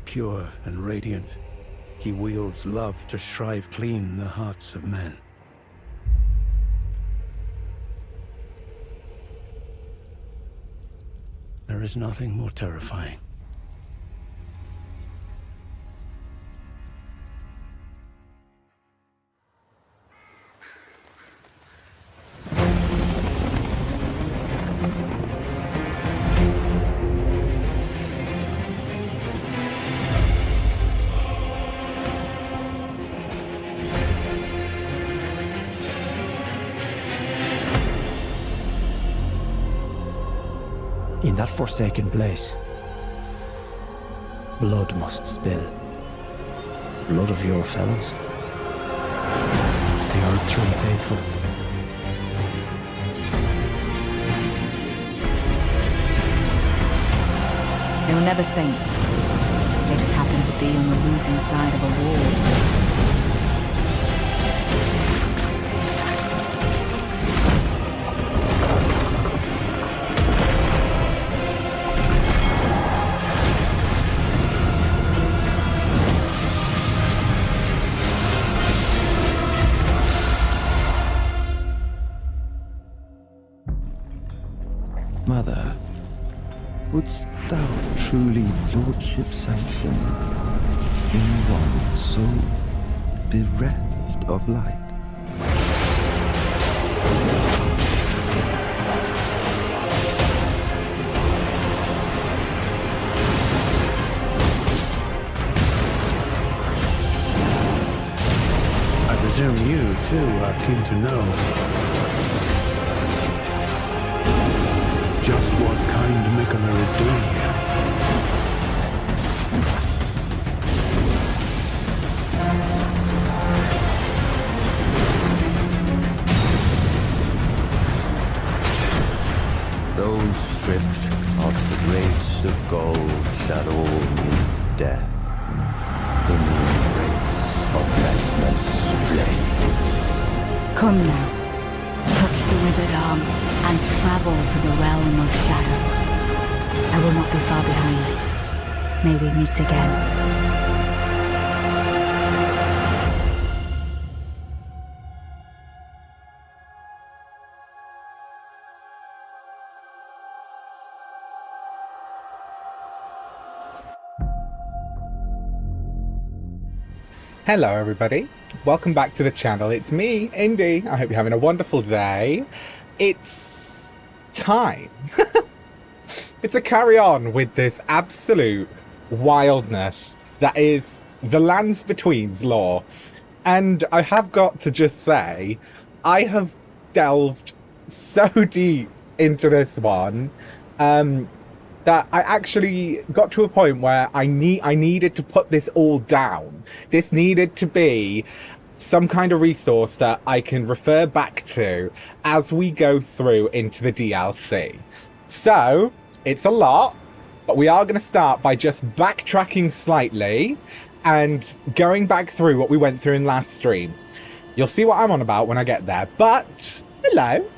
pure and radiant. He wields love to shrive clean the hearts of men. There is nothing more terrifying. In that forsaken place, blood must spill. Blood of your fellows. The Erdtree faithful. They were never saints. They just happened to be on the losing side of a war. Mother, wouldst thou truly lordship sanction in one so bereft of light? I presume you, too, are keen to know just what kind Michaela is doing here. Those stripped of the grace of gold shall all meet death in the embrace of Vesper's flame. Come now. Touch the withered arm and travel to the realm of shadow. I will not be far behind. May we meet again. Hello everybody, welcome back to the channel. It's me, Indi. I hope you're having a wonderful day. It's time to carry on with this absolute wildness that is the Lands Between's lore. And I have got to just say, I have delved so deep into this one that I actually got to a point where I needed to put this all down. This needed to be some kind of resource that I can refer back to as we go through into the DLC. So, it's a lot, but we are going to start by just backtracking slightly and going back through what we went through in last stream. You'll see what I'm on about when I get there, but hello,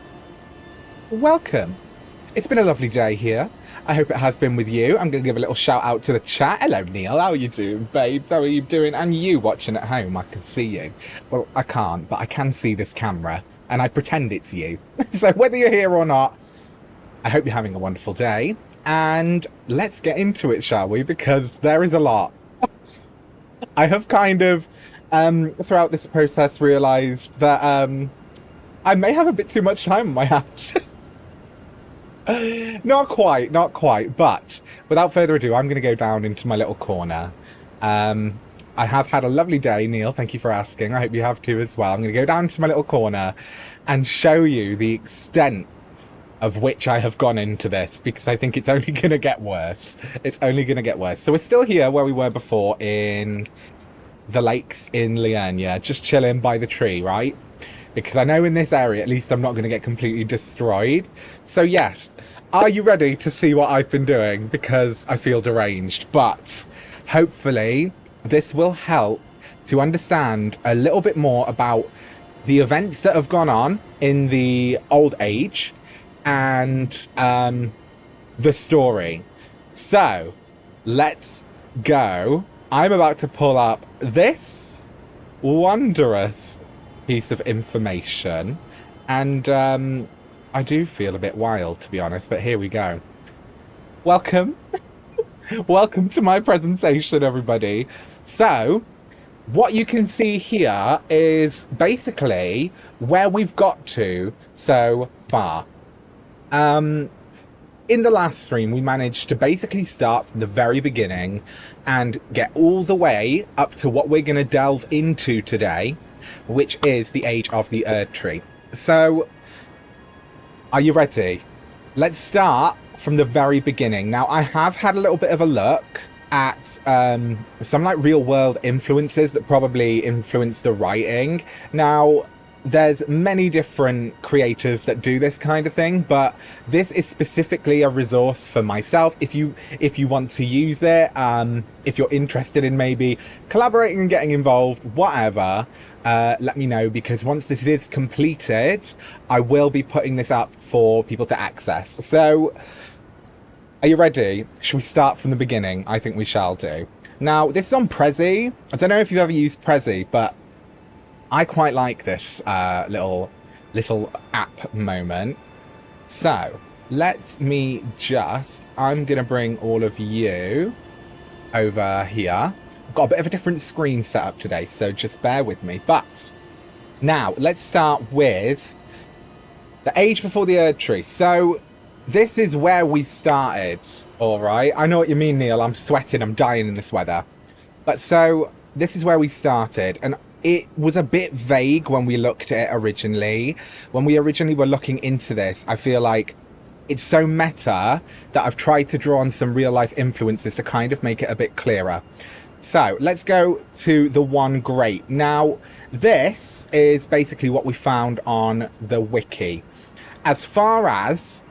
welcome. It's been a lovely day here. I hope it has been with you. I'm going to give a little shout out to the chat. Hello, Neil. How are you doing, babes? How are you doing? And you watching at home, I can see you. Well, I can't, but I can see this camera, and I pretend it's you. So whether you're here or not, I hope you're having a wonderful day. And let's get into it, shall we? Because there is a lot. I have kind of, throughout this process, realised that I may have a bit too much time on my hands. Not quite, but without further ado, I'm going to go down into my little corner. I have had a lovely day, Neil, thank you for asking. I hope you have too as well. I'm going to go down into my little corner and show you the extent of which I have gone into this, because I think it's only going to get worse. It's only going to get worse. So we're still here where we were before in the lakes in Liurnia, just chilling by the tree, right? Because I know in this area, at least I'm not going to get completely destroyed. So yes, are you ready to see what I've been doing? Because I feel deranged, but hopefully this will help to understand a little bit more about the events that have gone on in the Old Age and the story. So let's go, I'm about to pull up this wondrous piece of information, and I do feel a bit wild, to be honest, but here we go. Welcome. Welcome to my presentation, everybody. So, what you can see here is basically where we've got to so far. In the last stream, we managed to basically start from the very beginning and get all the way up to what we're going to delve into today, which is the age of the Erdtree. So, are you ready? Let's start from the very beginning. Now, I have had a little bit of a look at some like real world influences that probably influenced the writing. Now, there's many different creators that do this kind of thing, but this is specifically a resource for myself. If you want to use it, if you're interested in maybe collaborating and getting involved, whatever, let me know, because once this is completed, I will be putting this up for people to access. So, are you ready? Should we start from the beginning? I think we shall do. Now, this is on Prezi. I don't know if you've ever used Prezi, but I quite like this little app moment. So, let me just... I'm going to bring all of you over here. I've got a bit of a different screen set up today, so just bear with me. But, now, let's start with the age before the Erdtree. So, this is where we started, alright? I know what you mean, Neil. I'm sweating, I'm dying in this weather. But so, this is where we started, and it was a bit vague when we looked at it originally. When we originally were looking into this, I feel like it's so meta that I've tried to draw on some real-life influences to kind of make it a bit clearer. So, let's go to the one great. Now, this is basically what we found on the wiki. As far as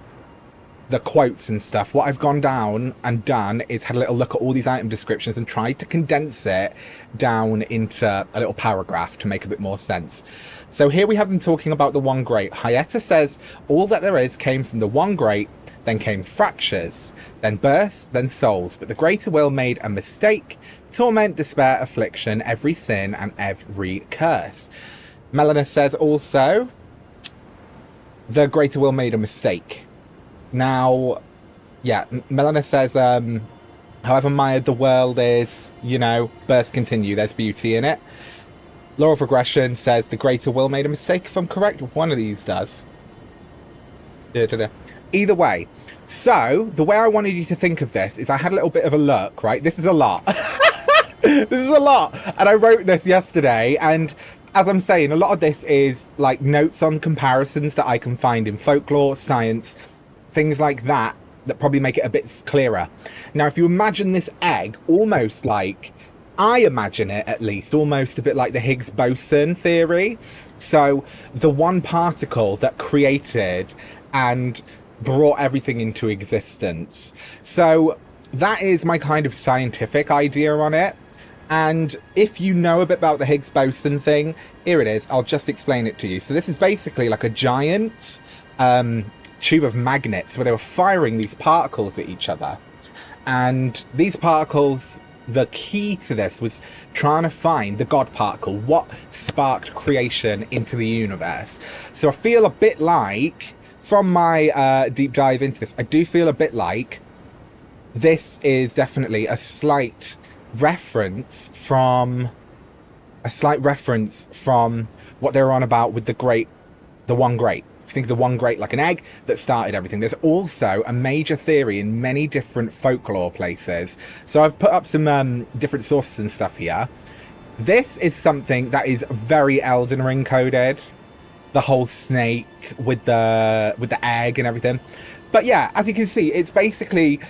the quotes and stuff, what I've gone down and done is had a little look at all these item descriptions and tried to condense it down into a little paragraph to make a bit more sense. So here we have them talking about the one great. Hyetta says all that there is came from the one great, then came fractures, then births, then souls, but the greater will made a mistake, torment, despair, affliction, every sin and every curse. Melina says also the greater will made a mistake. Now, yeah, Melina says, however mired the world is, you know, births continue, there's beauty in it. Law of Regression says the greater will made a mistake, if I'm correct. One of these does. Either way, so, the way I wanted you to think of this is I had a little bit of a look, right? This is a lot. This is a lot. And I wrote this yesterday, and as I'm saying, a lot of this is like notes on comparisons that I can find in folklore, science, things like that probably make it a bit clearer. Now, if you imagine this egg almost like, I imagine it at least, almost a bit like the Higgs boson theory. So the one particle that created and brought everything into existence. So that is my kind of scientific idea on it. And if you know a bit about the Higgs boson thing, here it is. I'll just explain it to you. So this is basically like a giant tube of magnets where they were firing these particles at each other, and these particles, the key to this was trying to find the God particle, what sparked creation into the universe. So I feel a bit like, from my deep dive into this, I do feel a bit like this is definitely a slight reference from what they were on about with the one great. If you think of the one great like an egg that started everything, there's also a major theory in many different folklore places. So I've put up some different sources and stuff here. This is something that is very Elden Ring coded. The whole snake with the egg and everything. But yeah, as you can see, it's basically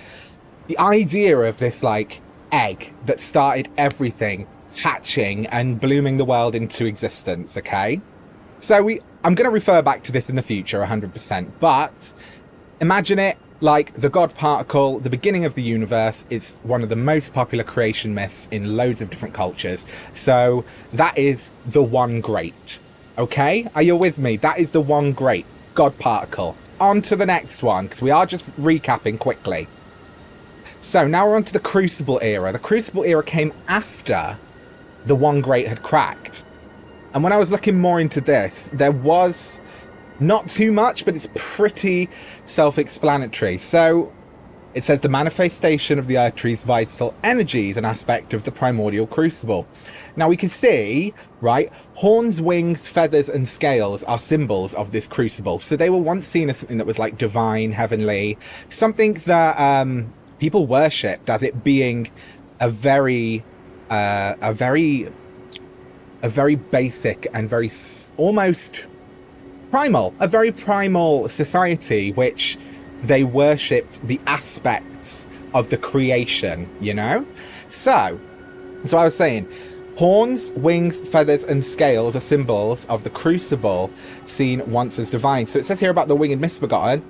the idea of this like egg that started everything hatching and blooming the world into existence, okay? So I'm going to refer back to this in the future 100%, but imagine it like the God particle, the beginning of the universe, is one of the most popular creation myths in loads of different cultures. So that is the one great, okay? Are you with me? That is the one great God particle. On to the next one, because we are just recapping quickly. So now we're on to the Crucible Era. The Crucible Era came after the One Great had cracked. And when I was looking more into this, there was not too much, but it's pretty self-explanatory. So it says the manifestation of the Erdtree's vital energy is an aspect of the primordial crucible. Now we can see, right, horns, wings, feathers, and scales are symbols of this crucible. So they were once seen as something that was like divine, heavenly, something that people worshipped as it being a very basic and very almost primal, a very primal society, which they worshipped the aspects of the creation, you know? So I was saying, horns, wings, feathers, and scales are symbols of the crucible seen once as divine. So it says here about the winged misbegotten.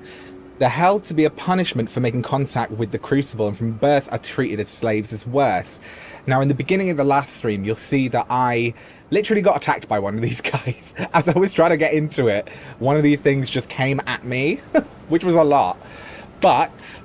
They're held to be a punishment for making contact with the crucible, and from birth are treated as slaves as worse. Now, in the beginning of the last stream, you'll see that I literally got attacked by one of these guys. As I was trying to get into it, one of these things just came at me, which was a lot. But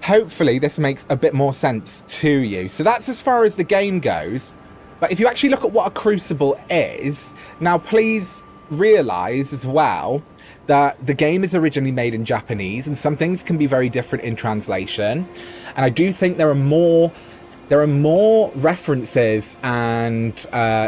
hopefully this makes a bit more sense to you. So that's as far as the game goes. But if you actually look at what a crucible is, now please realise as well that the game is originally made in Japanese, and some things can be very different in translation. And I do think there are more references and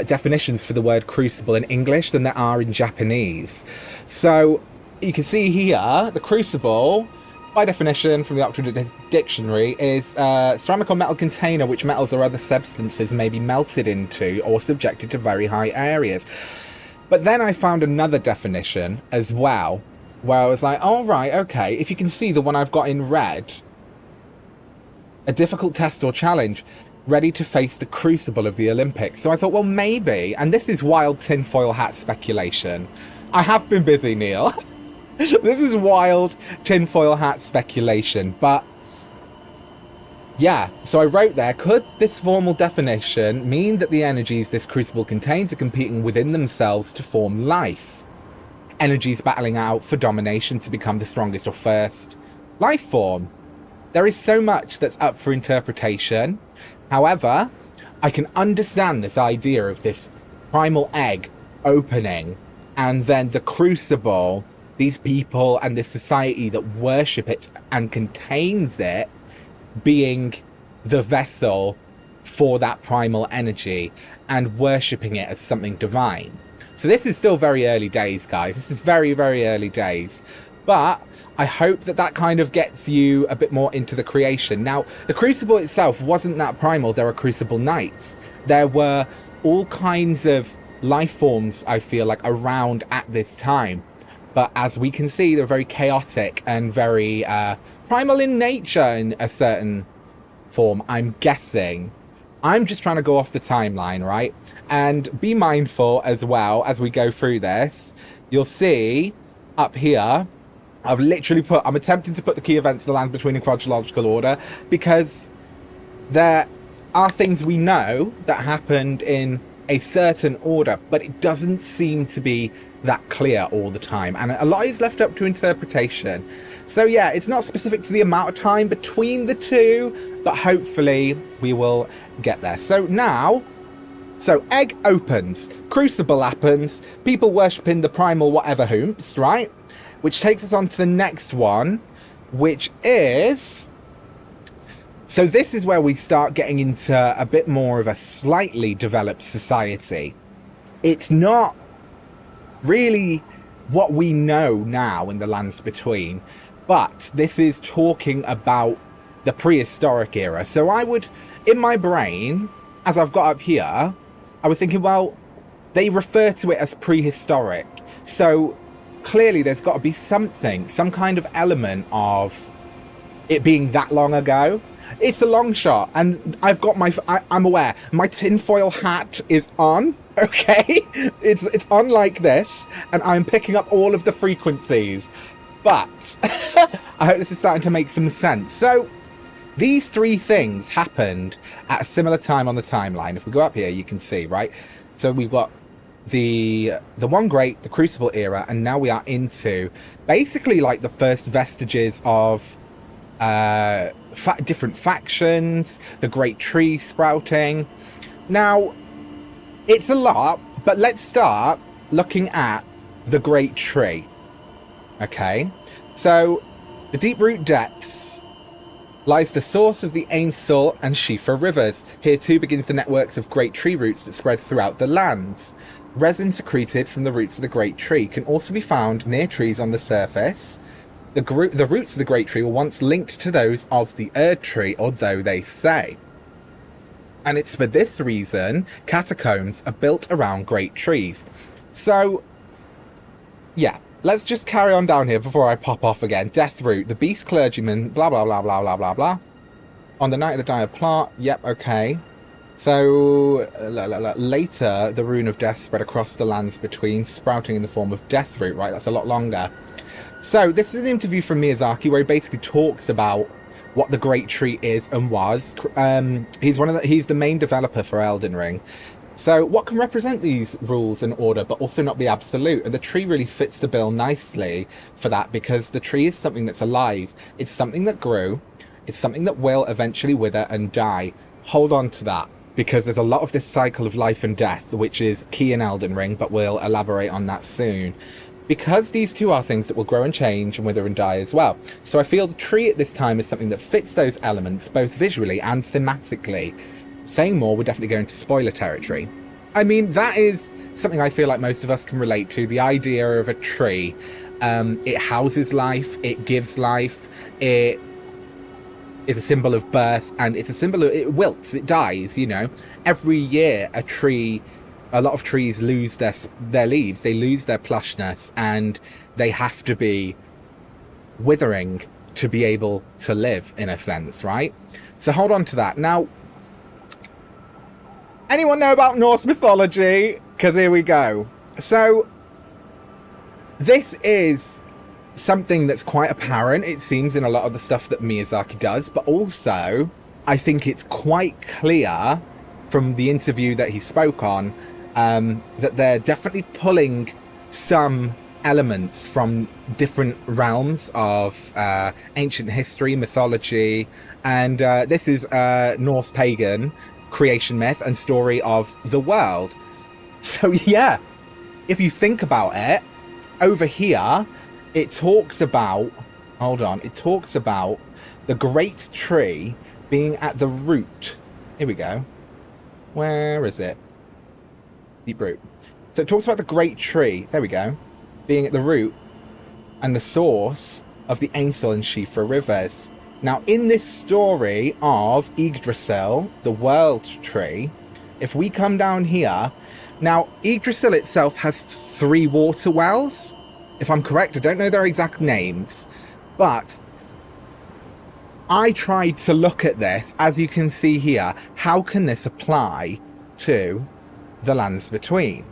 definitions for the word crucible in English than there are in Japanese. So you can see here, the crucible, by definition from the Oxford Dictionary, is ceramic or metal container which metals or other substances may be melted into or subjected to very high areas. But then I found another definition as well, where I was like, oh, right, okay, if you can see the one I've got in red, a difficult test or challenge, ready to face the crucible of the Olympics. So I thought, well, maybe, and this is wild tinfoil hat speculation. I have been busy, Neil. This is wild tinfoil hat speculation, but yeah, so I wrote there, could this formal definition mean that the energies this crucible contains are competing within themselves to form life? Energies battling out for domination to become the strongest or first life form? There is so much that's up for interpretation. However, I can understand this idea of this primal egg opening and then the crucible, these people and this society that worship it and contains it, being the vessel for that primal energy and worshipping it as something divine. So this is still very early days, guys. This is very, very early days. But I hope that that kind of gets you a bit more into the creation. Now, the Crucible itself wasn't that primal. There were Crucible Knights. There were all kinds of life forms, I feel like, around at this time. But as we can see, they're very chaotic and very primal in nature in a certain form, I'm guessing. I'm just trying to go off the timeline, right? And be mindful as well as we go through this. You'll see up here, I've literally I'm attempting to put the key events of the lands between in chronological order because there are things we know that happened in a certain order, but it doesn't seem to be that clear all the time, and a lot is left up to interpretation. So yeah, it's not specific to the amount of time between the two, but hopefully we will get there. So now, egg opens, crucible happens, people worshipping the primal whatever Whomst, right? Which takes us on to the next one, which is... So this is where we start getting into a bit more of a slightly developed society. It's not really what we know now in the lands between, but this is talking about the prehistoric era. So I would, in my brain, as I've got up here, I was thinking, well, they refer to it as prehistoric. So clearly there's got to be something, some kind of element of it being that long ago. It's a long shot, and I've got I'm aware, my tinfoil hat is on, okay? It's on like this, and I'm picking up all of the frequencies. But I hope this is starting to make some sense. So these three things happened at a similar time on the timeline. If we go up here, you can see, right? So we've got the One Great, the Crucible Era, and now we are into basically like the first vestiges of different factions, the Great Tree sprouting. Now, it's a lot, but let's start looking at the Great Tree. Okay, so the deep root depths lies the source of the Ainsel and Shifa rivers. Here too begins the networks of great tree roots that spread throughout the lands. Resin secreted from the roots of the Great Tree can also be found near trees on the surface. The roots of the Great Tree were once linked to those of the Erdtree, although they say. And it's for this reason catacombs are built around great trees. So, yeah, let's just carry on down here before I pop off again. Deathroot, the beast clergyman, blah, blah, blah, blah, blah, blah, blah. On the night of the dire plot, yep, okay. So, later, the rune of death spread across the lands between, sprouting in the form of Deathroot, right? That's a lot longer. So, this is an interview from Miyazaki where he basically talks about what the Great Tree is and was. He's the main developer for Elden Ring. So what can represent these rules and order but also not be absolute? And the tree really fits the bill nicely for that, because the tree is something that's alive. It's something that grew. It's something that will eventually wither and die. Hold on to that, because there's a lot of this cycle of life and death, which is key in Elden Ring, but we'll elaborate on that soon. Because these two are things that will grow and change and wither and die as well. So I feel the tree at this time is something that fits those elements, both visually and thematically. Saying more, we're definitely going to spoiler territory. I mean, that is something I feel like most of us can relate to. The idea of a tree. It houses life, it gives life, it is a symbol of birth, and it's a symbol of, it wilts, it dies, you know. Every year a lot of trees lose their leaves, they lose their plushness, and they have to be withering to be able to live, in a sense, right? So hold on to that. Now, anyone know about Norse mythology? Because here we go. So, this is something that's quite apparent, it seems, in a lot of the stuff that Miyazaki does, but also, I think it's quite clear from the interview that he spoke on, that they're definitely pulling some elements from different realms of ancient history, mythology, and this is Norse pagan creation myth and story of the world. So yeah, if you think about it, over here, it talks about, it talks about the great tree being at the root. Here we go. Where is it? Deep root. So it talks about the great tree, there we go, being at the root and the source of the Ainsel and Shifa rivers. Now, in this story of Yggdrasil, the world tree, if we come down here, now Yggdrasil itself has 3 water wells, if I'm correct. I don't know their exact names, but I tried to look at this, as you can see here. How can this apply to the lands between?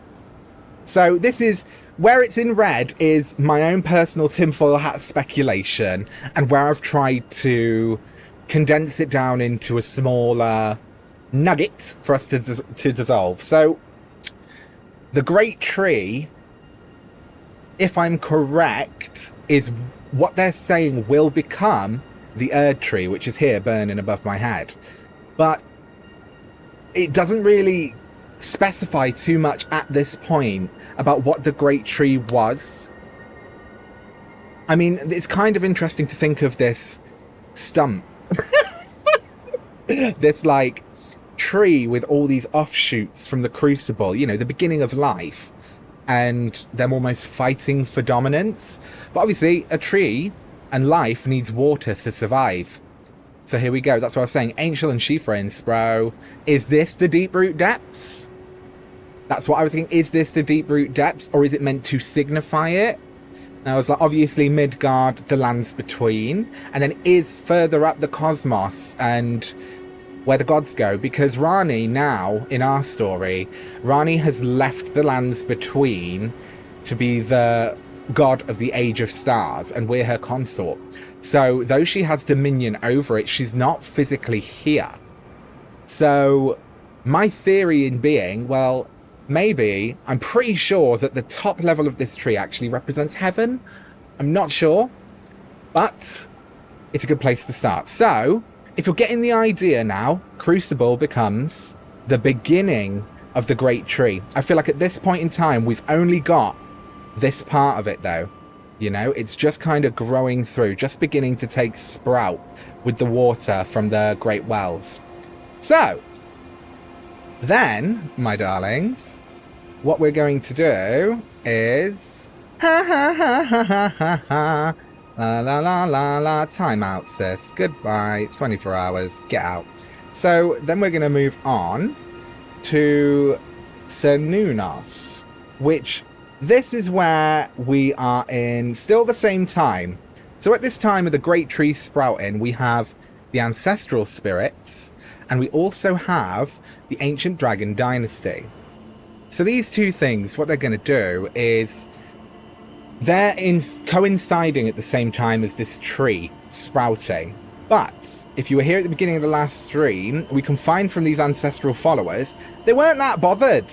So this is where it's in red, is my own personal tinfoil hat speculation, and where I've tried to condense it down into a smaller nugget for us to dissolve. So the great tree, if I'm correct, is what they're saying will become the Erdtree, which is here burning above my head. But it doesn't really specify too much at this point about what the great tree was. I mean, it's kind of interesting to think of this stump. This, like, tree with all these offshoots from the Crucible, you know, the beginning of life, and them almost fighting for dominance. But obviously, a tree and life needs water to survive. So here we go. That's what I was saying. Angel and Shifa, bro. Is this the deep root depths? That's what I was thinking. Is this the deep root depths, or is it meant to signify it? Now, it's like obviously Midgard, the lands between, and then is further up the cosmos and where the gods go, because Rani now, in our story, Rani has left the lands between to be the god of the Age of Stars, and we're her consort. So, though she has dominion over it, she's not physically here. So, my theory in being, well, maybe, I'm pretty sure that the top level of this tree actually represents heaven. I'm not sure, but it's a good place to start. So, if you're getting the idea now, Crucible becomes the beginning of the Great Tree. I feel like at this point in time, we've only got this part of it, though. You know, it's just kind of growing through, just beginning to take sprout with the water from the great wells. So, then, my darlings, what we're going to do is... Ha ha ha ha ha ha ha. La la la la la. Time out, sis. Goodbye. 24 hours. Get out. So, then we're going to move on to Cernunnos, which... this is where we are in still the same time. So at this time of the Great Tree sprouting, we have the ancestral spirits, and we also have the ancient dragon dynasty. So these two things, what they're going to do is they're coinciding at the same time as this tree sprouting. But if you were here at the beginning of the last stream, we can find from these ancestral followers, they weren't that bothered.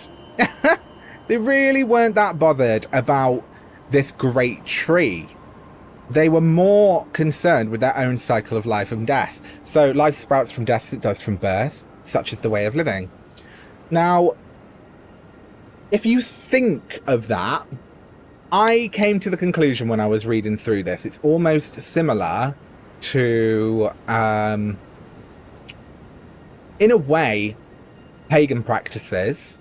They really weren't that bothered about this great tree. They were more concerned with their own cycle of life and death. So life sprouts from death as it does from birth. Such is the way of living. Now, if you think of that, I came to the conclusion when I was reading through this, it's almost similar to, in a way, pagan practices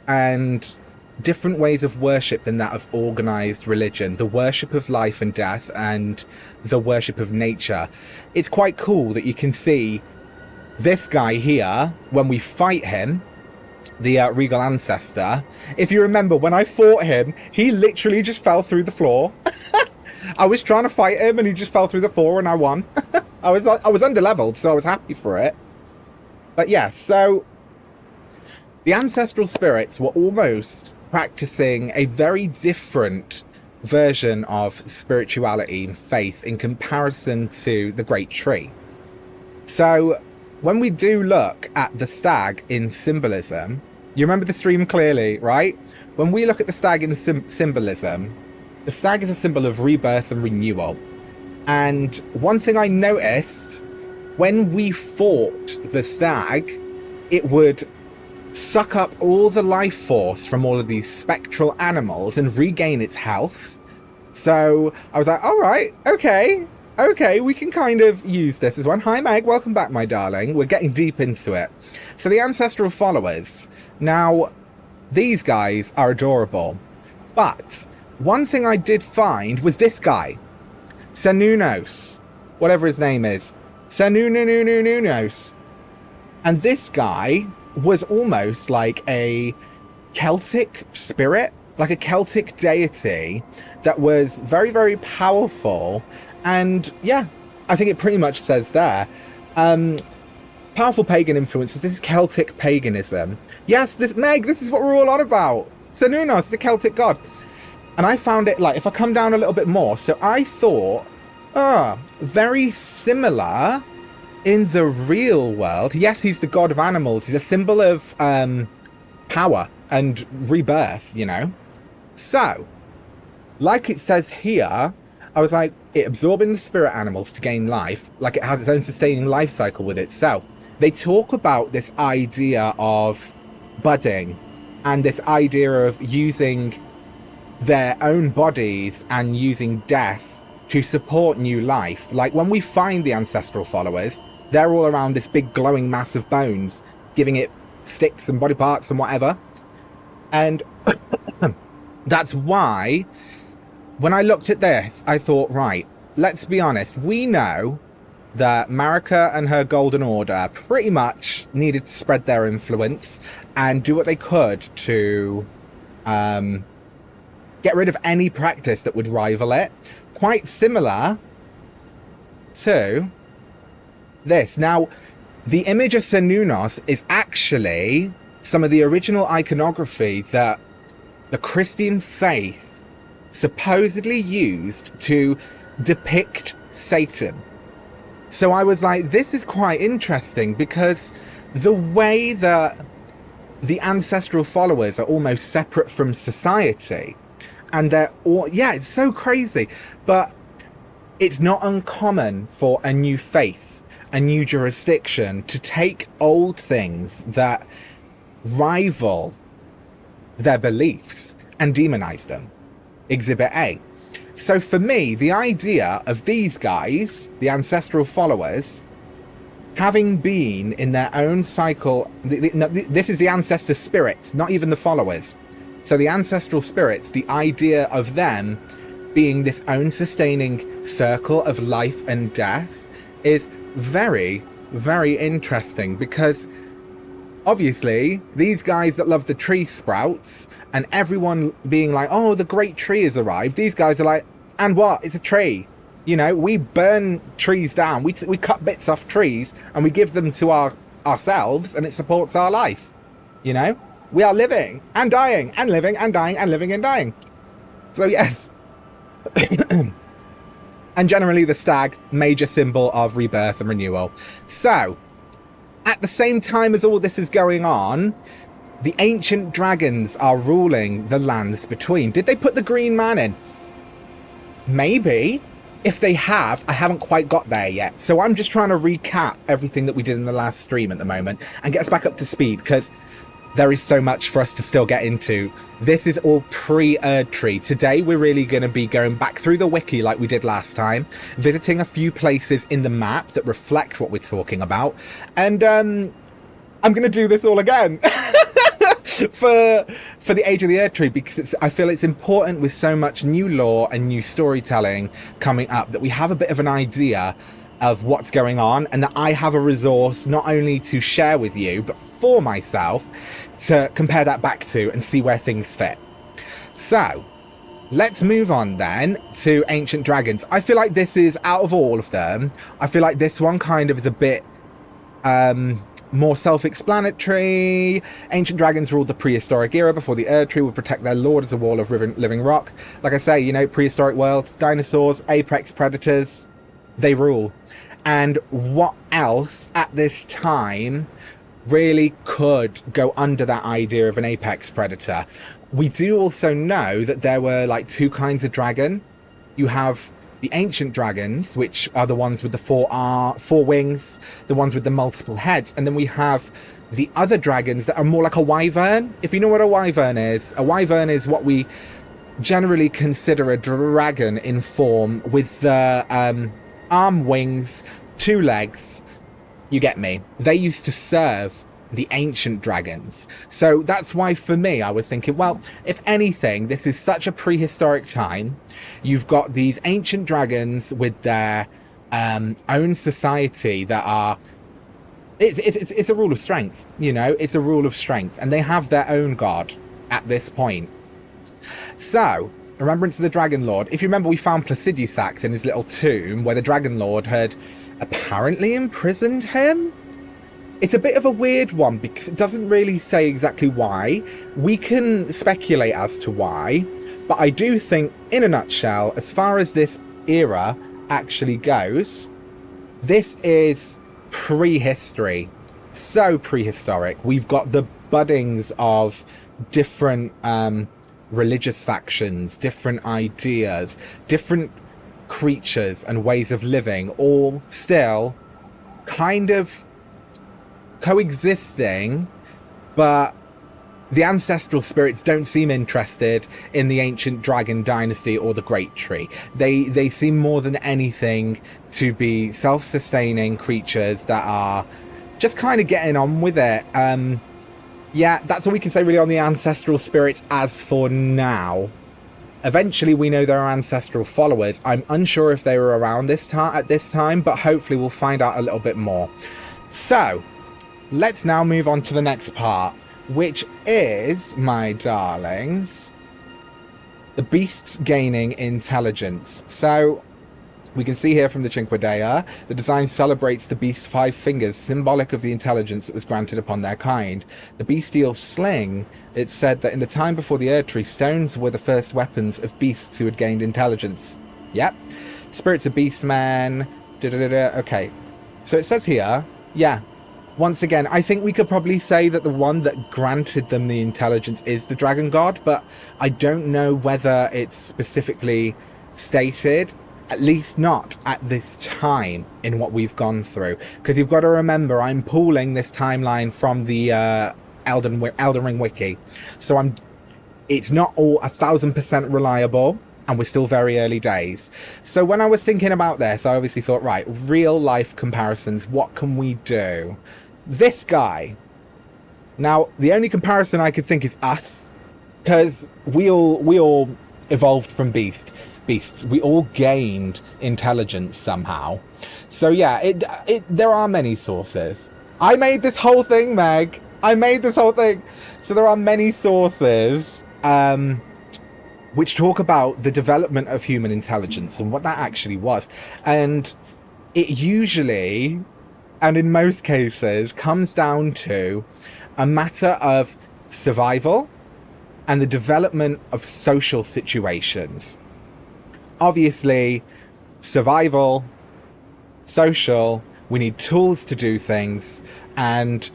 and different ways of worship than that of organized religion, the worship of life and death and the worship of nature. It's quite cool that you can see this guy here when we fight him, the regal ancestor. If you remember, when I fought him, he literally just fell through the floor. I was trying to fight him and he just fell through the floor and I won. I was underleveled, so I was happy for it. But yeah, so the ancestral spirits were almost practicing a very different version of spirituality and faith in comparison to the Great Tree. So when we do look at the stag in symbolism, you remember the stream clearly, right? When we look at the stag in symbolism, the stag is a symbol of rebirth and renewal. And one thing I noticed, when we fought the stag, it would suck up all the life force from all of these spectral animals and regain its health. So I was like, all right, okay, we can kind of use this as one. Hi Meg, welcome back, my darling. We're getting deep into it. So the ancestral followers. Now, these guys are adorable. But one thing I did find was this guy, Cernunnos, whatever his name is. Cernunnos. And this guy was almost like a Celtic spirit, like a Celtic deity that was very, very powerful. And yeah, I think it pretty much says there, powerful pagan influences. This is Celtic paganism. Yes, this is what we're all on about. Cernunnos is a Celtic god. And I found it, like, if I come down a little bit more, so I thought, very similar in the real world. Yes, he's the god of animals. He's a symbol of power and rebirth, you know. So, like it says here, I was like, it absorbing the spirit animals to gain life, like it has its own sustaining life cycle with itself. They talk about this idea of budding and this idea of using their own bodies and using death to support new life. Like when we find the ancestral followers, they're all around this big glowing mass of bones, giving it sticks and body parts and whatever. And that's why when I looked at this, I thought, right, let's be honest. We know that Marica and her Golden Order pretty much needed to spread their influence and do what they could to get rid of any practice that would rival it. Quite similar to this. Now, the image of Cernunnos is actually some of the original iconography that the Christian faith supposedly used to depict Satan. So I was like, this is quite interesting, because the way that the ancestral followers are almost separate from society, and they're all, yeah, it's so crazy, but it's not uncommon for a new faith, a new jurisdiction to take old things that rival their beliefs and demonize them. Exhibit A. So for me, the idea of these guys, the ancestral followers, having been in their own cycle, this is the ancestor spirits, not even the followers. So the ancestral spirits, the idea of them being this own sustaining circle of life and death is very, very interesting, because obviously these guys that love the tree sprouts and everyone being like, oh, the great tree has arrived, these guys are like, and what? It's a tree. You know, we burn trees down, we cut bits off trees and we give them to ourselves, and it supports our life. You know, we are living and dying and living and dying and living and dying. So yes. And generally the stag, major symbol of rebirth and renewal. So at the same time as all this is going on, the ancient dragons are ruling the lands between. Did they put the green man in? Maybe. If they have, I haven't quite got there yet. So I'm just trying to recap everything that we did in the last stream at the moment and get us back up to speed, because there is so much for us to still get into. This is all pre-Erdtree. Today we're really going to be going back through the wiki like we did last time, visiting a few places in the map that reflect what we're talking about, and I'm going to do this all again for the Age of the Erdtree, because I feel it's important with so much new lore and new storytelling coming up that we have a bit of an idea of what's going on, and that I have a resource not only to share with you, but for myself to compare that back to and see where things fit. So let's move on then to Ancient Dragons. I feel like this is, out of all of them, I feel like this one kind of is a bit more self-explanatory. Ancient dragons ruled the Prehistoric Era before the Erdtree would protect their lord as a wall of living rock. Like I say, you know, prehistoric world, dinosaurs, apex predators, they rule. And what else at this time really could go under that idea of an apex predator? We do also know that there were like two kinds of dragon. You have the ancient dragons, which are the ones with the four wings, the ones with the multiple heads, and then we have the other dragons that are more like a wyvern. If you know what a wyvern is what we generally consider a dragon in form, with the arm, wings, two legs. You get me? They used to serve the ancient dragons. So that's why for me I was thinking, well, if anything, this is such a prehistoric time. You've got these ancient dragons with their own society that are, it's a rule of strength, you know, it's a rule of strength, and they have their own god at this point. So Remembrance of the Dragon Lord. If you remember, we found Placidusax in his little tomb where the Dragon Lord had apparently imprisoned him. It's a bit of a weird one because it doesn't really say exactly why. We can speculate as to why, but I do think, in a nutshell, as far as this era actually goes, this is prehistory. So prehistoric. We've got the buddings of different religious factions, different ideas, different creatures and ways of living, all still kind of coexisting, but the ancestral spirits don't seem interested in the ancient dragon dynasty or the great tree. They seem more than anything to be self-sustaining creatures that are just kind of getting on with it. Yeah, that's all we can say really on the ancestral spirits as for now. Eventually we know there are ancestral followers. I'm unsure if they were around at this time, but hopefully we'll find out a little bit more. So let's now move on to the next part, which is, my darlings, the beasts gaining intelligence. So we can see here from the Cinque Dea, the design celebrates the beast's 5 fingers, symbolic of the intelligence that was granted upon their kind. The bestial sling, it's said that in the time before the Erdtree, stones were the first weapons of beasts who had gained intelligence. Yep. Spirits of beastmen. Okay. So it says here, yeah. Once again, I think we could probably say that the one that granted them the intelligence is the dragon god, but I don't know whether it's specifically stated. At least not at this time in what we've gone through. Because you've got to remember, I'm pulling this timeline from the Elden Ring wiki. So it's not all 1000% reliable, and we're still very early days. So when I was thinking about this, I obviously thought, right, real life comparisons, what can we do? This guy. Now, the only comparison I could think is us, because we all evolved from beasts. We all gained intelligence somehow. So yeah, there are many sources. I made this whole thing, Meg. I made this whole thing. So there are many sources which talk about the development of human intelligence and what that actually was. And it usually, and in most cases, comes down to a matter of survival and the development of social situations. Obviously, survival, social, we need tools to do things, and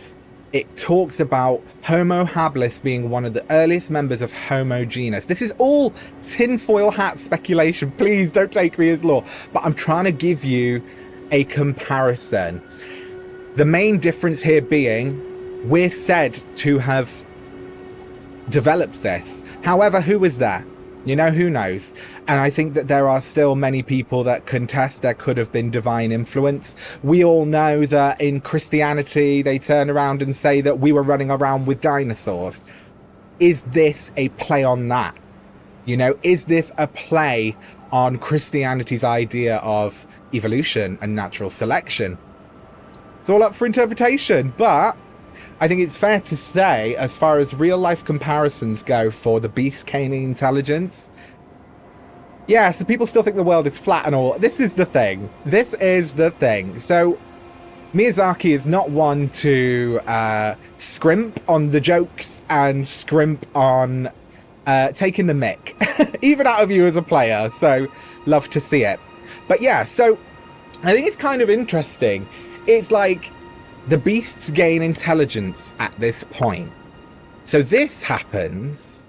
it talks about Homo habilis being one of the earliest members of Homo genus. This is all tinfoil hat speculation, please don't take me as law, but I'm trying to give you a comparison. The main difference here being, we're said to have developed this. However, who was there? You know, who knows? And I think that there are still many people that contest there could have been divine influence. We all know that in Christianity, they turn around and say that we were running around with dinosaurs. Is this a play on that? You know, is this a play on Christianity's idea of evolution and natural selection? It's all up for interpretation, but I think it's fair to say, as far as real-life comparisons go for the beast gaining intelligence, yeah, so people still think the world is flat and all. This is the thing. This is the thing. So, Miyazaki is not one to scrimp on the jokes and scrimp on taking the mick, even out of you as a player, so love to see it. But yeah, so I think it's kind of interesting. It's like the beasts gain intelligence at this point. So this happens.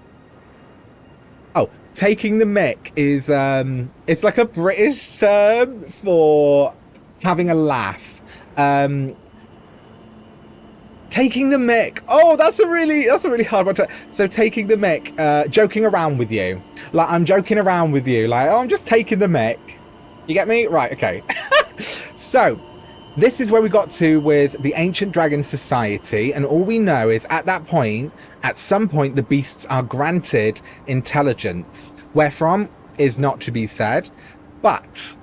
Oh, taking the mick is it's like a British term for having a laugh. Taking the mick. Oh, that's a really hard one to. So taking the mick, joking around with you. Like, I'm joking around with you. Like, oh, I'm just taking the mick. You get me? Right, okay. So this is where we got to with the Ancient Dragon Society, and all we know is at that point, at some point, the beasts are granted intelligence. Where from is not to be said, but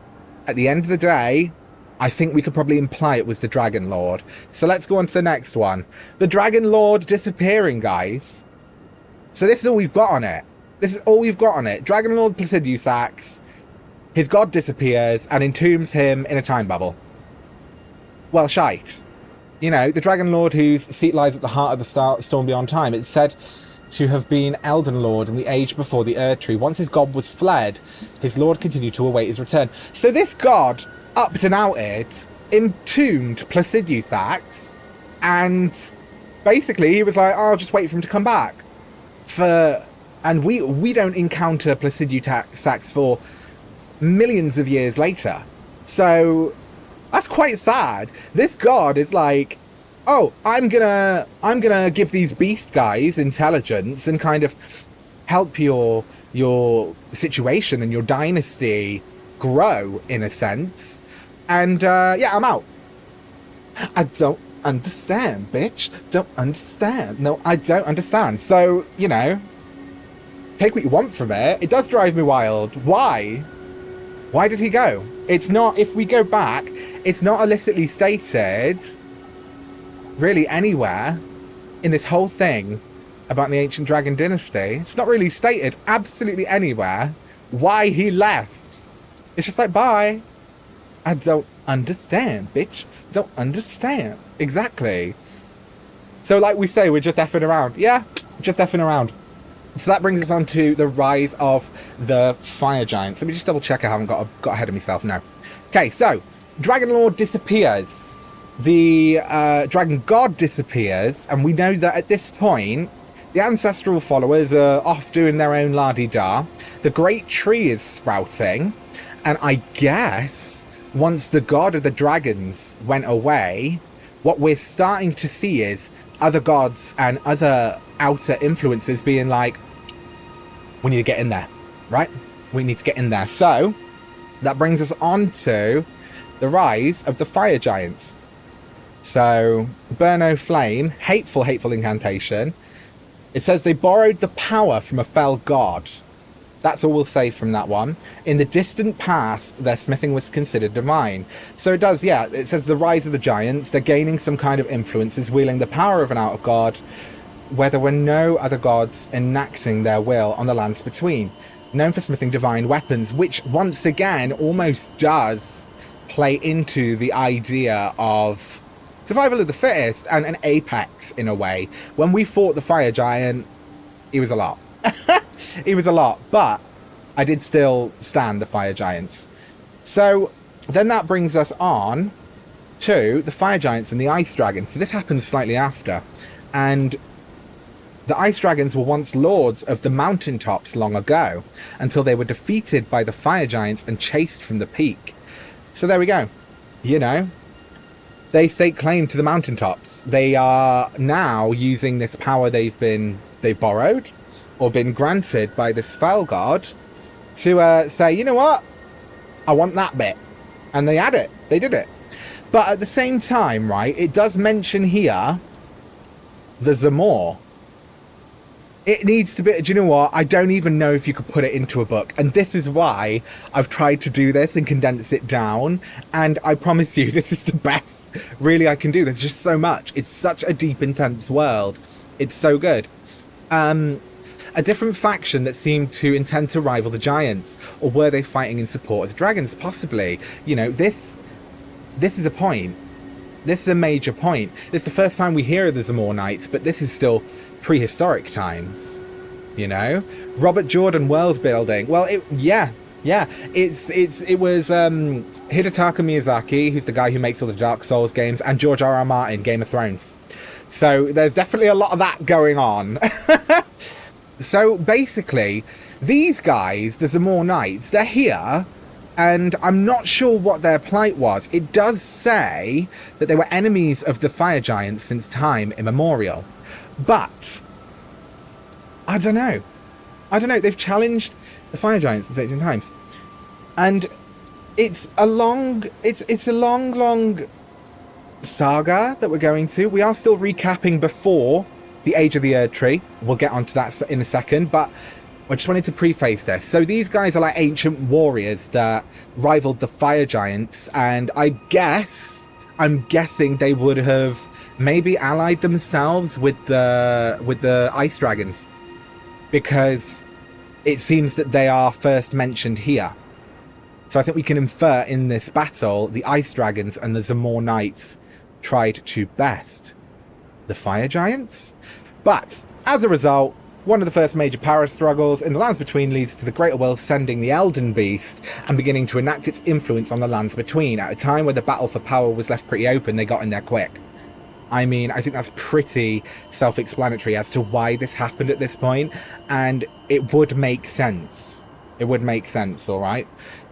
at the end of the day, I think we could probably imply it was the Dragon Lord. So let's go on to the next one. The Dragon Lord disappearing, guys. So this is all we've got on it. This is all we've got on it. Dragon Lord Placidusax, his god disappears and entombs him in a time bubble. Well, shite. You know, the Dragon Lord whose seat lies at the heart of the storm beyond time. It's said to have been Elden Lord in the age before the Erdtree. Once his god was fled, his lord continued to await his return. So this god upped and outed, entombed Placidusax, and basically he was like, oh, I'll just wait for him to come back. And we don't encounter Placidusax for millions of years later. So that's quite sad. This god is like, oh, I'm gonna give these beast guys intelligence and kind of help your situation and your dynasty grow in a sense. And yeah, I'm out. I don't understand, bitch. Don't understand. No, I don't understand. So, you know, take what you want from it. It does drive me wild. Why? Why did he go? It's not, if we go back, it's not illicitly stated, really anywhere, in this whole thing about the Ancient Dragon Dynasty. It's not really stated absolutely anywhere why he left. It's just like, bye. I don't understand, bitch. Don't understand. Exactly. So like we say, we're just effing around. Yeah, just effing around. So that brings us on to the rise of the fire giants. Let me just double check I haven't got ahead of myself now. Okay, so Dragon Lord disappears. The Dragon God disappears. And we know that at this point, the ancestral followers are off doing their own la-di-da. The great tree is sprouting. And I guess once the god of the dragons went away, what we're starting to see is other gods and other outer influences being like, we need to get in there, right? We need to get in there. So that brings us on to the rise of the fire giants. So Burno Flame, hateful incantation. It says they borrowed the power from a fell god. That's all we'll say from that one. In the distant past, their smithing was considered divine. So it does, yeah, it says the rise of the giants. They're gaining some kind of influences, wielding the power of an outer god, where there were no other gods enacting their will on the lands between. Known for smithing divine weapons, which once again almost does play into the idea of survival of the fittest and an apex in a way. When we fought the fire giant, it was a lot. It was a lot, but I did still stand the fire giants. So then that brings us on to the fire giants and the ice dragons. So this happens slightly after, and the ice dragons were once lords of the mountaintops long ago, until they were defeated by the fire giants and chased from the peak. So there we go. You know, they stake claim to the mountaintops. They are now using this power they've borrowed or been granted by this fell god to say, you know what, I want that bit. And they had it. They did it. But at the same time, right, it does mention here the Zamor. It needs to be, do you know what? I don't even know if you could put it into a book. And this is why I've tried to do this and condense it down. And I promise you, this is the best really I can do. There's just so much. It's such a deep, intense world. It's so good. A different faction that seemed to intend to rival the giants. Or were they fighting in support of the dragons? Possibly. You know, this is a point. This is a major point. This is the first time we hear of the Zamor Knights, but this is still prehistoric times, you know. Robert Jordan world building. Well, it was Hidetaka Miyazaki, who's the guy who makes all the Dark Souls games, and George R.R. Martin, Game of Thrones. So there's definitely a lot of that going on. So basically, these guys, the Zamor Knights, they're here, and I'm not sure what their plight was. It does say that they were enemies of the fire giants since time immemorial. But I don't know. They've challenged the fire giants since ancient times, and it's a long saga that we're going to. We are still recapping before the age of the Erdtree. We'll get onto that in a second, but I just wanted to preface this. So these guys are like ancient warriors that rivaled the fire giants, and I'm guessing they would have maybe allied themselves with the ice dragons, because it seems that they are first mentioned here. So I think we can infer in this battle the ice dragons and the Zamor Knights tried to best the fire giants. But as a result, one of the first major power struggles in the lands between leads to the Greater World sending the Elden beast and beginning to enact its influence on the lands between. At a time where the battle for power was left pretty open, they got in there quick. I mean, I think that's pretty self-explanatory as to why this happened at this point, and it would make sense. It would make sense, all right?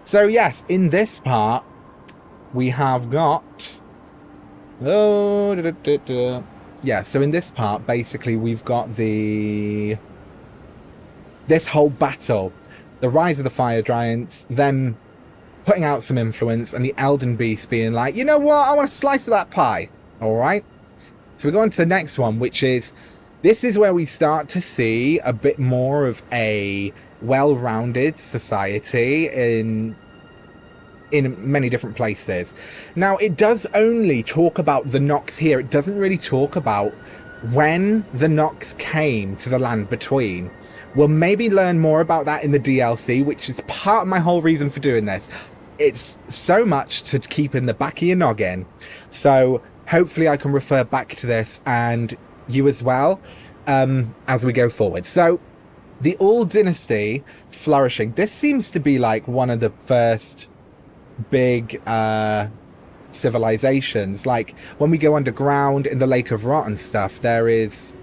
So yes, in this part, we have got... Yeah, so in this part, basically, we've got this whole battle. The rise of the fire giants, them putting out some influence, and the Elden beast being like, you know what, I want a slice of that pie, all right? So we go on to the next one, which is, this is where we start to see a bit more of a well-rounded society in many different places. Now, it does only talk about the Nox here. It doesn't really talk about when the Nox came to the land between. We'll maybe learn more about that in the DLC, which is part of my whole reason for doing this. It's so much to keep in the back of your noggin. So hopefully I can refer back to this, and you as well, as we go forward. So the Old Dynasty Flourishing. This seems to be like one of the first big civilizations. Like when we go underground in the Lake of Rot and stuff, there's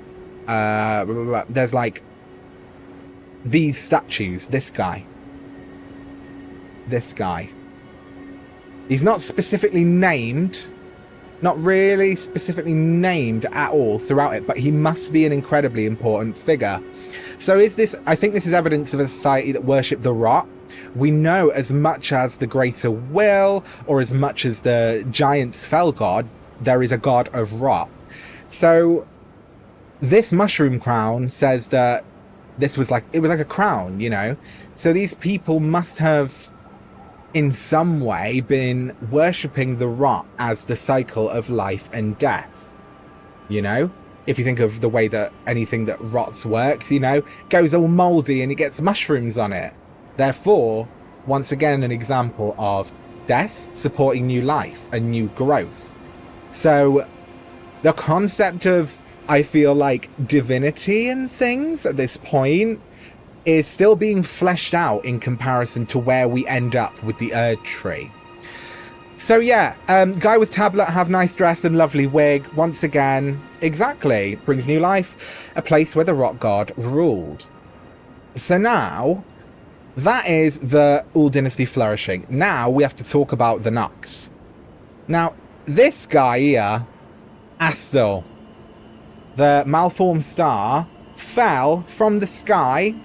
like these statues. This guy, this guy. He's not specifically named, not really specifically named at all throughout it, but he must be an incredibly important figure. So is this, I think this is evidence of a society that worship the rot. We know as much as the greater will, or as much as the giant's fell god, there is a god of rot. So this mushroom crown says that this was like, it was like a crown, you know? So these people must have in some way been worshipping the rot as the cycle of life and death, you know? If you think of the way that anything that rots works, you know, goes all moldy and it gets mushrooms on it. Therefore, once again, an example of death supporting new life and new growth. So the concept of, I feel like, divinity and things at this point is still being fleshed out in comparison to where we end up with the Erdtree. So yeah, guy with tablet, have nice dress and lovely wig. Once again, exactly, brings new life, a place where the rock god ruled. So now, that is the Dynasty Flourishing. Now we have to talk about the Nox. Now, this guy here, Astel, the malformed star, fell from the sky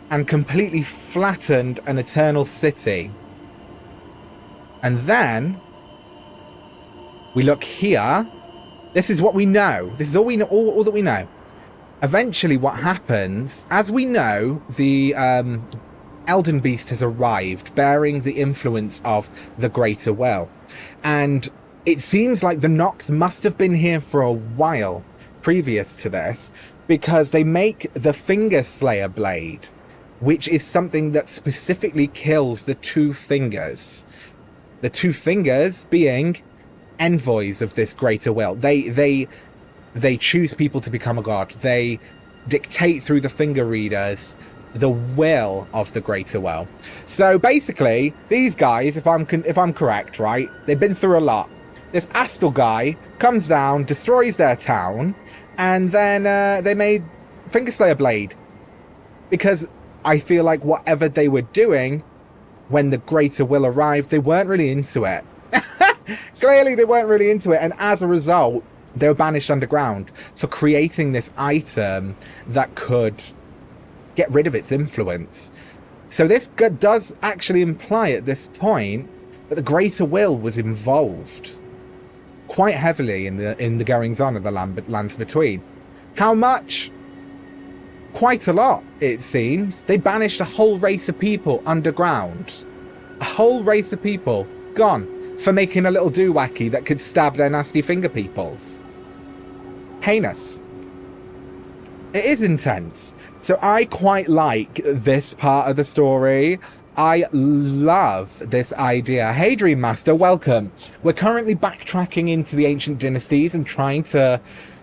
and completely flattened an eternal city. And then we look here. This is what we know. This is all we know, all that we know. Eventually what happens, as we know, the Elden beast has arrived, bearing the influence of the greater will. And it seems like the Nox must have been here for a while previous to this, because they make the Finger Slayer blade, which is something that specifically kills the two fingers. The two fingers being envoys of this greater will. They choose people to become a god. They dictate through the finger readers the will of the greater will. So basically, these guys, if I'm correct, right, they've been through a lot. This Astel guy comes down, destroys their town, and then they made Finger Slayer blade, because I feel like whatever they were doing when the greater will arrived, they weren't really into it. Clearly they weren't really into it, and as a result they were banished underground for creating this item that could get rid of its influence. So this does actually imply at this point that the greater will was involved quite heavily in the goings on of the lands between. How much? Quite a lot, it seems. They banished a whole race of people underground. A whole race of people gone for making a little doowacky that could stab their nasty finger peoples. Heinous. It is intense. So I quite like this part of the story. I love this idea. Hey Dream Master, welcome. We're currently backtracking into the ancient dynasties and trying to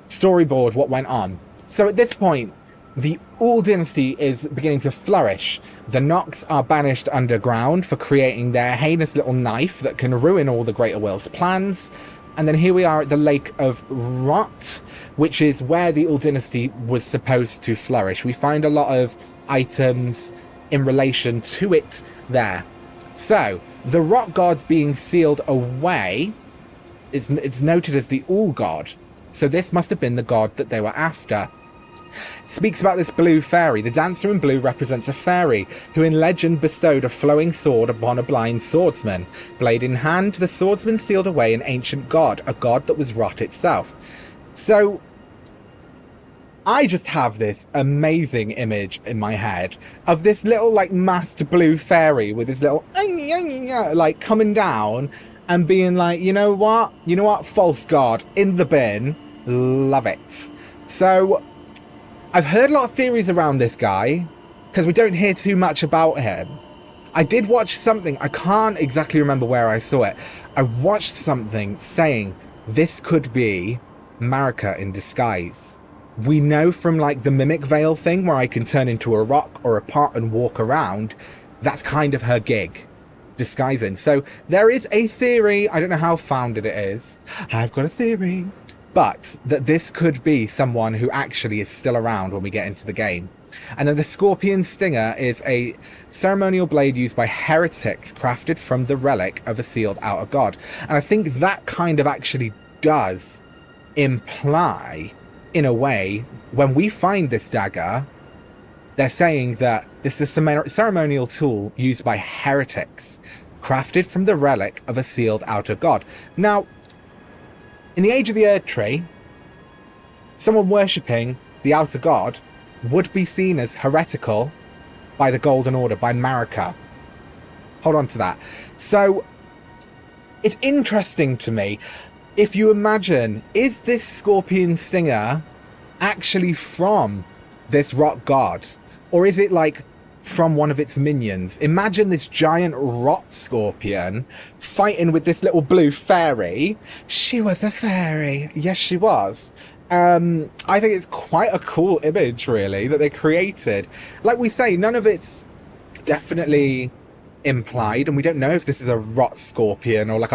storyboard what went on. So at this point, the Dynasty is beginning to flourish. The Nox are banished underground for creating their heinous little knife that can ruin all the Greater Will's plans. And then here we are at the Lake of Rot, which is where the Dynasty was supposed to flourish. We find a lot of items in relation to it there. So, the Rot God being sealed away, it's noted as the All God. So this must have been the god that they were after. It speaks about this blue fairy. The dancer in blue represents a fairy who in legend bestowed a flowing sword upon a blind swordsman. Blade in hand, the swordsman sealed away an ancient god, a god that was rot itself. So I just have this amazing image in my head of this little like masked blue fairy with this little like coming down and being like, you know what, false god in the bin. Love it. So I've heard a lot of theories around this guy, because we don't hear too much about him. I did watch something, I can't exactly remember where I saw it. I watched something saying this could be Marica in disguise. We know from like the mimic veil thing where I can turn into a rock or a pot and walk around, that's kind of her gig, disguising. So there is a theory, I don't know how founded it is. I've got a theory but that this could be someone who actually is still around when we get into the game. And then the Scorpion Stinger is a ceremonial blade used by heretics crafted from the relic of a sealed outer god. And I think that kind of actually does imply, in a way, when we find this dagger, they're saying that this is a ceremonial tool used by heretics crafted from the relic of a sealed outer god. Now, in the age of the Erdtree, someone worshipping the outer god would be seen as heretical by the Golden Order, by Marica. Hold on to that. So, it's interesting to me, if you imagine, is this Scorpion Stinger actually from this rock god? Or is it like from one of its minions? Imagine this giant rot scorpion fighting with this little blue fairy. She was a fairy. Yes, she was. I think it's quite a cool image, really, that they created. Like we say, none of it's definitely implied, and we don't know if this is a rot scorpion or like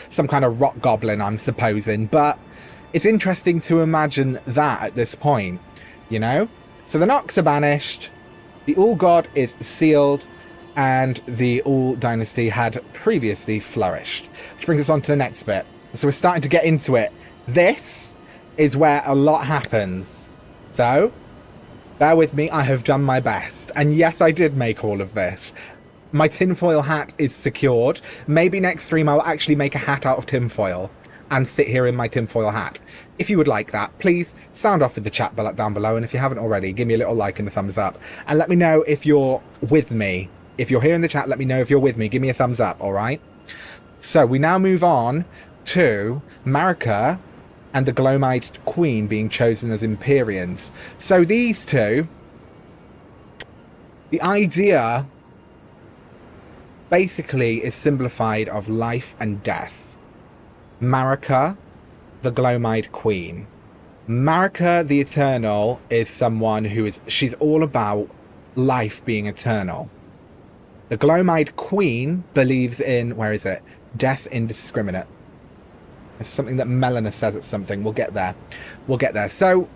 some kind of rot goblin, I'm supposing, but it's interesting to imagine that at this point, you know? So the Nox are banished, the All God is sealed, and the All Dynasty had previously flourished. Which brings us on to the next bit. So we're starting to get into it. This is where a lot happens. So, bear with me, I have done my best. And yes, I did make all of this. My tinfoil hat is secured. Maybe next stream I'll actually make a hat out of tinfoil and sit here in my tinfoil hat. If you would like that, please sound off in the chat down below, and if you haven't already, give me a little like and a thumbs up. And let me know if you're with me. If you're here in the chat, let me know if you're with me. Give me a thumbs up, alright? So, we now move on to Marica and the Glomite Queen being chosen as Empyreans. So these two, the idea basically is simplified of life and death. Marica, the Glomite Queen. Marica the Eternal is someone who she's all about life being eternal. The Glomite Queen believes in, where is it? Death indiscriminate. It's something that Melina says at something. We'll get there. We'll get there. So,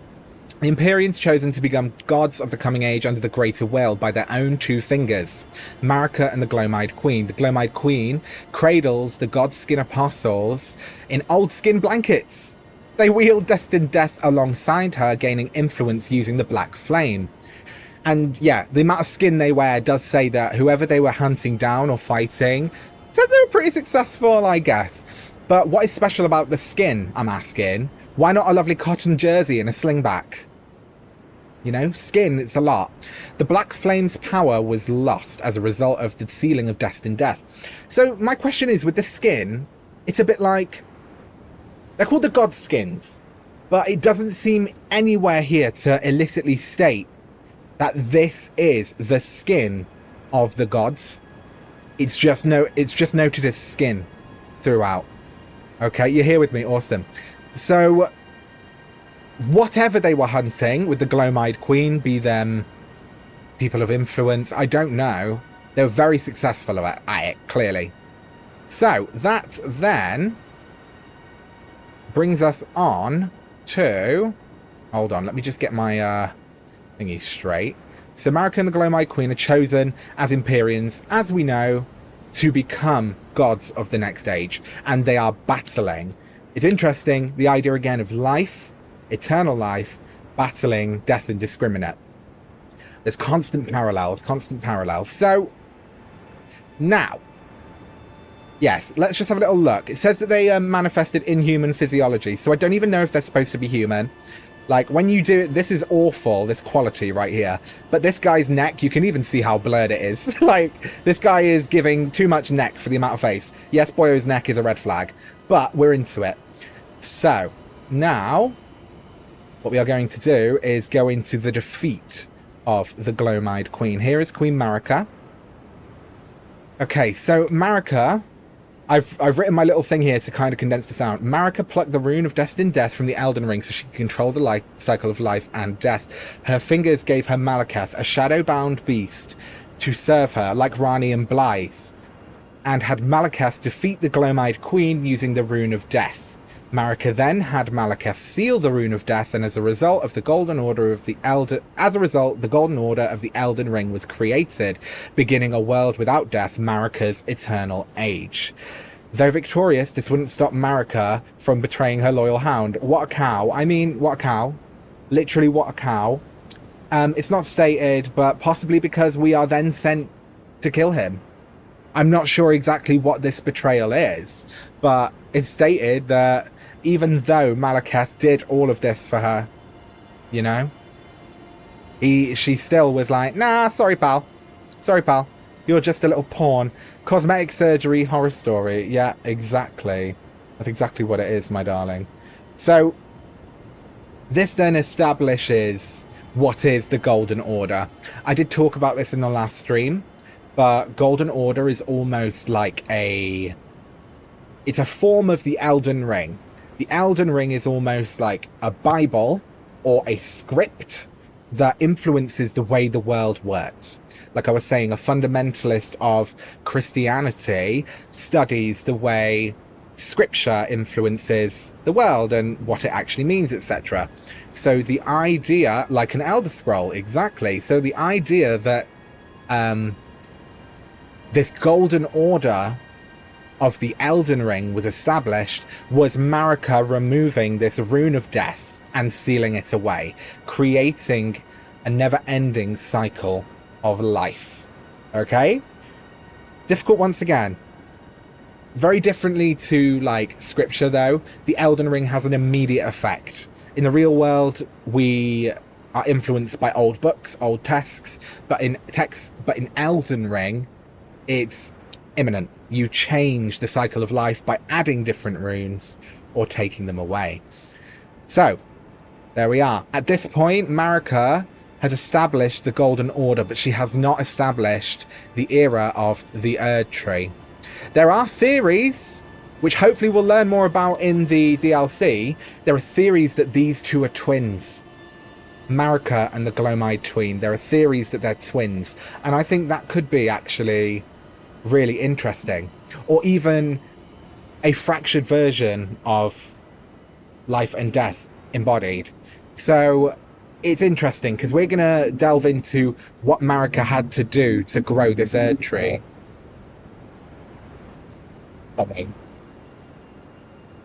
the Empyreans chosen to become gods of the coming age under the greater will by their own two fingers. Marica and the Glomite Queen. The Glomite Queen cradles the godskin apostles in old skin blankets. They wield destined death alongside her, gaining influence using the black flame. And yeah, the amount of skin they wear does say that whoever they were hunting down or fighting, says they were pretty successful, I guess. But what is special about the skin, I'm asking? Why not a lovely cotton jersey and a slingback? You know, skin, it's a lot. The Black Flame's power was lost as a result of the sealing of destined death. So my question is, with the skin, it's a bit like... They're called the god skins, but it doesn't seem anywhere here to illicitly state that this is the skin of the gods. It's just noted as skin throughout. Okay, you're here with me, awesome. So, whatever they were hunting with the Glomite Queen, be them people of influence, I don't know. They were very successful at it, clearly. So, that then brings us on to... Hold on, let me just get my thingy straight. So, Marica and the Glomite Queen are chosen as Empyreans, as we know, to become gods of the next age, and they are battling. It's interesting, the idea again of life, eternal life, battling death indiscriminate. There's constant parallels. So, now, yes, let's just have a little look. It says that they manifested Inhuman Physiology, so I don't even know if they're supposed to be human. Like, when you do it, this is awful, this quality right here. But this guy's neck, you can even see how blurred it is. Like, this guy is giving too much neck for the amount of face. Yes, Boyo's neck is a red flag, but we're into it. So, now, what we are going to do is go into the defeat of the Glomite Queen. Here is Queen Marica. Okay, so Marica... I've written my little thing here to kind of condense this out. Marica plucked the rune of destined death from the Elden ring so she could control the cycle of life and death. Her fingers gave her Malekith, a shadow-bound beast, to serve her, like Rani and Blythe, and had Malekith defeat the Glomite Queen using the rune of death. Marica then had Malekith seal the Rune of Death, and as a result, the Golden Order of the Elden Ring was created, beginning a world without death, Marica's eternal age. Though victorious, this wouldn't stop Marica from betraying her loyal hound. What a cow. I mean, what a cow. Literally, what a cow. It's not stated, but possibly because we are then sent to kill him. I'm not sure exactly what this betrayal is, but it's stated that even though Malekith did all of this for her, you know, she still was like, nah, sorry, pal. Sorry, pal. You're just a little pawn. Cosmetic surgery, horror story. Yeah, exactly. That's exactly what it is, my darling. So, this then establishes what is the Golden Order. I did talk about this in the last stream, but Golden Order is almost like it's a form of the Elden Ring. The Elden Ring is almost like a Bible or a script that influences the way the world works. Like I was saying, a fundamentalist of Christianity studies the way scripture influences the world and what it actually means, etc. So the idea, like an Elder Scroll, exactly. So the idea that this Golden Order of the Elden Ring was established was Marica removing this Rune of Death and sealing it away, creating a never-ending cycle of life. Okay? Difficult once again. Very differently to, like, scripture, though, the Elden Ring has an immediate effect. In the real world, we are influenced by old books, old texts, but in Elden Ring, it's imminent. You change the cycle of life by adding different runes or taking them away. So, there we are. At this point, Marica has established the Golden Order, but she has not established the era of the Erdtree. There are theories, which hopefully we'll learn more about in the DLC. There are theories that these two are twins. Marica and the Glomide Tween. There are theories that they're twins. And I think that could be actually really interesting. Or even a fractured version of life and death embodied. So it's interesting because we're going to delve into what Marica had to do to grow this Erdtree. Okay.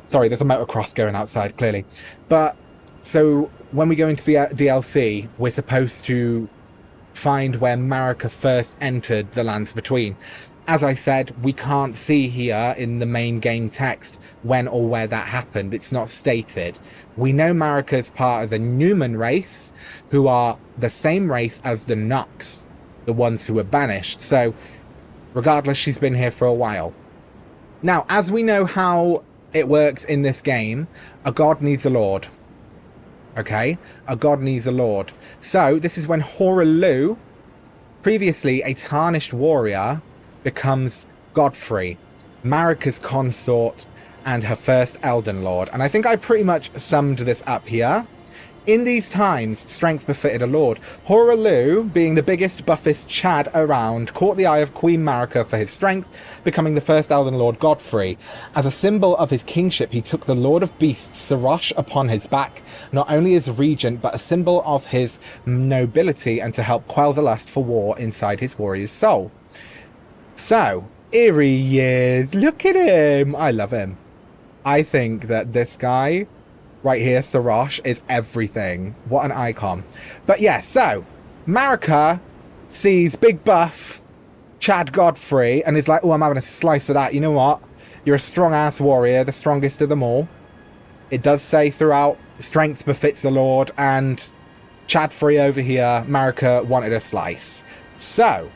Sorry, there's a motocross going outside, clearly. But, so, when we go into the DLC, we're supposed to find where Marica first entered the Lands Between. As I said, we can't see here in the main game text when or where that happened. It's not stated. We know Marica is part of the Inhuman race, who are the same race as the Nox, the ones who were banished. So, regardless, she's been here for a while. Now, as we know how it works in this game, a god needs a lord. Okay? A god needs a lord. So, this is when Hoarah, previously a tarnished warrior, becomes Godfrey, Marica's consort and her first Elden Lord. And I think I pretty much summed this up here. In these times, strength befitted a lord. Hoarah, being the biggest, buffest Chad around, caught the eye of Queen Marica for his strength, becoming the first Elden Lord Godfrey. As a symbol of his kingship, he took the Lord of Beasts, Sarosh, upon his back, not only as regent, but a symbol of his nobility and to help quell the lust for war inside his warrior's soul. So, here he is. Look at him. I love him. I think that this guy right here, Sarosh, is everything. What an icon. But yeah, so, Marica sees big buff Chad Godfrey and is like, oh, I'm having a slice of that. You know what? You're a strong-ass warrior, the strongest of them all. It does say throughout, strength befits the Lord, and Chad Free over here, Marica wanted a slice. So,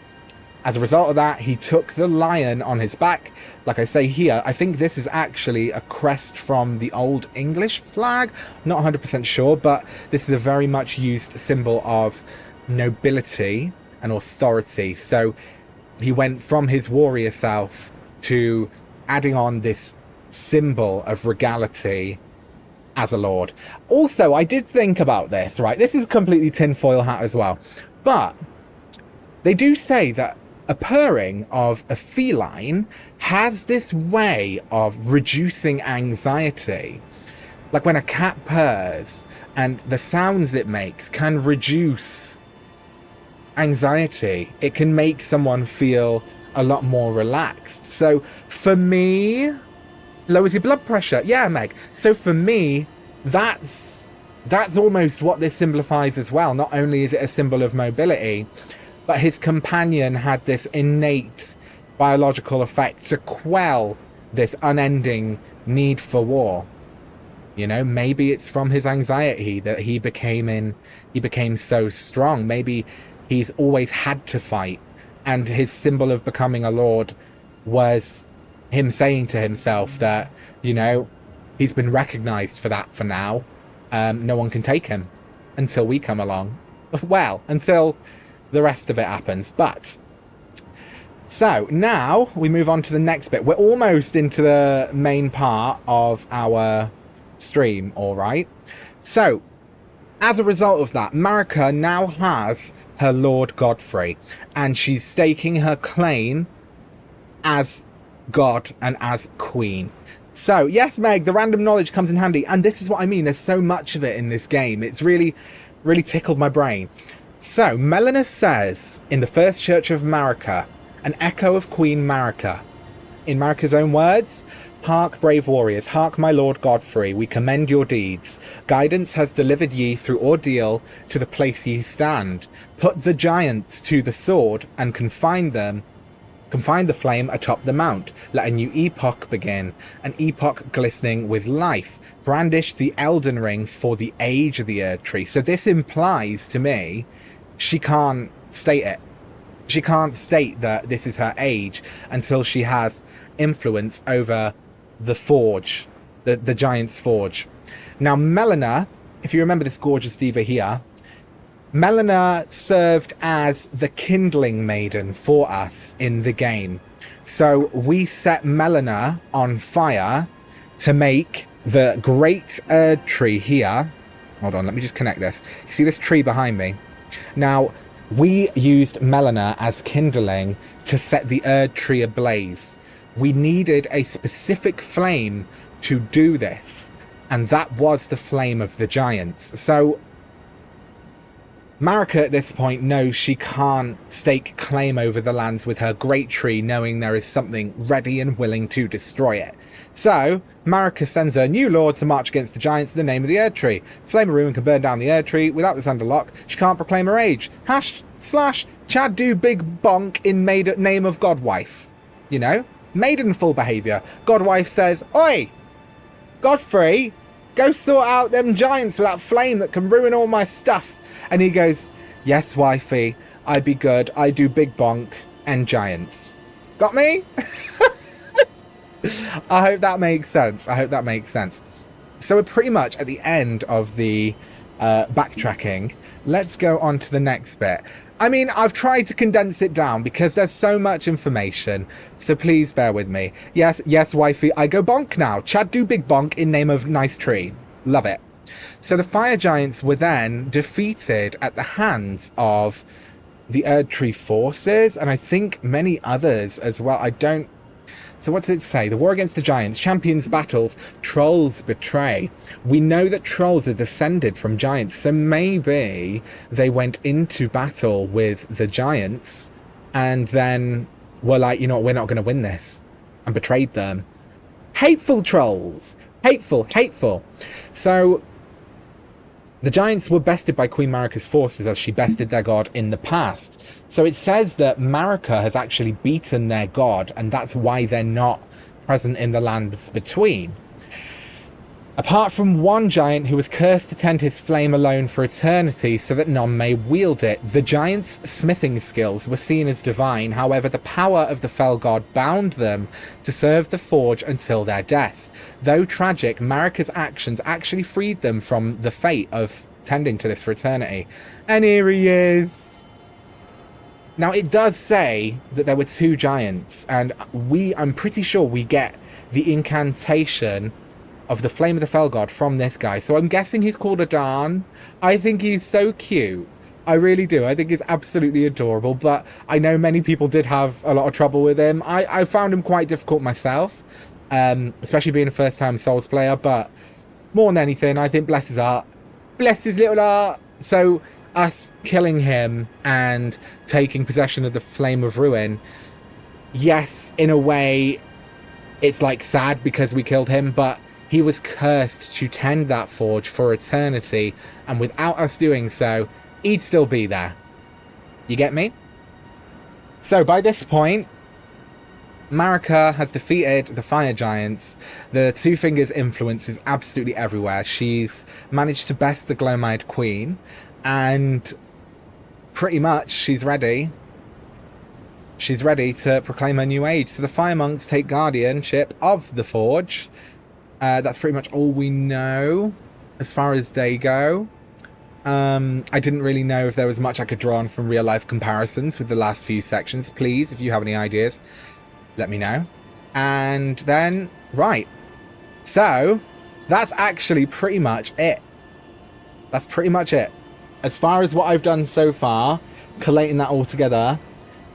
as a result of that, he took the lion on his back. Like I say here, I think this is actually a crest from the Old English flag. Not 100% sure, but this is a very much used symbol of nobility and authority. So he went from his warrior self to adding on this symbol of regality as a lord. Also, I did think about this, right? This is completely tinfoil hat as well. But they do say that a purring of a feline has this way of reducing anxiety. Like when a cat purrs and the sounds it makes can reduce anxiety. It can make someone feel a lot more relaxed. So for me, lowers your blood pressure. Yeah, Meg. So for me, that's almost what this signifies as well. Not only is it a symbol of mobility, but his companion had this innate biological effect to quell this unending need for war. You know, maybe it's from his anxiety that he became so strong. Maybe he's always had to fight, and his symbol of becoming a lord was him saying to himself that, you know, he's been recognized for that for now. No one can take him until we come along. Well, until the rest of it happens. But so now we move on to the next bit. We're almost into the main part of our stream, all right? So as a result of that, Marica now has her Lord Godfrey, and she's staking her claim as God and as Queen. So yes, Meg, the random knowledge comes in handy, and this is what I mean. There's so much of it in this game. It's really tickled my brain. So Melina says in the first church of Marica, an echo of Queen Marica. In Marica's own words, "Hark, brave warriors, hark, my Lord Godfrey, we commend your deeds. Guidance has delivered ye through ordeal to the place ye stand. Put the giants to the sword and confine the flame atop the mount. Let a new epoch begin, an epoch glistening with life. Brandish the Elden ring for the age of the Erdtree." So this implies to me she can't state it. She can't state that this is her age until she has influence over the forge, the giant's forge. Now Melina, if you remember this gorgeous diva here, Melina served as the kindling maiden for us in the game. So we set Melina on fire to make the great Erdtree here. Hold on, let me just connect this. You see this tree behind me? Now, we used Melina as kindling to set the Erdtree ablaze. We needed a specific flame to do this, and that was the flame of the giants. So Marica at this point knows she can't stake claim over the lands with her great tree, knowing there is something ready and willing to destroy it. So Marica sends her new lord to march against the giants in the name of the Erdtree. Flame of Ruin can burn down the Erdtree. Without this under lock, she can't proclaim her age. / Chad do big bonk in name of Godwife. You know? Maidenful behaviour. Godwife says, "Oi, Godfrey, go sort out them giants with that flame that can ruin all my stuff." And he goes, "Yes, wifey, I be good. I do big bonk and giants." Got me? I hope that makes sense. So we're pretty much at the end of the backtracking. Let's go on to the next bit. I mean, I've tried to condense it down because there's so much information, so please bear with me. Yes, wifey, I go bonk now. Chad do big bonk in name of nice tree. Love it. So the fire giants were then defeated at the hands of the Erdtree forces, and I think many others as well. So what does it say? The war against the giants, champions battles, trolls betray. We know that trolls are descended from giants, so maybe they went into battle with the giants and then were like, you know what, we're not going to win this, and betrayed them. Hateful trolls. Hateful. So the giants were bested by Queen Marica's forces as she bested their god in the past. So it says that Marica has actually beaten their god, and that's why they're not present in the lands between. Apart from one giant who was cursed to tend his flame alone for eternity so that none may wield it, the giant's smithing skills were seen as divine. However, the power of the fell god bound them to serve the forge until their death. Though tragic, Marica's actions actually freed them from the fate of tending to this for eternity. And here he is. Now, it does say that there were two giants, and I'm pretty sure we get the incantation of the Flame of the Fell God from this guy. So I'm guessing he's called Adan. I think he's so cute. I really do. I think he's absolutely adorable, but I know many people did have a lot of trouble with him. I found him quite difficult myself, especially being a first-time Souls player, but more than anything, I think bless his heart. Bless his little heart. So us killing him and taking possession of the Flame of Ruin, yes, in a way, it's like sad because we killed him, but he was cursed to tend that forge for eternity, and without us doing so, he'd still be there. You get me? So by this point, Marica has defeated the fire giants. The Two Fingers influence is absolutely everywhere. She's managed to best the Glowmide Queen, and pretty much she's ready. She's ready to proclaim her new age. So the fire monks take guardianship of the forge. That's pretty much all we know as far as they go. I didn't really know if there was much I could draw on from real life comparisons with the last few sections. Please, if you have any ideas, let me know. And then, right. So, that's actually pretty much it. That's pretty much it. As far as what I've done so far, collating that all together,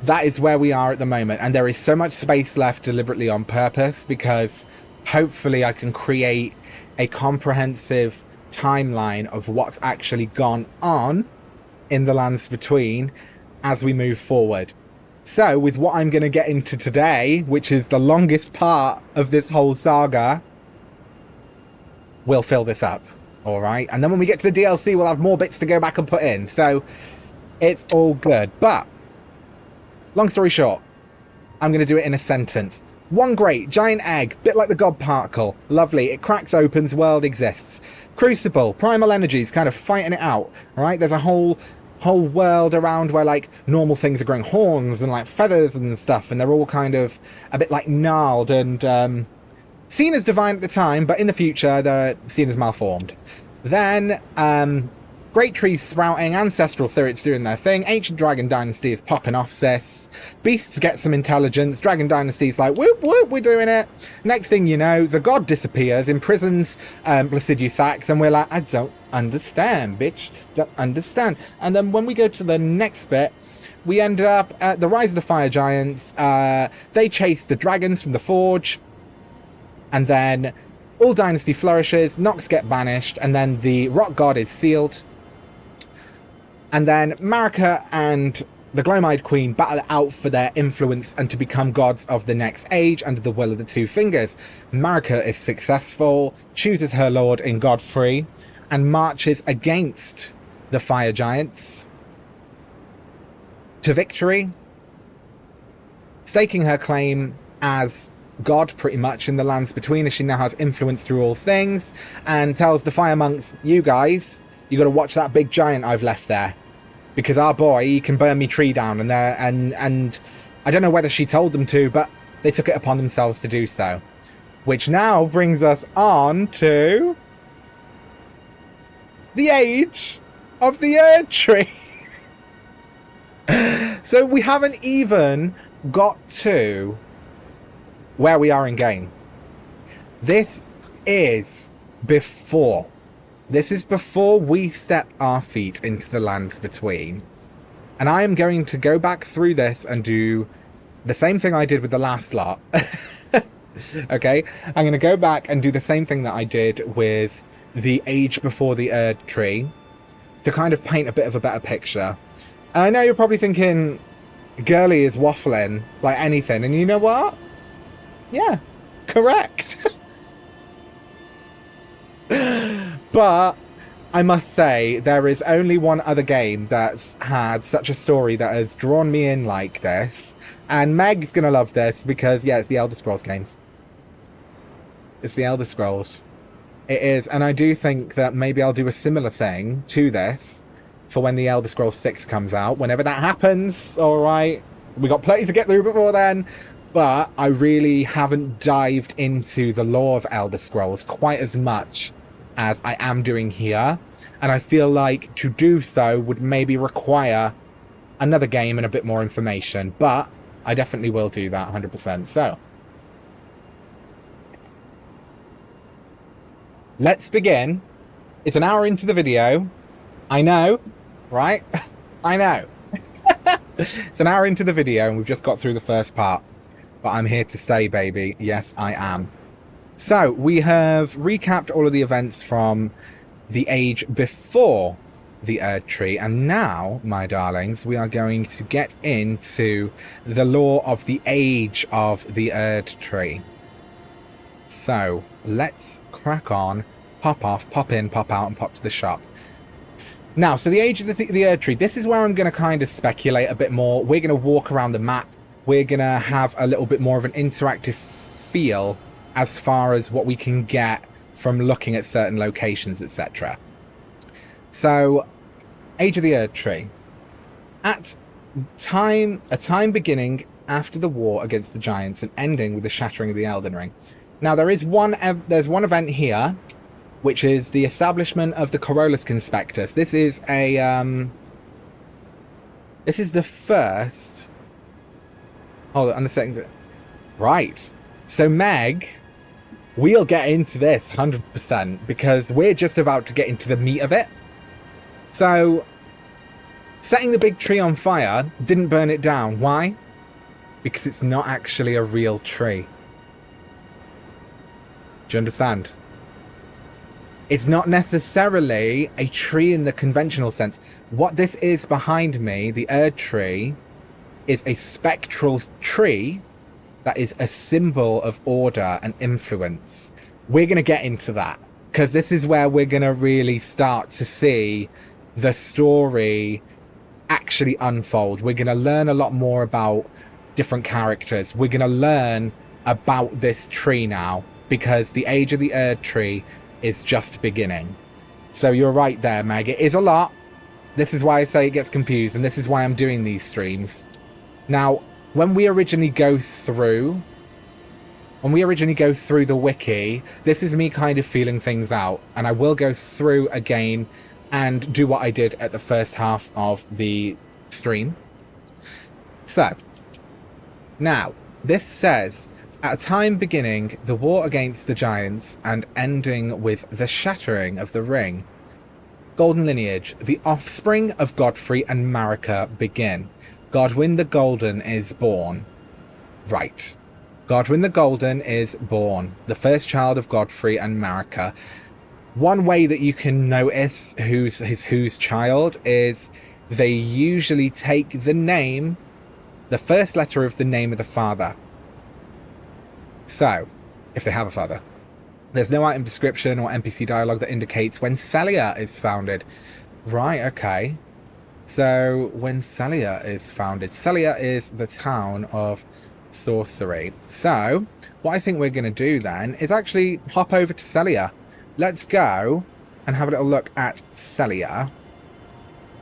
that is where we are at the moment. And there is so much space left deliberately on purpose, because hopefully I can create a comprehensive timeline of what's actually gone on in the lands between as we move forward. So with what I'm going to get into today, which is the longest part of this whole saga, we'll fill this up. All right. And then when we get to the DLC, we'll have more bits to go back and put in. So it's all good. But long story short, I'm going to do it in a sentence. One great giant egg, bit like the God particle. Lovely. It cracks open, the world exists. Crucible, primal energies, kind of fighting it out. All right. There's a whole world around where like normal things are growing horns and like feathers and stuff, and they're all kind of a bit like gnarled and seen as divine at the time, but in the future they're seen as malformed. Then great trees sprouting, ancestral spirits doing their thing, ancient dragon dynasty is popping off, sis. Beasts get some intelligence, dragon dynasty's like whoop whoop, we're doing it. Next thing you know, the god disappears, imprisons Blasidiusax, and we're like, I don't understand, bitch, don't understand. And then when we go to the next bit, we end up at the rise of the fire giants. They chase the dragons from the forge, and then all dynasty flourishes, Nox get banished, and then the rock god is sealed. And then Marica and the Glowmide Queen battle it out for their influence and to become gods of the next age under the will of the Two Fingers. Marica is successful, chooses her lord in Godfrey, and marches against the fire giants to victory, staking her claim as god pretty much in the lands between, as she now has influence through all things, and tells the fire monks, you guys, you got to watch that big giant I've left there, because our boy, he can burn me tree down. And I don't know whether she told them to, but they took it upon themselves to do so, which now brings us on to the age of the Erdtree. So we haven't even got to where we are in game. This is before we step our feet into the lands between. And I am going to go back through this and do the same thing I did with the last lot. Okay, I'm going to go back and do the same thing that I did with the age before the Erdtree, to kind of paint a bit of a better picture. And I know you're probably thinking, Girly is waffling like anything, and you know what? Yeah, correct. But I must say, there is only one other game that's had such a story that has drawn me in like this, and Meg's gonna love this because, yeah, it's the Elder Scrolls games. It's the Elder Scrolls. It is, and I do think that maybe I'll do a similar thing to this for when the Elder Scrolls 6 comes out, whenever that happens. Alright, we got plenty to get through before then, but I really haven't dived into the lore of Elder Scrolls quite as much as I am doing here, and I feel like to do so would maybe require another game and a bit more information, but I definitely will do that 100%. So let's begin. It's an hour into the video. I know, right? I know. It's an hour into the video and we've just got through the first part, but I'm here to stay, baby. Yes, I am. So, we have recapped all of the events from the age before the Erdtree, and now, my darlings, we are going to get into the lore of the age of the Erdtree. So, let's crack on, pop off, pop in, pop out, and pop to the shop. Now, so the age of the Erdtree, this is where I'm going to kind of speculate a bit more. We're going to walk around the map. We're going to have a little bit more of an interactive feel as far as what we can get from looking at certain locations, etc. So, age of the Erdtree. At a time beginning after the war against the giants and ending with the shattering of the Elden Ring. Now, there's one event here, which is the establishment of the Corollas Conspectus. This is this is the first. Hold on, the second. Right. So, Meg, we'll get into this 100% because we're just about to get into the meat of it. So, setting the big tree on fire didn't burn it down. Why? Because it's not actually a real tree. Do you understand? It's not necessarily a tree in the conventional sense. What this is behind me, the Erdtree, is a spectral tree that is a symbol of order and influence. We're going to get into that, because this is where we're going to really start to see the story actually unfold. We're going to learn a lot more about different characters. We're going to learn about this tree now, because the age of the Erdtree is just beginning. So you're right there, Meg. It is a lot. This is why I say it gets confused, and this is why I'm doing these streams. Now, when we originally go through the wiki, this is me kind of feeling things out, and I will go through again and do what I did at the first half of the stream. So, now, this says, at a time beginning the war against the giants and ending with the shattering of the ring, Golden lineage, the offspring of Godfrey and Marica begin. Godwyn the Golden is born. Right. Godwyn the Golden is born, the first child of Godfrey and Marica. One way that you can notice whose child is they usually take the name, the first letter of the name of the father. So, if they have a father. There's no item description or NPC dialogue that indicates when Celia is founded. Right, okay. So, when Celia is founded. Celia is the town of sorcery. So, what I think we're going to do then is actually hop over to Celia. Let's go and have a little look at Celia,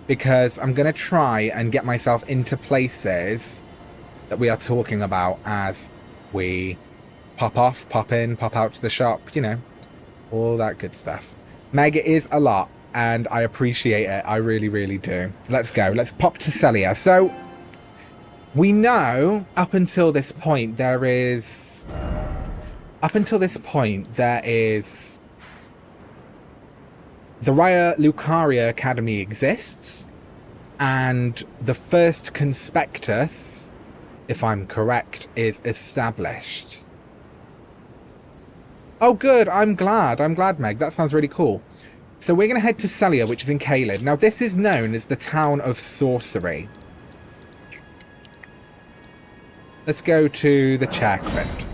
because I'm going to try and get myself into places that we are talking about as we pop off, pop in, pop out to the shop, you know, all that good stuff. Meg, it is a lot, and I appreciate it. I really, really do. Let's go. Let's pop to Celia. So, we know up until this point there is... the Raya Lucaria Academy exists, and the first Conspectus, if I'm correct, is established. Oh, good. I'm glad, Meg. That sounds really cool. So we're going to head to Celia, which is in Caelid. Now, this is known as the Town of Sorcery. Let's go to the chair crypt.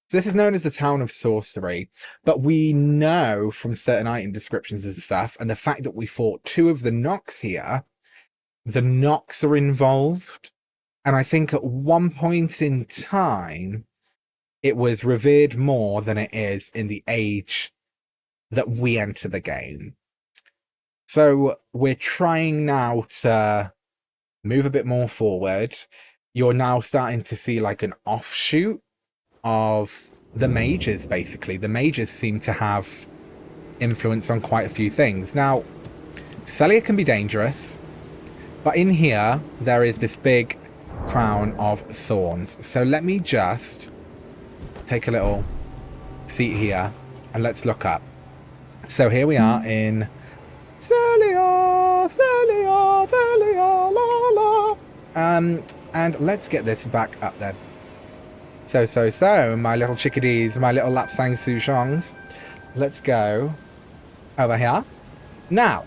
So this is known as the Town of Sorcery, but we know from certain item descriptions and stuff, and the fact that we fought two of the Nox here, the Nox are involved. And I think at one point in time, it was revered more than it is in the age that we enter the game. So we're trying now to move a bit more forward. You're now starting to see like an offshoot of the mages, basically. The mages seem to have influence on quite a few things. Now, Celia can be dangerous, but in here, there is this big crown of thorns. So let me just take a little seat here and let's look up. So here we are in Celia, Celia, Celia, la la. And let's get this back up then. So, my little chickadees, my little lapsang souchongs. Let's go over here. Now,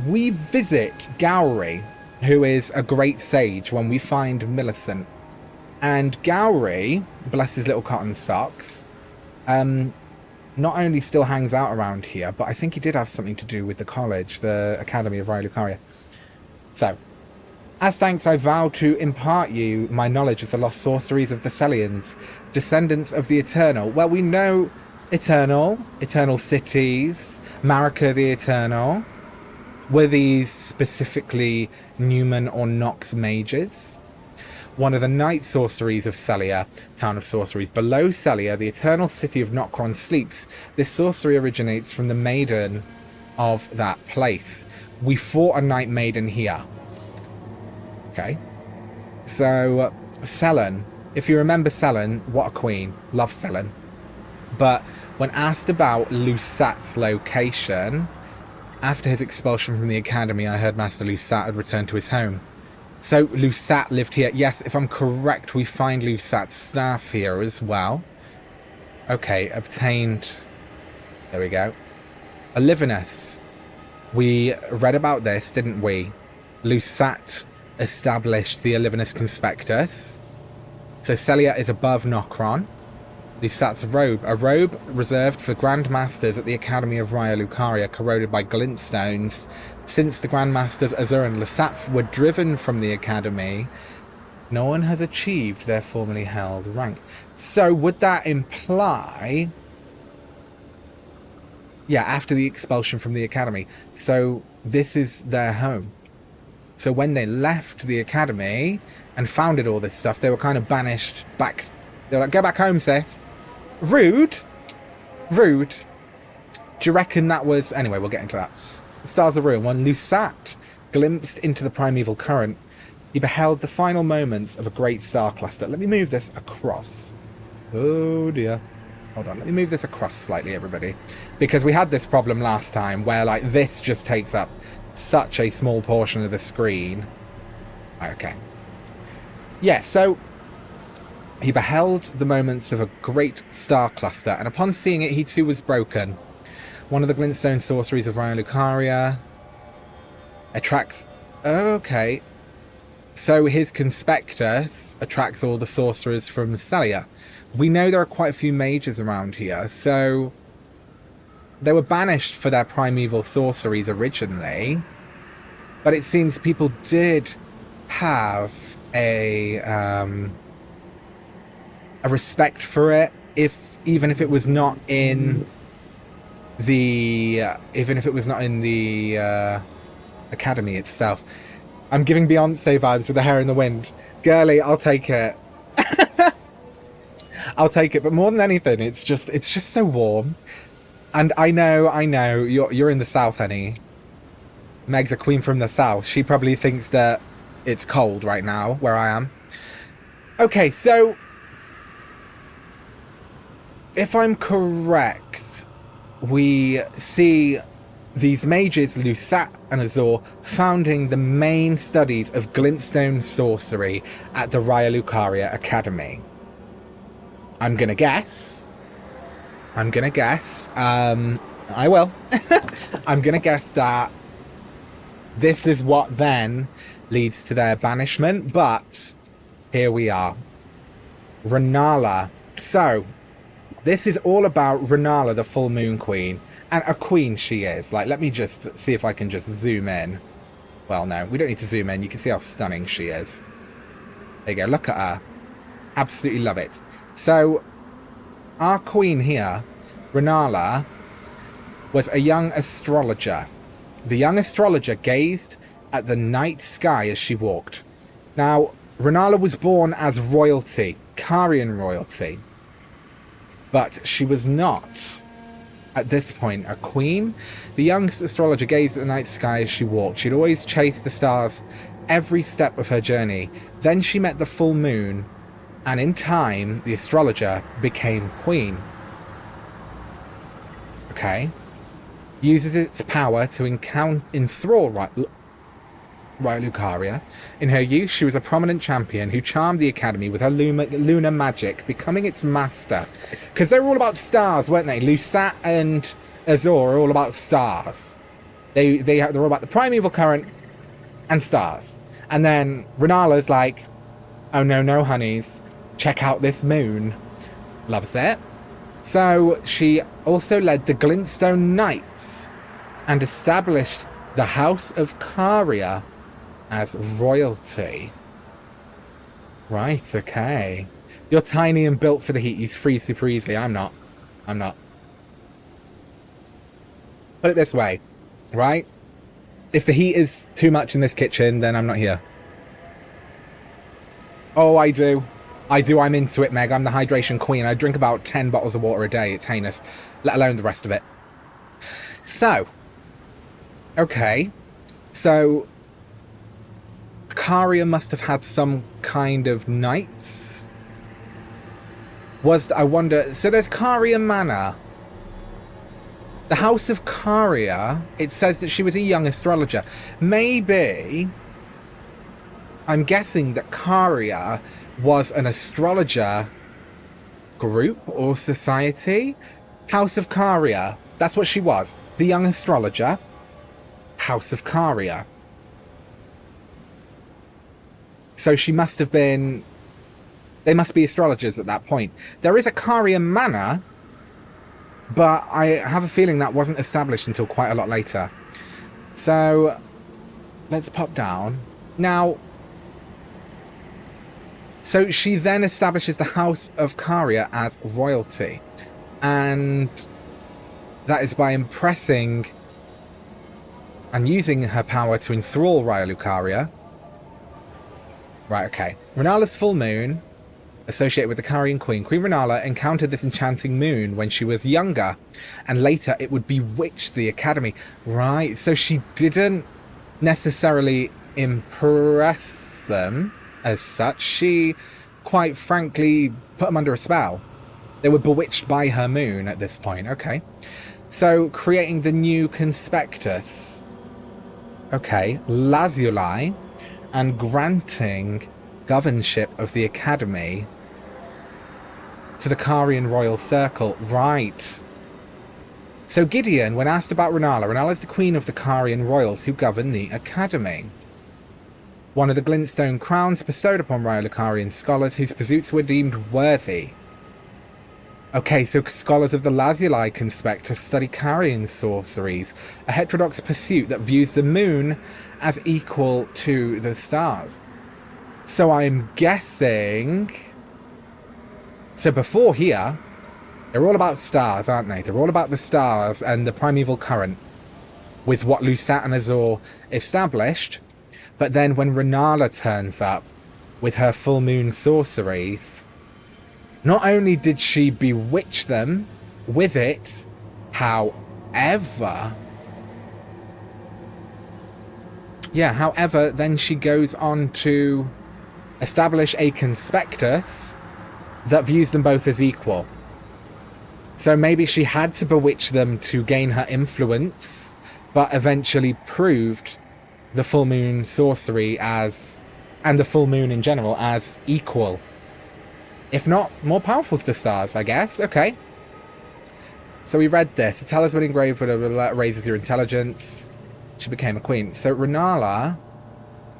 we visit Gowry, who is a great sage, when we find Millicent. And Gowry, bless his little cotton socks, not only still hangs out around here, but I think he did have something to do with the college, the Academy of Raya Lucaria. So, as thanks, I vow to impart you my knowledge of the lost sorceries of the Celians, descendants of the Eternal. Well, we know Eternal cities, Marica the Eternal. Were these specifically Newman or Nox mages? One of the night sorceries of Celia, town of sorceries. Below Celia, the eternal city of Nokron sleeps. This sorcery originates from the maiden of that place. We fought a night maiden here. Okay. So, Selen. If you remember Selen, what a queen. Love Selen. But when asked about Lusat's location, after his expulsion from the academy, I heard Master Lusat had returned to his home. So Lusat lived here. Yes, if I'm correct, we find Lusat's staff here as well. Okay, obtained... There we go. Olivinus. We read about this, didn't we? Lusat established the Olivinus Conspectus. So Celia is above Nokron. Lusat's robe. A robe reserved for Grand Masters at the Academy of Raya Lucaria, corroded by glintstones. Since the Grand Masters Azur and Lusat were driven from the Academy, no one has achieved their formerly held rank. So would that imply... Yeah, after the expulsion from the Academy. So this is their home. So when they left the Academy and founded all this stuff, they were kind of banished back. They're like, go back home, sis. Rude. Rude. Do you reckon that was... Anyway, we'll get into that. Stars of Ruin. When Lusat glimpsed into the primeval current, he beheld the final moments of a great star cluster. Let me move this across. Oh, dear. Hold on. Let me move this across slightly, everybody. Because we had this problem last time where, like, this just takes up such a small portion of the screen. Okay. Yeah, so... He beheld the moments of a great star cluster, and upon seeing it, he too was broken. One of the glintstone sorceries of Raya Lucaria attracts... Okay. So his conspectus attracts all the sorcerers from Celia. We know there are quite a few mages around here, so... They were banished for their primeval sorceries originally, but it seems people did have a respect for it, even if it was not in the academy itself. I'm giving Beyonce vibes with the hair in the wind. Girly, I'll take it. I'll take it. But more than anything, it's just so warm. And I know, you're in the south, honey. Meg's a queen from the south. She probably thinks that it's cold right now where I am. Okay, so if I'm correct, we see these mages, Lusat and Azur, founding the main studies of glintstone sorcery at the Raya Lucaria Academy. I'm gonna guess. I will. I'm gonna guess that this is what then leads to their banishment, but here we are. Renala. So, this is all about Renala, the full moon queen. And a queen she is. Like, let me just see if I can just zoom in. Well, no, we don't need to zoom in. You can see how stunning she is. There you go, look at her. Absolutely love it. So, our queen here, Renala, was a young astrologer. The young astrologer gazed at the night sky as she walked. Now, Renala was born as royalty, Carian royalty. But she was not, at this point, a queen. The young astrologer gazed at the night sky as she walked. She'd always chased the stars every step of her journey. Then she met the full moon, and in time, the astrologer became queen. Okay. Uses its power to enthrall... Right. Royal Lucaria. In her youth, she was a prominent champion who charmed the Academy with her lunar magic, becoming its master. Because they were all about stars, weren't they? Lusat and Azor are all about stars. They're all about the primeval current and stars. And then Renala's like, oh no, honeys, check out this moon. Loves it. So she also led the Glintstone Knights and established the House of Caria as royalty. Right, okay. You're tiny and built for the heat. You freeze super easily. I'm not. Put it this way, right? If the heat is too much in this kitchen, then I'm not here. Oh, I do. I'm into it, Meg. I'm the hydration queen. I drink about 10 bottles of water a day. It's heinous. Let alone the rest of it. So. Okay. So. Caria must have had some kind of knights. I wonder. So there's Caria Manor. The House of Caria. It says that she was a young astrologer. Maybe. I'm guessing that Caria was an astrologer group or society. House of Caria. That's what she was. The young astrologer. House of Caria. So she must have been... They must be astrologers at that point. There is a Caria Manor, but I have a feeling that wasn't established until quite a lot later. So, let's pop down. Now, so she then establishes the House of Caria as royalty. And that is by impressing and using her power to enthrall Royal Lucaria. Right, okay. Renala's full moon, associated with the Carian Queen. Queen Renala encountered this enchanting moon when she was younger, and later it would bewitch the Academy. Right, so she didn't necessarily impress them as such. She, quite frankly, put them under a spell. They were bewitched by her moon at this point. Okay. So, creating the new Conspectus. Okay. Lazuli. And granting governorship of the Academy to the Carian Royal Circle. Right. So Gideon, when asked about Renala is the queen of the Carian royals who govern the Academy. One of the glintstone crowns bestowed upon Royal Lucarian scholars whose pursuits were deemed worthy. Okay, so scholars of the Lazuli Conspectus study Carian sorceries, a heterodox pursuit that views the moon as equal to the stars. So I'm guessing... So before here, they're all about stars, aren't they? They're all about the stars and the primeval current, with what Lusat and Azor established. But then when Renala turns up with her full moon sorceries, not only did she bewitch them with it, however, then she goes on to establish a conspectus that views them both as equal. So maybe she had to bewitch them to gain her influence, but eventually proved the full moon sorcery as, and the full moon in general, as equal. If not, more powerful to the stars, I guess. Okay. So we read this. A talisman engraved with a raises your intelligence. She became a queen. So Renala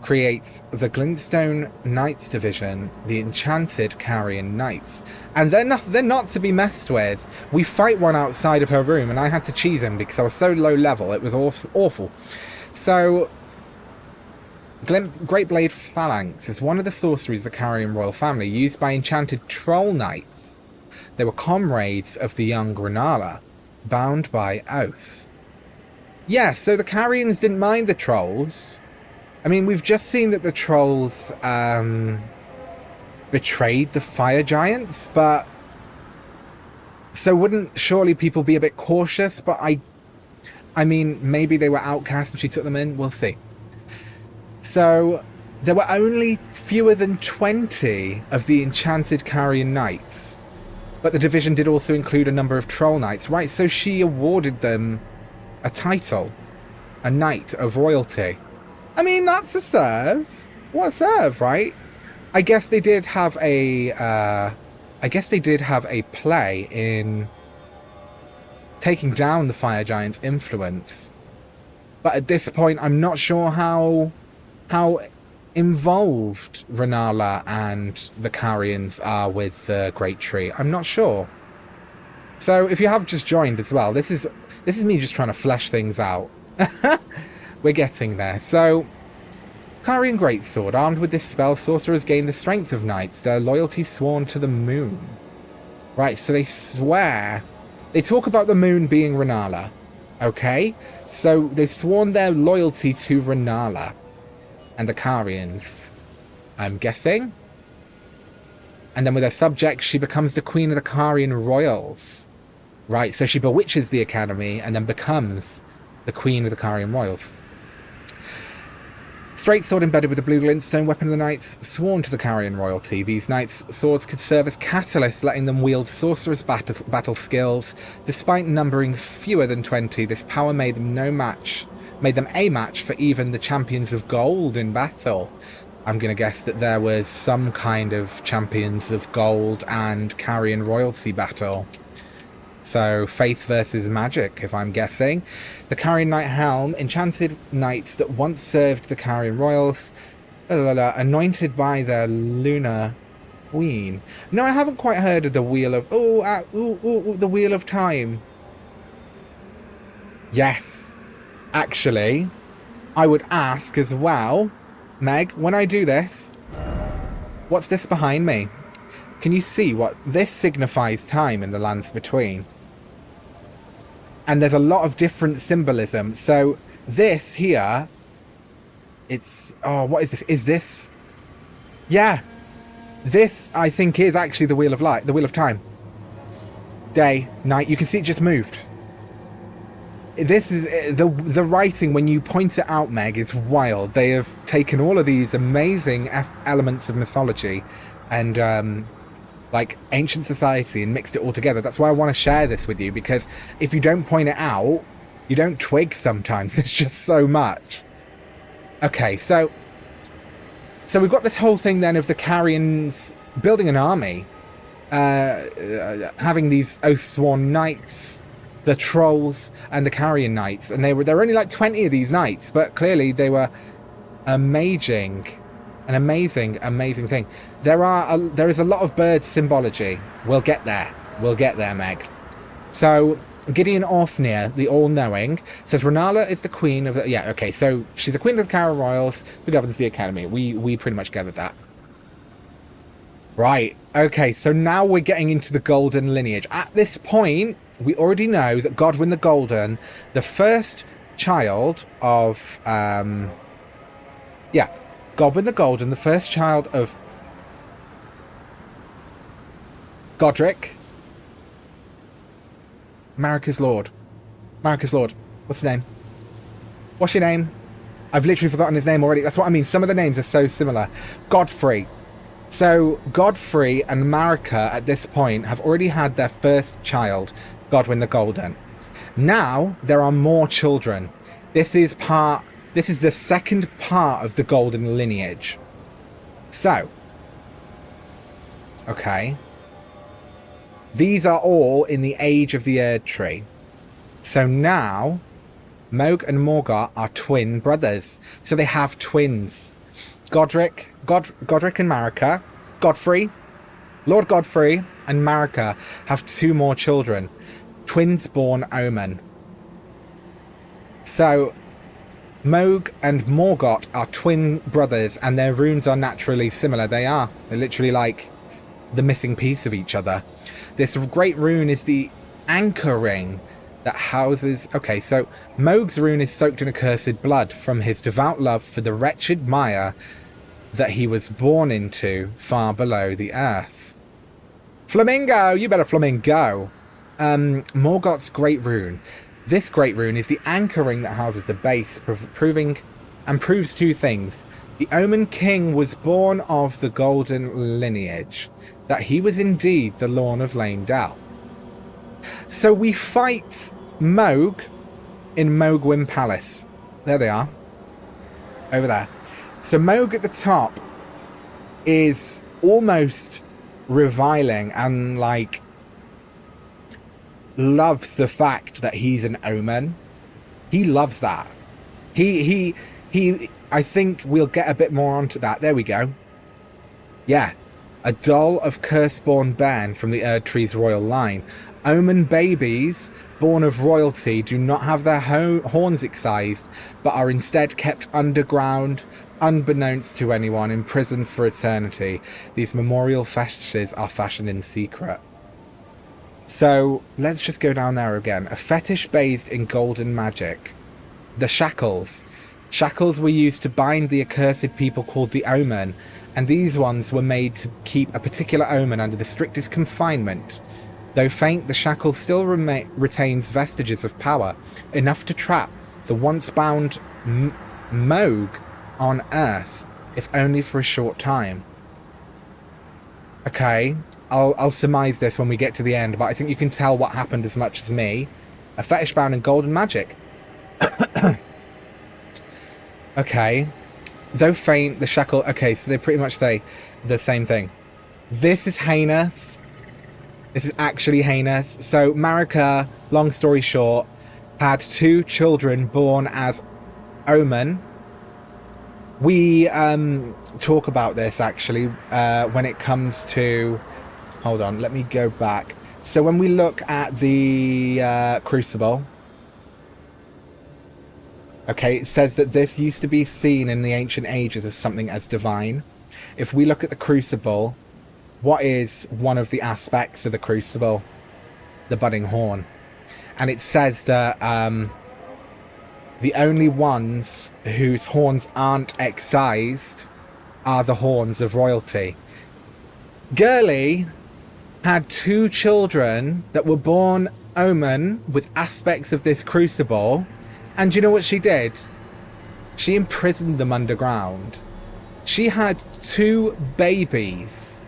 creates the Glintstone Knights division, the Enchanted Carian Knights. And they're not to be messed with. We fight one outside of her room, and I had to cheese him because I was so low level. It was awful. So... Great Blade Phalanx is one of the sorceries of the Carian royal family used by enchanted troll knights. They were comrades of the young Renala, bound by oath. Yeah, so the Carians didn't mind the trolls. I mean, we've just seen that the trolls betrayed the fire giants, but... So wouldn't surely people be a bit cautious? But I mean, maybe they were outcast and she took them in? We'll see. So, there were only fewer than 20 of the Enchanted Carian Knights. But the division did also include a number of Troll Knights. Right, so she awarded them a title. A Knight of Royalty. I mean, that's a serve. What a serve, right? I guess they did have a play in taking down the Fire Giant's influence. But at this point, I'm not sure how involved Rennala and the Carians are with the Great Tree. I'm not sure. So if you have just joined as well, this is me just trying to flesh things out. We're getting there. So, Carian Greatsword. Armed with this spell, sorcerers gain the strength of knights, their loyalty sworn to the moon. Right, so they swear. They talk about the moon being Rennala. Okay? So they've sworn their loyalty to Rennala and the Carians, I'm guessing. And then with her subjects, she becomes the queen of the Carian royals. Right, so she bewitches the academy and then becomes the queen of the Carian royals. Straight sword embedded with the blue glintstone, weapon of the knights, sworn to the Carian royalty. These knights' swords could serve as catalysts, letting them wield sorcerer's battle skills. Despite numbering fewer than 20, this power made them a match for even the champions of gold in battle. I'm going to guess that there was some kind of champions of gold and Carian royalty battle. So, faith versus magic, if I'm guessing. The Carian Knight Helm, enchanted knights that once served the Carian royals, anointed by the Lunar Queen. No, I haven't quite heard of the Wheel of... the Wheel of Time. Yes. Actually, I would ask as well, Meg, when I do this, what's this behind me? Can you see what this signifies? Time in the lands between. And there's a lot of different symbolism. So this here, it's... Oh, what is this? Is this... Yeah. This, I think, is actually the Wheel of Light, the Wheel of Time. Day, night. You can see it just moved. This is... The writing, when you point it out, Meg, is wild. They have taken all of these amazing elements of mythology and... like ancient society and mixed it all together. That's why I want to share this with you, because if you don't point it out, you don't twig sometimes. There's just so much. Okay, so we've got this whole thing then of the Carians building an army, having these oath-sworn knights, the trolls and the Carian knights, and there were only like 20 of these knights, but clearly they were amazing. An amazing, amazing thing. There is a lot of bird symbology. We'll get there. We'll get there, Meg. So, Gideon Orfnir, the all-knowing, says Rennala is the queen of the... Yeah, okay, so she's the queen of the Carian royals who governs the academy. We pretty much gathered that. Right, okay, so now we're getting into the golden lineage. At this point, we already know that Godwyn the Golden, the first child of... yeah. Godwyn the Golden, the first child of Godric, Marica's Lord. Marica's Lord. What's his name? What's your name? I've literally forgotten his name already. That's what I mean. Some of the names are so similar. Godfrey. So, Godfrey and Marica at this point have already had their first child, Godwyn the Golden. Now, there are more children. This is the second part of the golden lineage. So, okay. These are all in the age of the Erdtree. So now, Mohg and Morgott are twin brothers. So they have twins. Godric and Marica, Godfrey, Lord Godfrey and Marica have two more children. Twins born Omen. So... Mohg and Morgott are twin brothers, and their runes are naturally similar. They're literally like the missing piece of each other. This great rune is the anchor ring that houses... Okay, so Mohg's rune is soaked in accursed blood from his devout love for the wretched mire that he was born into far below the earth. Flamingo! You better flamingo! Morgott's great rune. This great rune is the anchor ring that houses the base, proves two things. The Omen King was born of the golden lineage, that he was indeed the Lorn of Leyndell. So we fight Mohg in Mohgwyn Palace. There they are. over there. So Moog at the top is almost reviling and like loves the fact that he's an omen. He loves that. He I think we'll get a bit more onto that. There we go. Yeah. A doll of curse-born Ben from the Erdtree's royal line. Omen babies born of royalty do not have their horns excised, but are instead kept underground, unbeknownst to anyone, imprisoned for eternity. These memorial fetishes are fashioned in secret. So, let's just go down there again. A fetish bathed in golden magic. The shackles. Shackles were used to bind the accursed people called the Omen, and these ones were made to keep a particular omen under the strictest confinement. Though faint, the shackle still retains vestiges of power, enough to trap the once-bound Moog on Earth, if only for a short time. Okay, I'll surmise this when we get to the end, but I think you can tell what happened as much as me. A fetish bound in golden magic. Okay. Though faint, the shackle... Okay, so they pretty much say the same thing. This is heinous. This is actually heinous. So, Marica, long story short, had 2 children born as Omen. We talk about this, actually, when it comes to... Hold on, let me go back. So, when we look at the Crucible... Okay, it says that this used to be seen in the ancient ages as something as divine. If we look at the Crucible, what is one of the aspects of the Crucible? The budding horn. And it says that the only ones whose horns aren't excised are the horns of royalty. Girly had 2 children that were born Omen with aspects of this Crucible. And you know what she did? She imprisoned them underground. She had 2 babies.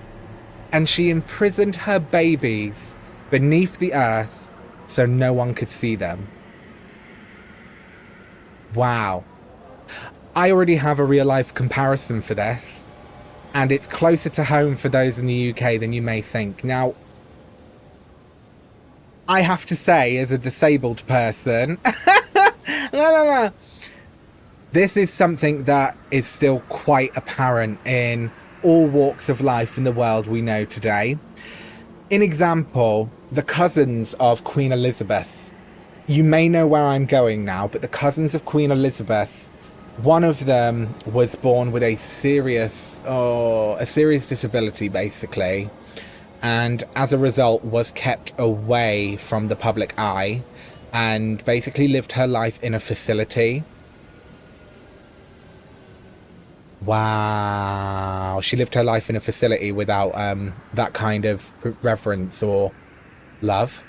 And she imprisoned her babies beneath the earth so no one could see them. Wow. I already have a real-life comparison for this. And it's closer to home for those in the UK than you may think. Now, I have to say, as a disabled person... No. This is something that is still quite apparent in all walks of life in the world we know today. In example, the cousins of Queen Elizabeth. You may know where I'm going now, but the cousins of Queen Elizabeth, one of them was born with a serious disability, basically, and as a result was kept away from the public eye and basically lived her life in a facility. Wow. She lived her life in a facility without that kind of reverence or love.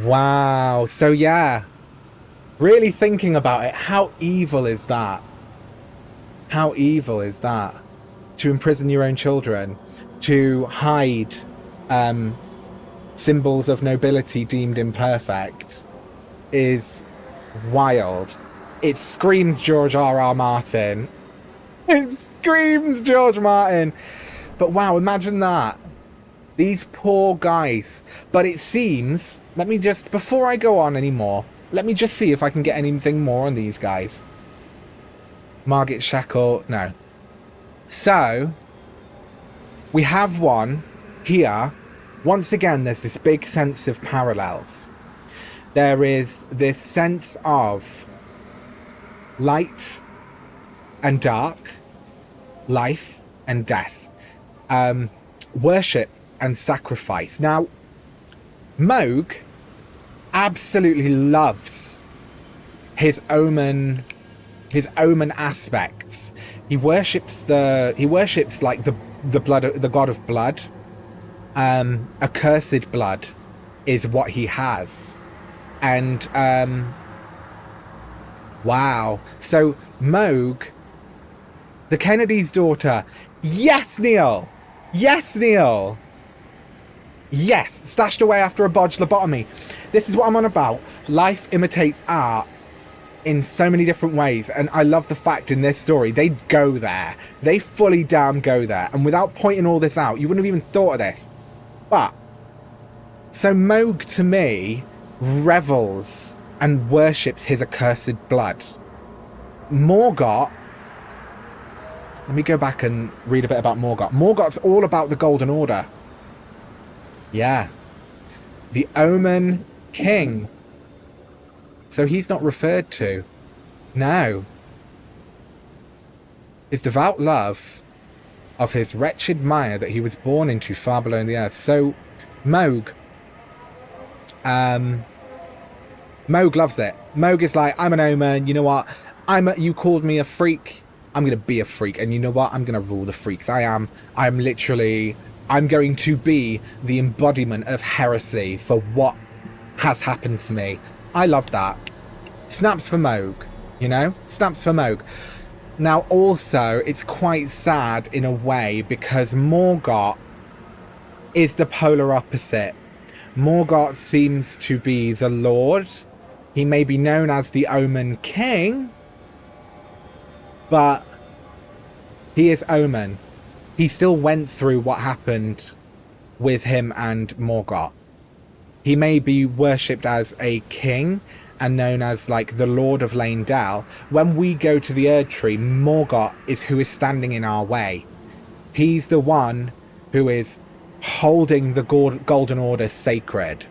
Wow. So yeah, really thinking about it, how evil is that? How evil is that? To imprison your own children, to hide symbols of nobility deemed imperfect, is wild. It screams George R.R. Martin. It screams George Martin. But wow, imagine that. These poor guys. But it seems, let me just, before I go on anymore, let me just see if I can get anything more on these guys. Margit Shackle, no. So, we have one here. Once again, there's this big sense of parallels. There is this sense of light and dark, life and death, worship and sacrifice. Now, Moog absolutely loves his omen aspects. He worships like the blood, the god of blood. Accursed blood is what he has. And wow. So Moog, the Kennedy's daughter. Yes, Neil. Yes, Neil. Yes, stashed away after a bodged lobotomy. This is what I'm on about. Life imitates art. in so many different ways, and I love the fact in this story they go there. They fully damn go there, and without pointing all this out, you wouldn't have even thought of this. But so Moog to me revels and worships his accursed blood. Morgoth, let me go back and read a bit about Morgoth. Morgoth's all about the Golden Order. Yeah. The Omen King. So he's not referred to. No. His devout love of his wretched mire that he was born into far below the earth. So Moog. Moog loves it. Moog is like, I'm an omen, you know what? You called me a freak. I'm going to be a freak. And you know what? I'm going to rule the freaks. I'm going to be the embodiment of heresy for what has happened to me. I love that. Snaps for Moog, you know? Snaps for Moog. Now, also, it's quite sad in a way because Morgoth is the polar opposite. Morgoth seems to be the Lord. He may be known as the Omen King, but he is Omen. He still went through what happened with him and Morgoth. He may be worshipped as a king and known as like the Lord of Leyndell. When we go to the Erdtree, Morgoth is who is standing in our way. He's the one who is holding the Golden Order sacred.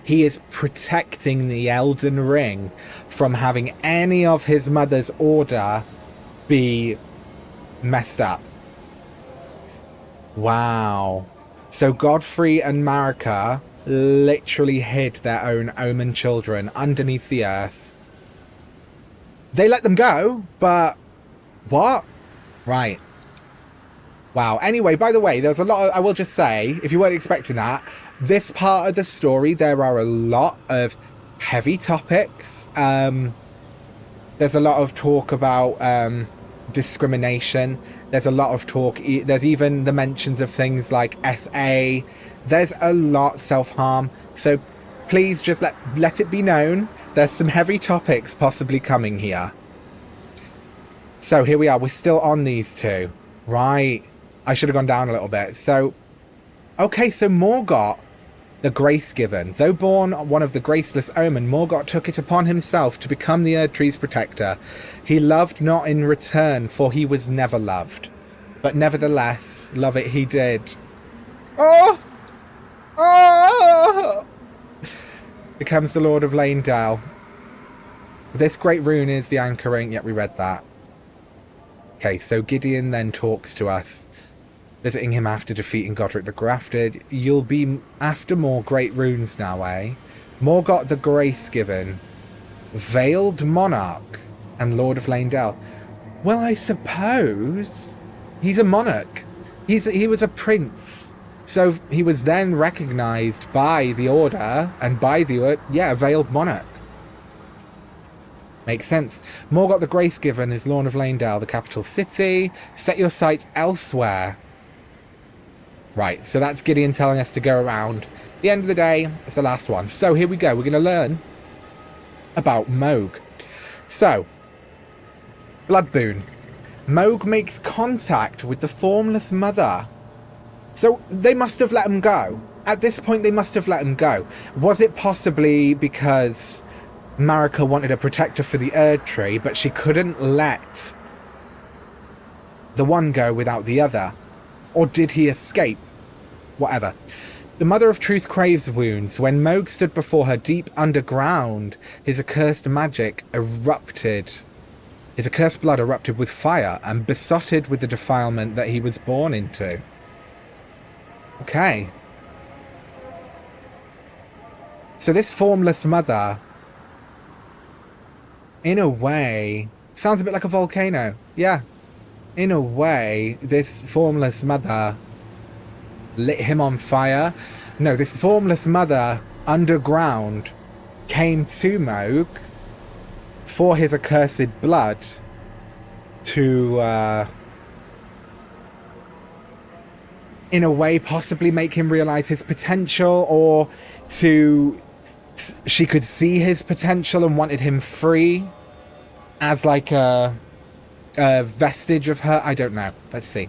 He is protecting the Elden Ring from having any of his mother's order be messed up. Wow. So Godfrey and Marica literally hid their own Omen children underneath the earth. They let them go, but what? Right. Wow. Anyway, by the way, there's a lot of, I will just say, if you weren't expecting that, this part of the story, there are a lot of heavy topics. There's a lot of talk about discrimination. There's a lot of talk. There's even the mentions of things like SA. There's a lot self-harm. So please just let it be known. There's some heavy topics possibly coming here. So here we are. We're still on these two. Right. I should have gone down a little bit. So, okay, so Morgoth, the grace given. Though born one of the graceless omen, Morgoth took it upon himself to become the Erdtree's protector. He loved not in return, for he was never loved. But nevertheless, love it he did. Oh! Oh! Becomes the Lord of Leyndell. This great rune is the anchoring. Yep, we read that. Okay, so Gideon then talks to us. Visiting him after defeating Godric the Grafted. You'll be after more great runes now, eh? Morgoth the Grace Given, Veiled Monarch, and Lord of Leyndell. Well, I suppose he's a monarch. He was a prince. So he was then recognised by the Order and by the, Veiled Monarch. Makes sense. Morgoth the Grace Given is Lord of Leyndell, the capital city. Set your sights elsewhere. Right, so that's Gideon telling us to go around. At the end of the day, it's the last one. So here we go. We're going to learn about Moog. So, Blood Boon. Moog makes contact with the Formless Mother. So they must have let him go. At this point, they must have let him go. Was it possibly because Marica wanted a protector for the Erdtree, but she couldn't let the one go without the other? Or did he escape? Whatever. The Mother of Truth craves wounds. When Moog stood before her deep underground, his accursed magic erupted. His accursed blood erupted with fire and besotted with the defilement that he was born into. Okay. So this Formless Mother, in a way, sounds a bit like a volcano. Yeah. In a way, this Formless Mother lit him on fire. No, this Formless Mother underground came to Moog for his accursed blood to, in a way, possibly make him realise his potential, or she could see his potential and wanted him free. as like a vestige of her. I don't know. Let's see.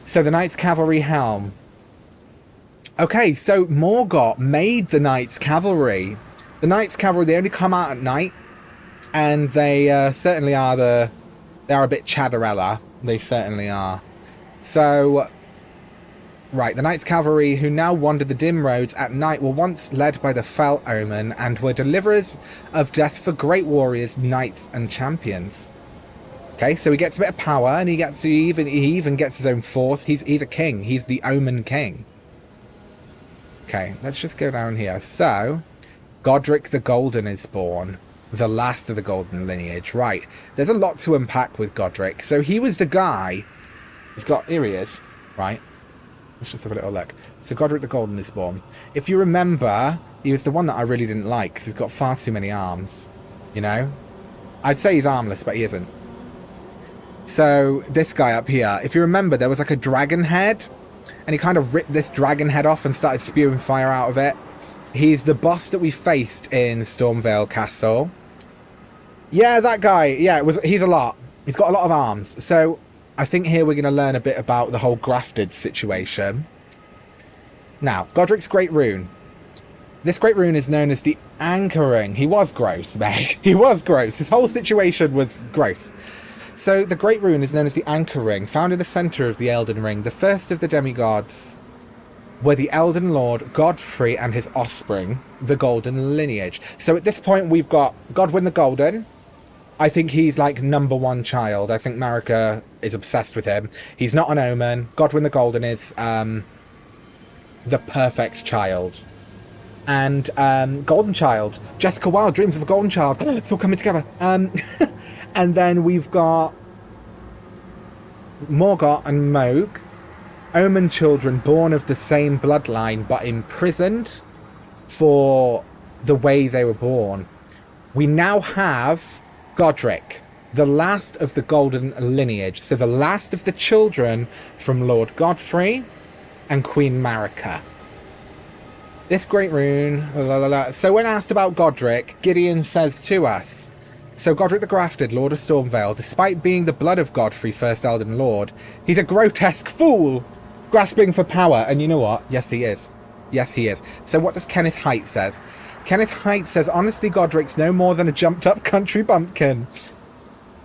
So the Knights Cavalry helm. Okay, so Morgott made the Knights Cavalry. The Knights Cavalry, they only come out at night, and they certainly are they are a bit Chadderella. They certainly are. So, right, the Knights Cavalry, who now wander the dim roads at night, were once led by the fell omen and were deliverers of death for great warriors, knights, and champions. Okay, so he gets a bit of power, and he even gets his own force. He's a king. He's the Omen King. Okay, let's just go down here. So, Godric the Golden is born. The last of the Golden lineage. Right, there's a lot to unpack with Godric. So he was the guy... Here he is. Right. Let's just have a little look. So Godric the Golden is born. If you remember, he was the one that I really didn't like, because he's got far too many arms. You know? I'd say he's armless, but he isn't. So, this guy up here, if you remember, there was like a dragon head, and he kind of ripped this dragon head off and started spewing fire out of it. He's the boss that we faced in Stormvale Castle. Yeah, that guy. Yeah, he's a lot. He's got a lot of arms. So, I think here we're going to learn a bit about the whole grafted situation. Now, Godric's Great Rune. This Great Rune is known as the Anchoring. He was gross, mate. He was gross. His whole situation was growth. So, the Great Rune is known as the Anchoring, found in the centre of the Elden Ring. The first of the demigods were the Elden Lord, Godfrey, and his offspring, the Golden lineage. So, at this point, we've got Godwyn the Golden. I think he's like #1 child. I think Marica is obsessed with him. He's not an omen. Godwyn the Golden is the perfect child. And Golden Child. Jessica Wilde dreams of a Golden Child. It's all coming together. And then we've got Morgott and Mohg. Omen children born of the same bloodline but imprisoned for the way they were born. We now have Godric, the last of the Golden lineage. So the last of the children from Lord Godfrey and Queen Marica. This Great Rune... So when asked about Godric, Gideon says to us, so Godric the Grafted, Lord of Stormvale, despite being the blood of Godfrey, first Elden Lord, he's a grotesque fool, grasping for power. And you know what? Yes, he is. Yes, he is. So what does Kenneth Haight says? Kenneth Haight says, honestly, Godric's no more than a jumped-up country bumpkin.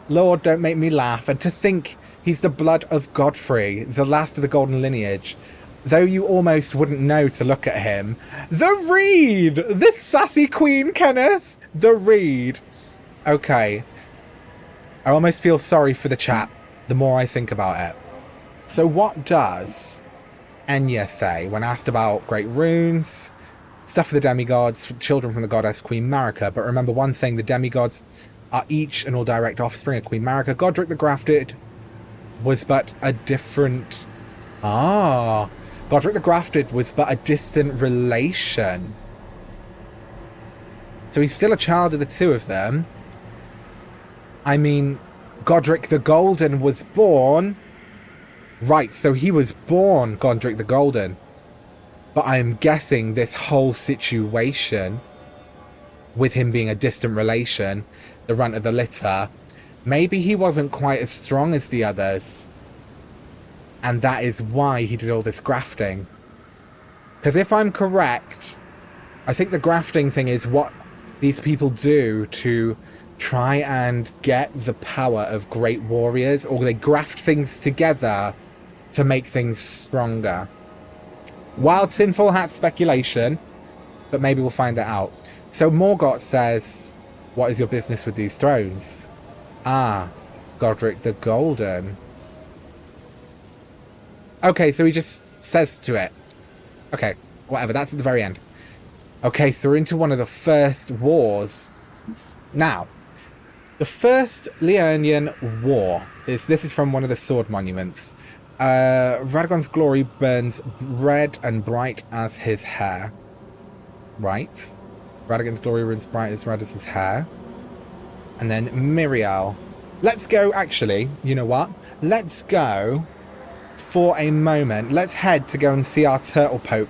Lord, don't make me laugh. And to think he's the blood of Godfrey, the last of the Golden lineage, though you almost wouldn't know to look at him. The Reed! This sassy queen, Kenneth! The Reed. Okay. I almost feel sorry for the chat the more I think about it. So what does Enya say when asked about Great Runes, stuff for the demigods, children from the goddess Queen Marica? But remember one thing, the demigods are each and all direct offspring of Queen Marica. Godric the Grafted was but a different... Godric the Grafted was but a distant relation. So he's still a child of the two of them. I mean, Godric the Golden was born... Right, so he was born Godric the Golden. But I'm guessing this whole situation, with him being a distant relation, the runt of the litter, maybe he wasn't quite as strong as the others. And that is why he did all this grafting. Because if I'm correct, I think the grafting thing is what these people do to try and get the power of great warriors, or they graft things together to make things stronger. Wild tinfoil hat speculation, but maybe we'll find that out. So Morgott says, what is your business with these thrones? Godric the Golden. Okay, so he just says to it. Okay, whatever, that's at the very end. Okay, so we're into one of the first wars. Now, the first Liurnian War. This is from one of the sword monuments. Radagon's glory burns red and bright as his hair. Right. Radagon's glory burns bright as red as his hair. And then Miriel. Let's go, actually, you know what? Let's go for a moment. Let's head to go and see our Turtle Pope.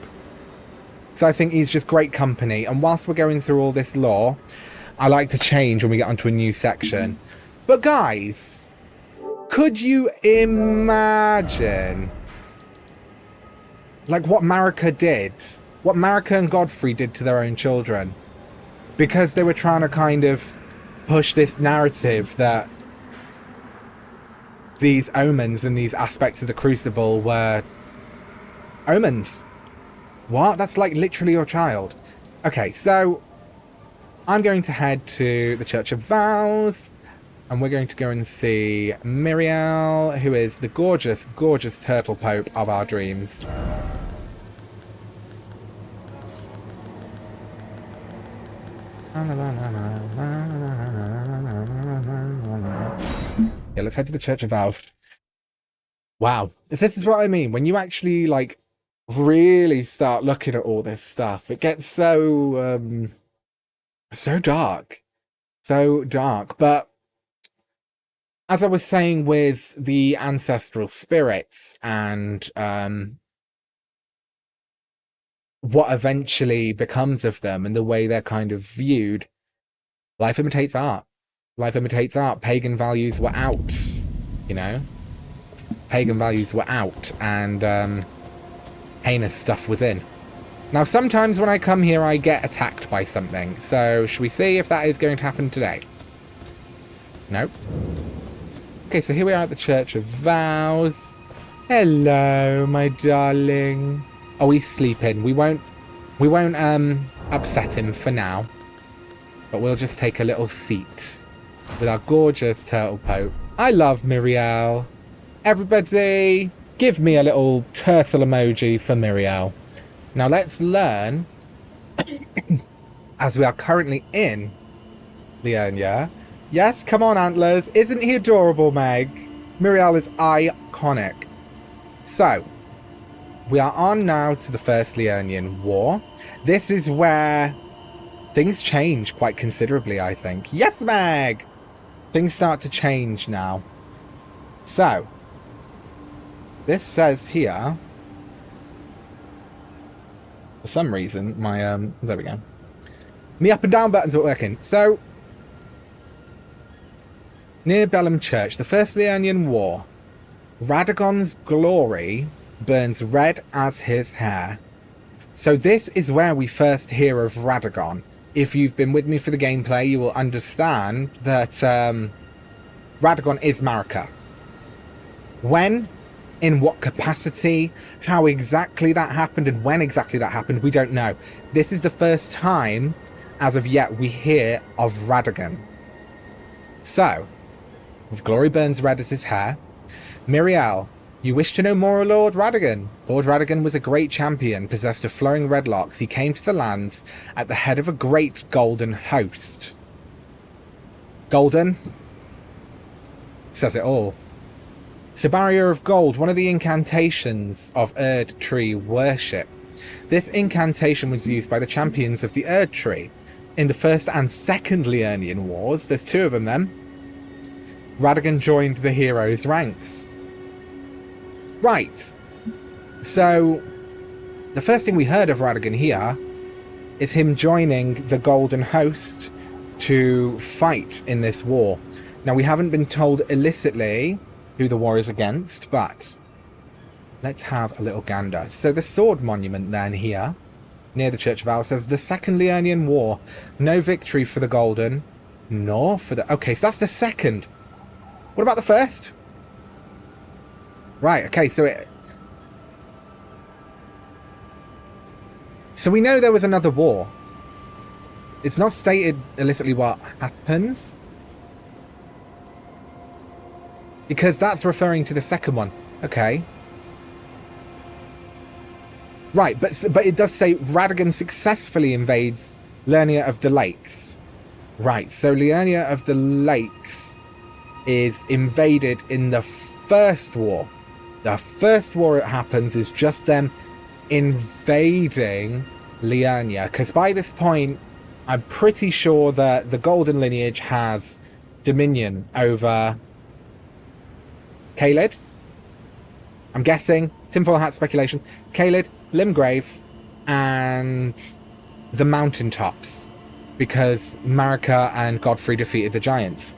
So I think he's just great company. And whilst we're going through all this lore, I like to change when we get onto a new section. But guys, could you imagine like what Marica did? What Marica and Godfrey did to their own children? Because they were trying to kind of push this narrative that these omens and these aspects of the Crucible were omens. What? That's like literally your child. Okay, so I'm going to head to the Church of Vows, and we're going to go and see Miriel, who is the gorgeous, gorgeous turtle pope of our dreams. Yeah, let's head to the Church of Vows. Wow. This is what I mean. When you actually, like, really start looking at all this stuff, it gets so, so dark. So dark. But as I was saying with the ancestral spirits and what eventually becomes of them and the way they're kind of viewed, life imitates art. Life imitates art. Pagan values were out, you know? Pagan values were out, and heinous stuff was in. Now, sometimes when I come here, I get attacked by something. So, should we see if that is going to happen today? Nope. Okay, so here we are at the Church of Vows. Hello, my darling. Oh, he's sleeping. We won't upset him for now. But we'll just take a little seat with our gorgeous turtle pope. I love Miriel. Everybody, give me a little turtle emoji for Miriel. Now let's learn, as we are currently in Liurnia. Yes, come on, Antlers. Isn't he adorable, Meg? Miriel is iconic. So, we are on now to the First Liurnian War. This is where things change quite considerably, I think. Yes, Meg! Things start to change now. So, this says here, for some reason, my, there we go. Me up and down buttons are working. So, near Bellum Church, the First Liurnian War. Radagon's glory burns red as his hair. So this is where we first hear of Radagon. If you've been with me for the gameplay, you will understand that Radagon is Marica. When, in what capacity, how exactly that happened, and when exactly that happened, we don't know. This is the first time, as of yet, we hear of Radagon. So, his glory burns red as his hair. Miriel, you wish to know more of Lord Radagon? Lord Radagon was a great champion, possessed of flowing red locks. He came to the lands at the head of a great golden host. Golden says it all. So, Barrier of Gold, one of the incantations of Erdtree worship. This incantation was used by the champions of the Erdtree in the First and Second Liurnian Wars. There's two of them then. Radagon joined the heroes' ranks. Right. So, the first thing we heard of Radagon here is him joining the Golden Host to fight in this war. Now, we haven't been told illicitly who the war is against, but let's have a little gander. So, the sword monument then here, near the Church of Vows, says the Second Liurnian War. No victory for the Golden, nor for the... Okay, so that's the second. What about the first? Right, okay, so we know there was another war. It's not stated illicitly what happens, because that's referring to the second one. Okay. Right, but it does say Radagon successfully invades Liurnia of the Lakes. Right, so Liurnia of the Lakes is invaded in the first war. The first war it happens is just them invading Liurnia, because by this point I'm pretty sure that the Golden lineage has dominion over Caelid. I'm guessing, tinfoil hat speculation, Caelid, Limgrave, and the mountaintops. because Marica and Godfrey defeated the giants.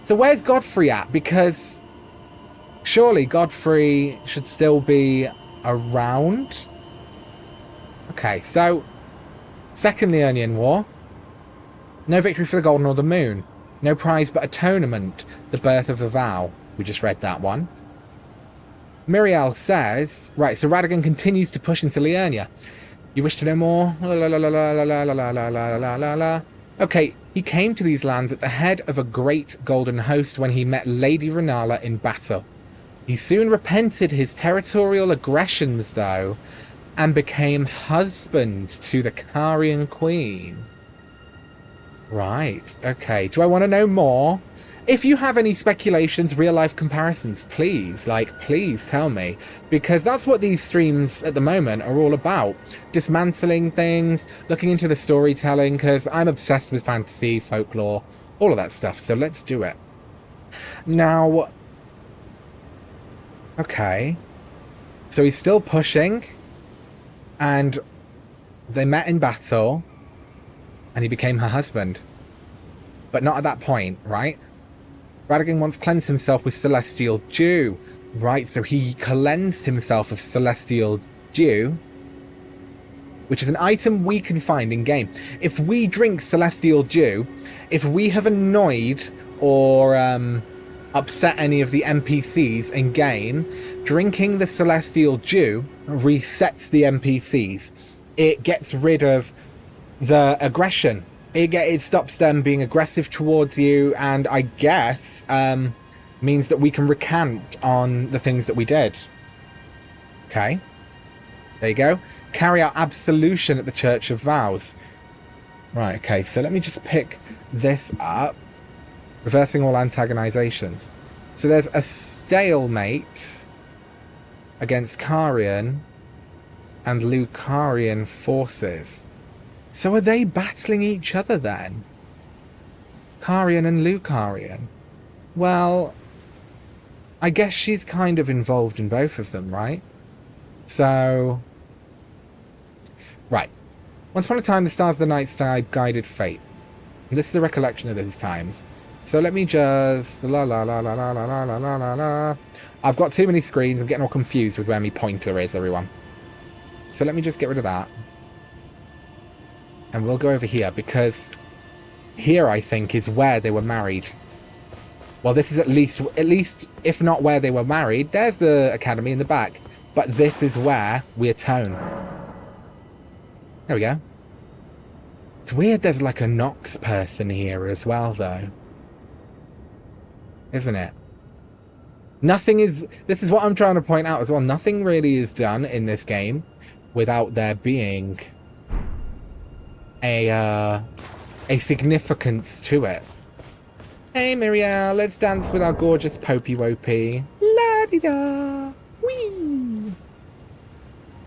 So where's Godfrey at? Because surely Godfrey should still be around. Okay, so Second Liurnian War. No victory for the Golden or the Moon. No prize but atonement. The birth of the vow. We just read that one. Miriel says... Right, so Radagon continues to push into Liurnia. You wish to know more? La la la la la la la la la la la la la. Okay, he came to these lands at the head of a great golden host when he met Lady Renala in battle. He soon repented his territorial aggressions, though, and became husband to the Carian Queen. Right, okay. Do I want to know more? If you have any speculations, real-life comparisons, please tell me. Because that's what these streams at the moment are all about. Dismantling things, looking into the storytelling, because I'm obsessed with fantasy, folklore, all of that stuff. So let's do it. Now... Okay. So he's still pushing. And they met in battle. And he became her husband. But not at that point, right? Radagon once cleansed himself with celestial dew. Right, so he cleansed himself of celestial dew, which is an item we can find in-game. If we drink celestial dew, if we have annoyed or upset any of the NPCs in-game, drinking the celestial dew resets the NPCs. It gets rid of the aggression. It stops them being aggressive towards you, and I guess means that we can recant on the things that we did. Okay. There you go. Carry out absolution at the Church of Vows. Right, okay, so let me just pick this up. Reversing all antagonizations. So there's a stalemate against Carian and Lucarian forces. So are they battling each other then? Carian and Lucarian? Well, I guess she's kind of involved in both of them, right? So... Right. Once upon a time, the stars of the night sky guided fate. And this is a recollection of those times. So let me just... La la la la la la la la la la la. I've got too many screens. I'm getting all confused with where my pointer is, everyone. So let me just get rid of that. And we'll go over here, because here, I think, is where they were married. Well, this is at least, if not where they were married. There's the academy in the back. But this is where we atone. There we go. It's weird there's like a Nox person here as well, though. Isn't it? Nothing is... This is what I'm trying to point out as well. Nothing really is done in this game without there being a significance to it. Hey, Miriel, let's dance with our gorgeous Popey-Wopey. La-di-da! Whee!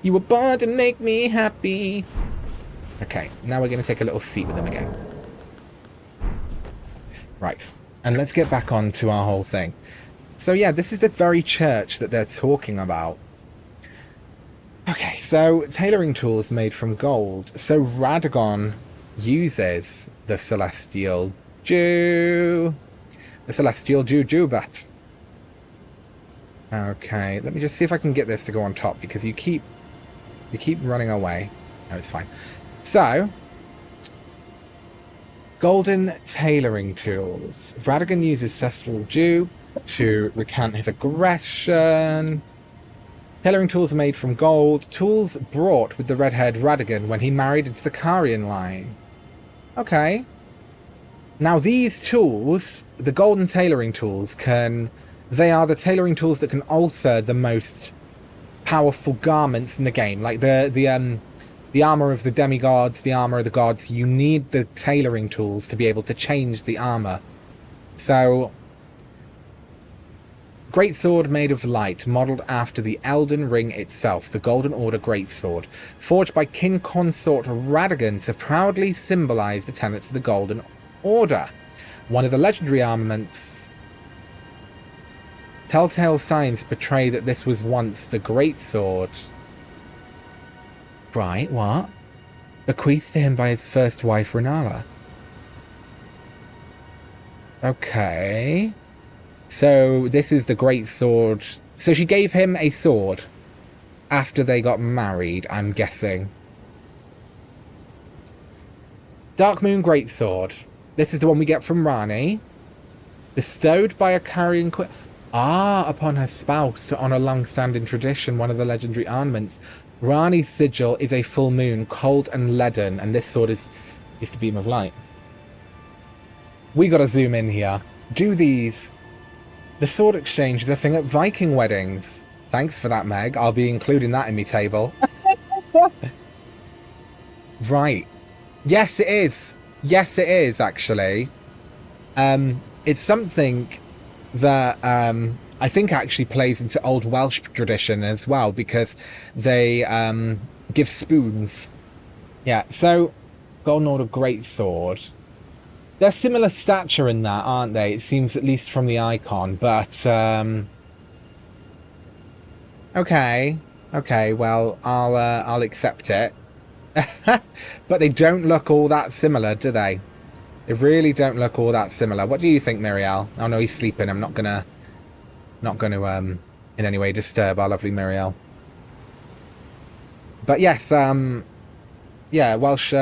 You were born to make me happy. Okay, now we're going to take a little seat with them again. Right, and let's get back on to our whole thing. So yeah, this is the very church that they're talking about. Okay, so tailoring tools made from gold. So Radagon uses the Celestial Dew. The Celestial Jujubat. Okay, let me just see if I can get this to go on top, because you keep running away. No, it's fine. So, golden tailoring tools. Radagon uses Celestial Dew to recant his aggression. Tailoring tools are made from gold. Tools brought with the red-haired Radagon when he married into the Carian line. Okay. Now these tools, the golden tailoring tools, they are the tailoring tools that can alter the most powerful garments in the game. Like the armor of the demigods, the armor of the gods. You need the tailoring tools to be able to change the armor. So... Greatsword made of light, modelled after the Elden Ring itself, the Golden Order Greatsword, forged by King Consort Radagon to proudly symbolise the tenets of the Golden Order. One of the legendary armaments. Telltale signs portray that this was once the Greatsword. Right, what? Bequeathed to him by his first wife, Renala. Okay. So this is the great sword. So she gave him a sword after they got married, I'm guessing. Dark Moon Greatsword. This is the one we get from Rani. Bestowed by a carrying queen. Ah, upon her spouse to honour long-standing tradition, one of the legendary ornaments. Rani's sigil is a full moon, cold and leaden, and this sword is the beam of light. We gotta zoom in here. Do these. The sword exchange is a thing at Viking weddings. Thanks for that, Meg. I'll be including that in my table. Right. Yes, it is. Yes, it is, actually. It's something that I think actually plays into Old Welsh tradition as well, because they give spoons. Yeah, so Golden Order Greatsword. They're similar stature in that, aren't they? It seems, at least from the icon, but okay, well, I'll accept it. But they don't look all that similar, do they? They really don't look all that similar. What do you think, Miriel? Oh no, he's sleeping. I'm not gonna in any way disturb our lovely Miriel. But yes, yeah, Welsh.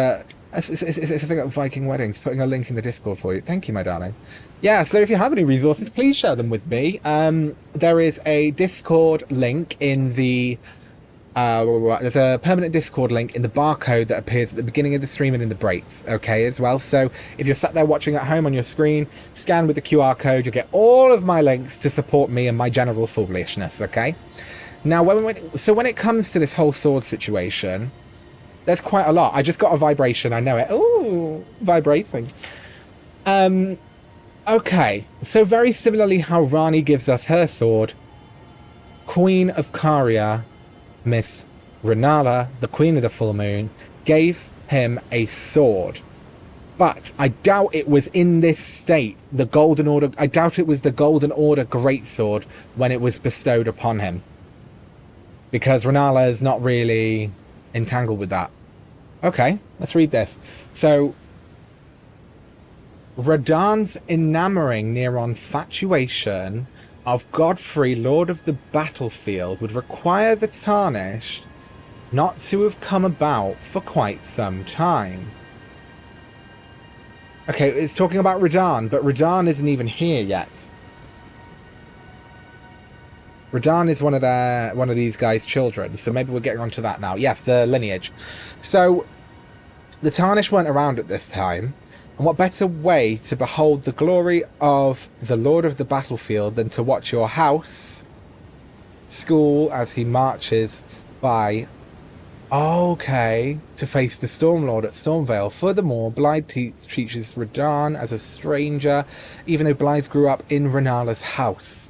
It's a thing at Viking weddings. Putting a link in the Discord for you. Thank you, my darling. Yeah, so if you have any resources, please share them with me. There is a Discord link in the... there's a permanent Discord link in the barcode that appears at the beginning of the stream and in the breaks, okay, as well. So if you're sat there watching at home on your screen, scan with the QR code, you'll get all of my links to support me and my general foolishness, okay? Now, when it comes to this whole sword situation... There's quite a lot. I just got a vibration. I know it. Ooh, vibrating. Okay. So very similarly how Rani gives us her sword, Queen of Caria, Miss Renala, the Queen of the Full Moon, gave him a sword. But I doubt it was in this state, the Golden Order... I doubt it was the Golden Order Greatsword when it was bestowed upon him. Because Renala is not really... entangled with that. Okay, let's read this. So, Radahn's enamoring near infatuation of Godfrey, Lord of the Battlefield, would require the Tarnished not to have come about for quite some time. Okay, it's talking about Radahn, but Radahn isn't even here yet. Radahn is one of these guys' children, so maybe we're getting onto that now. Yes, the lineage. So, the Tarnished weren't around at this time, and what better way to behold the glory of the Lord of the Battlefield than to watch your house, school, as he marches by, okay, to face the Stormlord at Stormvale. Furthermore, Blythe teaches Radahn as a stranger, even though Blythe grew up in Renala's house.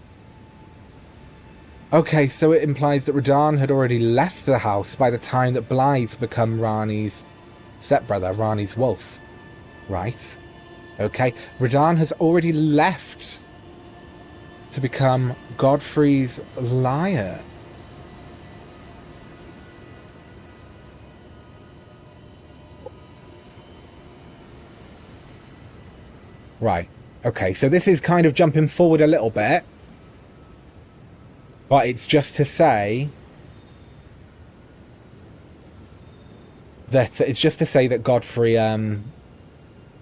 Okay, so it implies that Radahn had already left the house by the time that Blythe became Rani's stepbrother, Rani's wolf. Right. Okay, Radahn has already left to become Godfrey's liar. Right. Okay, so this is kind of jumping forward a little bit. But it's just to say that Godfrey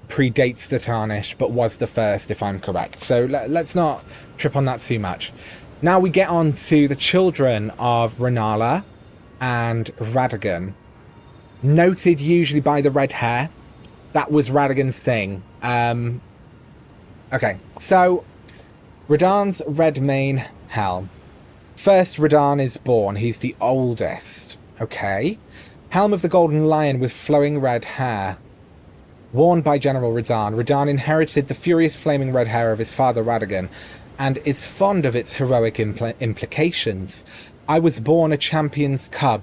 predates the Tarnished, but was the first, if I'm correct. So let's not trip on that too much. Now we get on to the children of Renala and Radagon. Noted usually by the red hair. That was Radagon's thing. Okay, so Radahn's red mane helm. First, Radahn is born. He's the oldest. Okay. Helm of the Golden Lion with flowing red hair. Worn by General Radahn. Radahn inherited the furious flaming red hair of his father Radagon, and is fond of its heroic implications. I was born a champion's cub.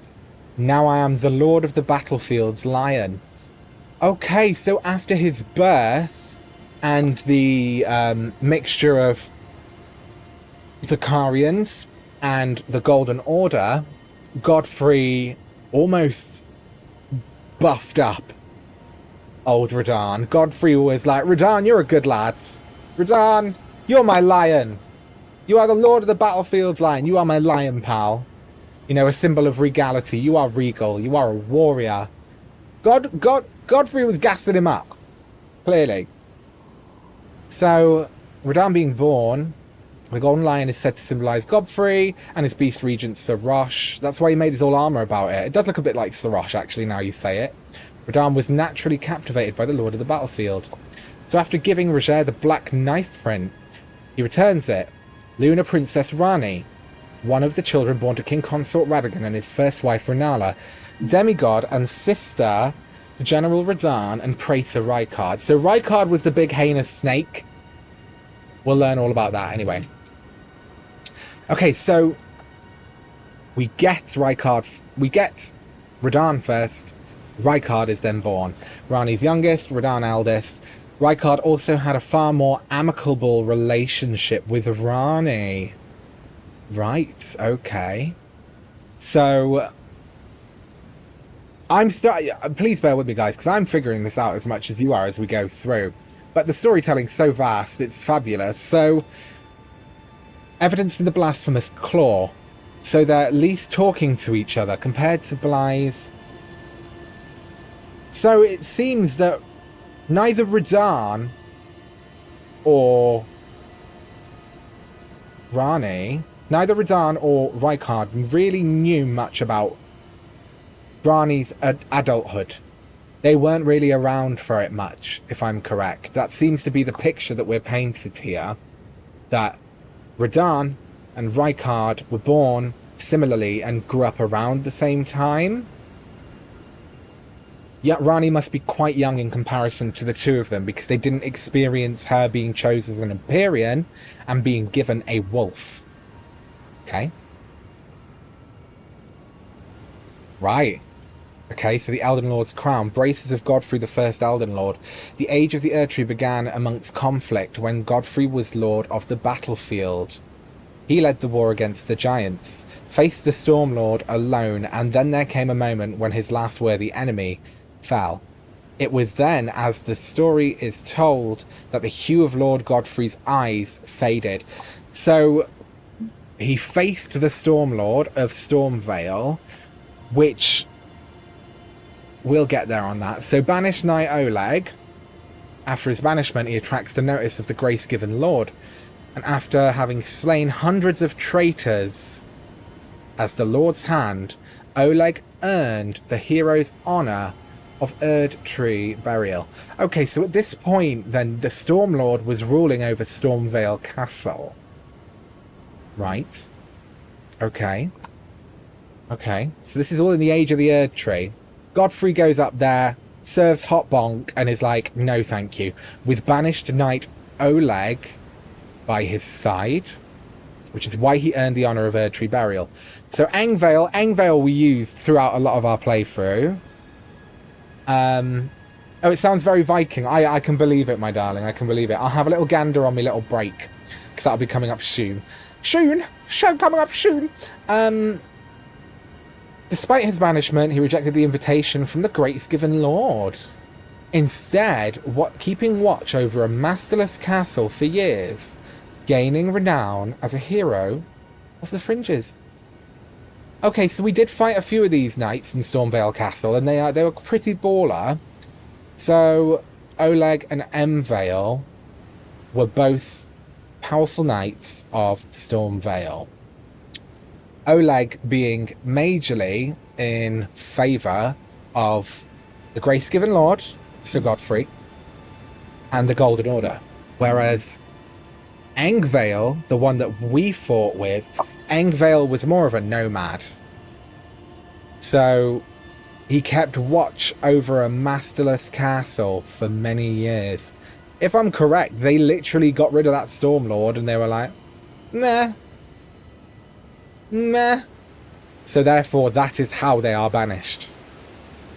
Now I am the Lord of the Battlefield's lion. Okay, so after his birth, and the mixture of the Carians and the Golden Order, Godfrey almost buffed up old Radahn. Godfrey was like, Radahn, you're a good lad. Radahn, you're my lion. You are the lord of the battlefield's lion. You are my lion, pal. You know, a symbol of regality. You are regal. You are a warrior. Godfrey was gassing him up. Clearly. So, Radahn being born, the golden lion is said to symbolise Godfrey and his beast regent Sarosh. That's why he made his all armour about it. It does look a bit like Sarosh, actually, now you say it. Radahn was naturally captivated by the lord of the battlefield. So after giving Roger the black knife print, he returns it. Lunar Princess Rani, one of the children born to King Consort Radagon and his first wife Renala, demigod and sister to General Radahn and Praetor Rykard. So Rykard was the big heinous snake. We'll learn all about that anyway. Okay, so we get Radahn first. Rykard is then born. Rani's youngest, Radahn eldest. Rykard also had a far more amicable relationship with Rani. Right, okay. So, please bear with me, guys, because I'm figuring this out as much as you are as we go through. But the storytelling's so vast, it's fabulous. So, evidence in the blasphemous claw. So they're at least talking to each other compared to Blythe. So it seems that neither Radahn or Rani, neither Radahn or Rykard really knew much about Rani's adulthood. They weren't really around for it much, if I'm correct. That seems to be the picture that we're painted here. That Radahn and Rykard were born similarly and grew up around the same time. Yet Rani must be quite young in comparison to the two of them, because they didn't experience her being chosen as an Empyrean and being given a wolf. Okay. Right. Okay, so the Elden Lord's crown. Braces of Godfrey, the first Elden Lord. The age of the Erdtree began amongst conflict when Godfrey was lord of the battlefield. He led the war against the giants, faced the Storm Lord alone, and then there came a moment when his last worthy enemy fell. It was then, as the story is told, that the hue of Lord Godfrey's eyes faded. So he faced the Storm Lord of Stormvale, which we'll get there on that. So banished Knight Oleg. After his banishment, he attracts the notice of the grace-given Lord, and after having slain hundreds of traitors as the Lord's hand, Oleg earned the hero's honour of Erdtree burial. Okay, so at this point, then, the Stormlord was ruling over Stormvale Castle. Right. Okay. Okay, so this is all in the age of the Erdtree. Godfrey goes up there, serves hot bonk, and is like, no thank you. With banished knight Oleg by his side, which is why he earned the honour of Erdtree burial. So Angvale we used throughout a lot of our playthrough. Oh, it sounds very Viking. I can believe it, my darling. I can believe it. I'll have a little gander on my little break, because that'll be coming up soon. Coming up soon. Despite his banishment, he rejected the invitation from the grace-given Lord. Instead, keeping watch over a masterless castle for years, gaining renown as a hero of the fringes. Okay, so we did fight a few of these knights in Stormvale Castle, and they were pretty baller. So Oleg and Mvale were both powerful knights of Stormvale. Oleg being majorly in favour of the grace-given Lord, Sir Godfrey, and the Golden Order. Whereas Angvale, the one that we fought with, Angvale was more of a nomad. So he kept watch over a masterless castle for many years. If I'm correct, they literally got rid of that Stormlord and they were like, meh. So therefore, that is how they are banished.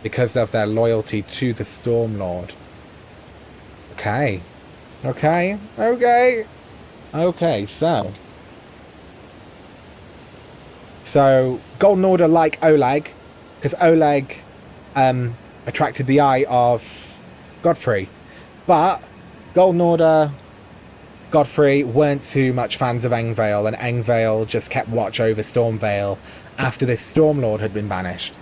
Because of their loyalty to the Stormlord. Okay, so Golden Order like Oleg, because Oleg attracted the eye of Godfrey. But Golden Order Godfrey weren't too much fans of Engvale, and Engvale just kept watch over Stormvale after this Stormlord had been banished.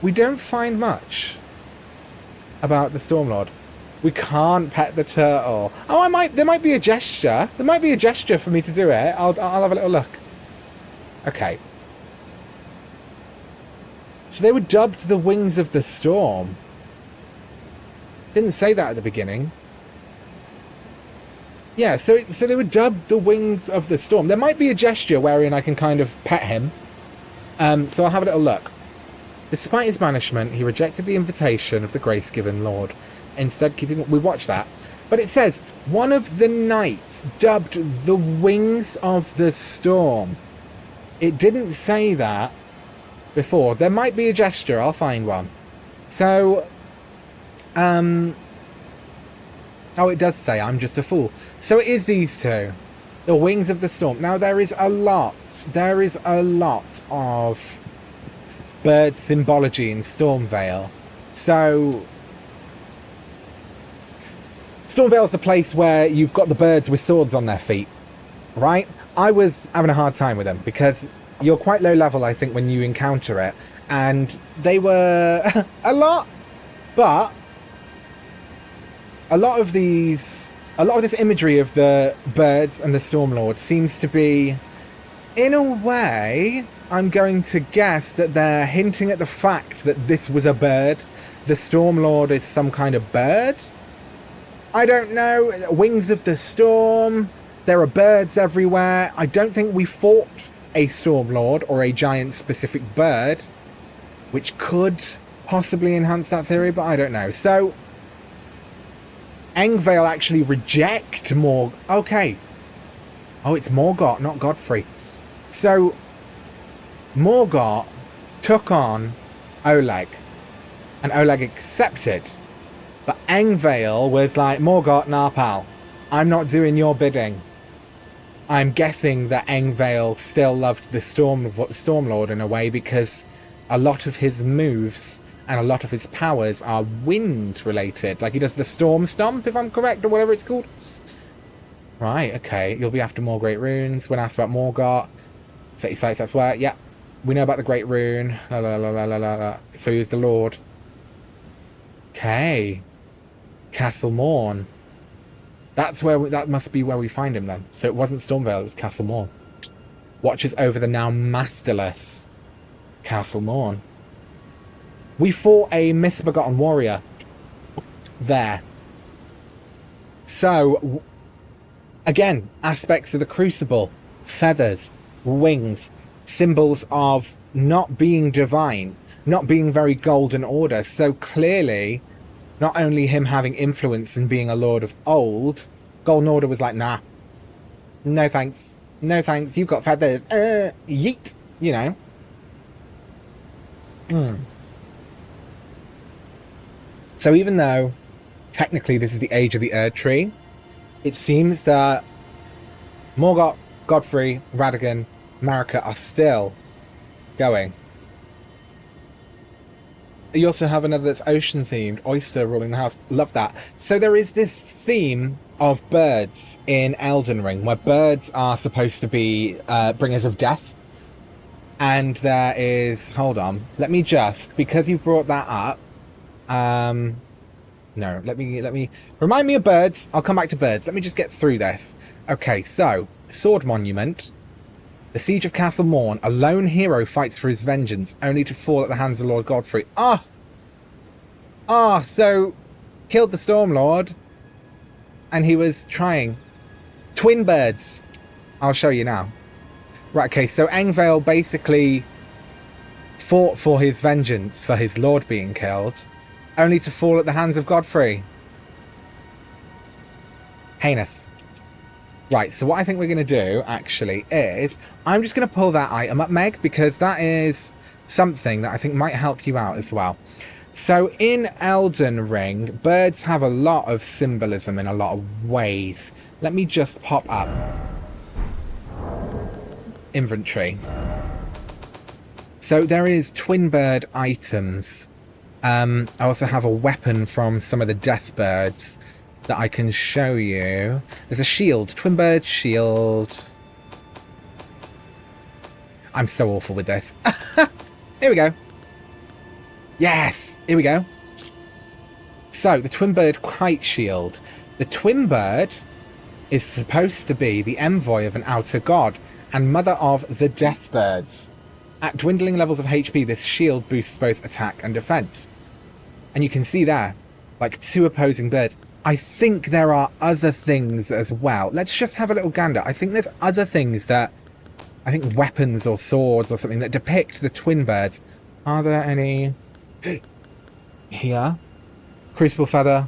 We don't find much about the Stormlord. We can't pet the turtle. Oh, there might be a gesture. There might be a gesture for me to do it. I'll have a little look. Okay. So they were dubbed the Wings of the Storm. Didn't say that at the beginning. Yeah, so they were dubbed the Wings of the Storm. There might be a gesture wherein I can kind of pet him. So I'll have a little look. Despite his banishment, he rejected the invitation of the grace-given Lord. Instead, we watch that. But it says, one of the knights dubbed the Wings of the Storm. It didn't say that before. There might be a gesture. I'll find one. So, oh, it does say, I'm just a fool. So it is these two. The Wings of the Storm. Now, there is a lot of bird symbology in Stormvale. So Stormvale is a place where you've got the birds with swords on their feet, right? I was having a hard time with them because you're quite low level, I think, when you encounter it, and they were a lot, but a lot of this imagery of the birds and the Stormlord seems to be, in a way, I'm going to guess that they're hinting at the fact that this was a bird. The Stormlord is some kind of bird? I don't know. Wings of the Storm. There are birds everywhere. I don't think we fought a Stormlord or a giant specific bird, which could possibly enhance that theory, but I don't know. So, Engvale actually reject Morg... Okay. Oh, it's Morgott, not Godfrey. So, Morgott took on Oleg, and Oleg accepted. But Engvale was like, Morgott, nah, pal, I'm not doing your bidding. I'm guessing that Engvale still loved the Stormlord in a way, because a lot of his moves and a lot of his powers are wind related. Like he does the Storm Stomp, if I'm correct, or whatever it's called. Right, okay, you'll be after more Great Runes. When asked about Morgott, set your sights elsewhere. Yeah, we know about the Great Rune. La, la, la, la, la, la, la. So he was the Lord. Okay. Castle Morn. That must be where we find him then. So it wasn't Stormvale, it was Castle Morn. Watches over the now masterless Castle Morn. We fought a misbegotten warrior there. So, again, aspects of the Crucible. Feathers, wings, symbols of not being divine, not being very golden order. So clearly, not only him having influence and being a lord of old, golden order was like, nah, no thanks, no thanks, you've got feathers, yeet, you know. So even though technically this is the age of the Erdtree, it seems that Morgott, Godfrey, Radagon, Marica are still going. You also have another that's ocean themed, oyster ruling the house. Love that. So there is this theme of birds in Elden Ring, where birds are supposed to be bringers of death. And there is, hold on, let me just, because you've brought that up, no, let me, remind me of birds. I'll come back to birds. Let me just get through this. Okay, so, Sword Monument. The Siege of Castle Morn. A lone hero fights for his vengeance, only to fall at the hands of Lord Godfrey. So, killed the Stormlord, and he was trying. Twin birds. I'll show you now. Right, okay, so Engvale basically fought for his vengeance, for his lord being killed, only to fall at the hands of Godfrey. Heinous. Right, so what I think we're going to do, actually, is I'm just going to pull that item up, Meg, because that is something that I think might help you out as well. So in Elden Ring, birds have a lot of symbolism in a lot of ways. Let me just pop up inventory. So there is twin bird items. I also have a weapon from some of the death birds. that I can show you. There's a shield, twin bird shield. I'm so awful with this. Here we go. Yes, here we go. So, the twin bird kite shield. The twin bird is supposed to be the envoy of an outer god and mother of the death birds. At dwindling levels of HP, this shield boosts both attack and defense. And you can see there, like 2 opposing birds. I think there are other things as well. Let's just have a little gander. I think there's other things that, I think weapons or swords or something that depict the twin birds. Are there any here? Crucible feather.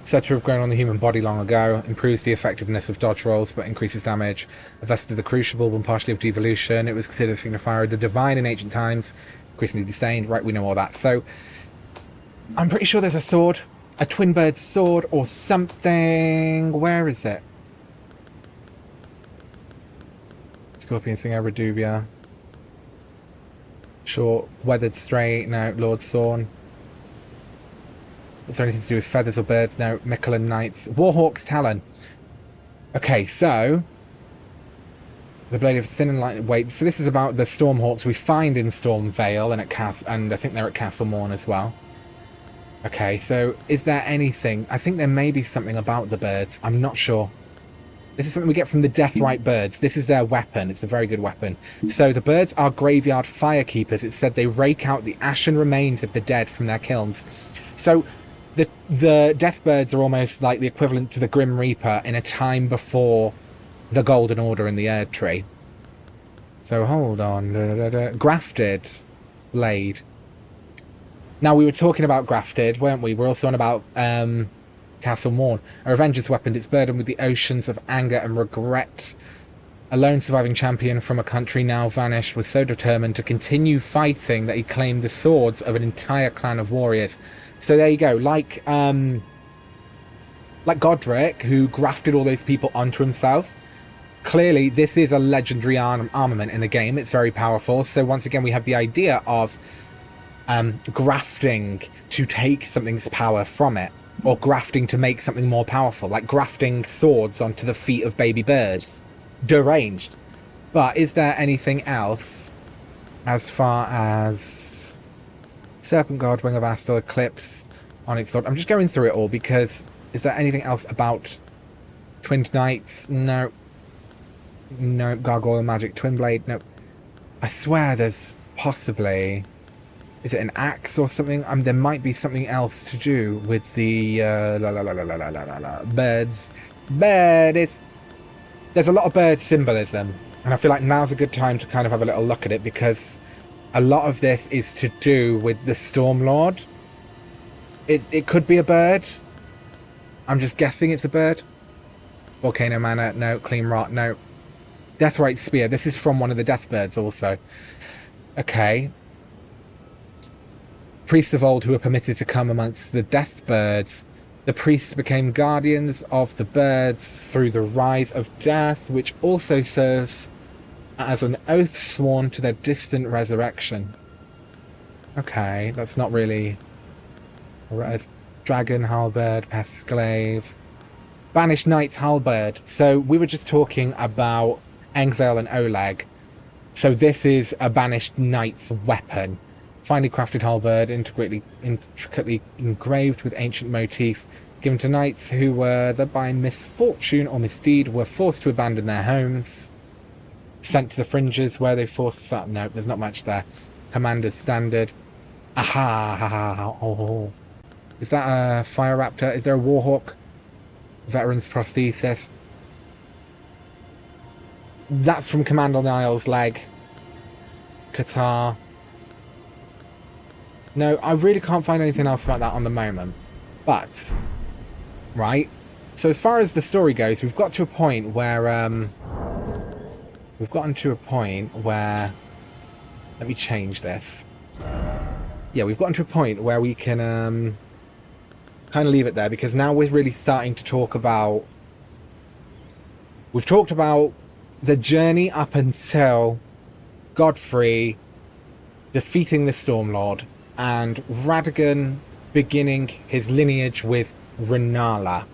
Said to have grown on the human body long ago. Improves the effectiveness of dodge rolls, but increases damage. A vest of the Crucible when partially of devolution. It was considered a signifier of the divine in ancient times. Increasingly disdained. Right, we know all that. So, I'm pretty sure there's a sword. A twin bird sword or something. Where is it? Scorpion Singer, Reduvia. Short, Weathered Stray. No, Lord Sorn. Is there anything to do with feathers or birds? No. Mickelan Knights. Warhawk's Talon. Okay, so the blade of thin and lightweight. So this is about the Stormhawks we find in Stormvale and and I think they're at Castle Morn as well. Okay, so is there anything? I think there may be something about the birds. I'm not sure. This is something we get from the Deathrite birds. This is their weapon. It's a very good weapon. So the birds are graveyard firekeepers. It said they rake out the ashen remains of the dead from their kilns. So the death birds are almost like the equivalent to the Grim Reaper in a time before the Golden Order in the Erdtree. So hold on. Grafted blade. Now we were talking about grafted, weren't we? We're also on about Castle Morn. A revengeance weapon. It's burdened with the oceans of anger and regret. A lone surviving champion from a country now vanished was so determined to continue fighting that he claimed the swords of an entire clan of warriors. So there you go, like Godric, who grafted all those people onto himself. Clearly, this is a legendary armament in the game. It's very powerful. So once again, we have the idea of grafting to take something's power from it, or grafting to make something more powerful, like grafting swords onto the feet of baby birds. Deranged. But is there anything else as far as Serpent God, Wing of Astor, Eclipse, Onyx Sword? I'm just going through it all because is there anything else about Twinned Knights? No. No. Gargoyle Magic, Twin Blade? No. I swear there's possibly... Is it an axe or something? There might be something else to do with the birds. Birds. There's a lot of bird symbolism, and I feel like now's a good time to kind of have a little look at it because a lot of this is to do with the Stormlord. It could be a bird. I'm just guessing it's a bird. Volcano Manor, no. Clean Rot, no. Deathrite Spear. This is from one of the death birds also. Okay. Priests of old who were permitted to come amongst the death birds. The priests became guardians of the birds through the rise of death, which also serves as an oath sworn to their distant resurrection. Okay, that's not really... Dragon, Halberd, Pesclave. Banished Knight's Halberd. So we were just talking about Engvale and Oleg. So this is a Banished Knight's weapon. Finely crafted halberd, intricately engraved with ancient motif, given to knights who were, that by misfortune or misdeed, were forced to abandon their homes. Sent to the fringes where they forced to start. No, there's not much there. Commander's standard. Aha! Ha, ha, ha, oh. Is that a Fire Raptor? Is there a Warhawk? Veteran's prosthesis. That's from Commander Niall's leg. Qatar. No, I really can't find anything else about that on the moment. But, right, so as far as the story goes, we've got to a point where, we've gotten to a point where, let me change this. Yeah, we've gotten to a point where we can, kind of leave it there, because now we're really starting to talk about, we've talked about the journey up until Godfrey defeating the Stormlord, and Radagon beginning his lineage with Renala.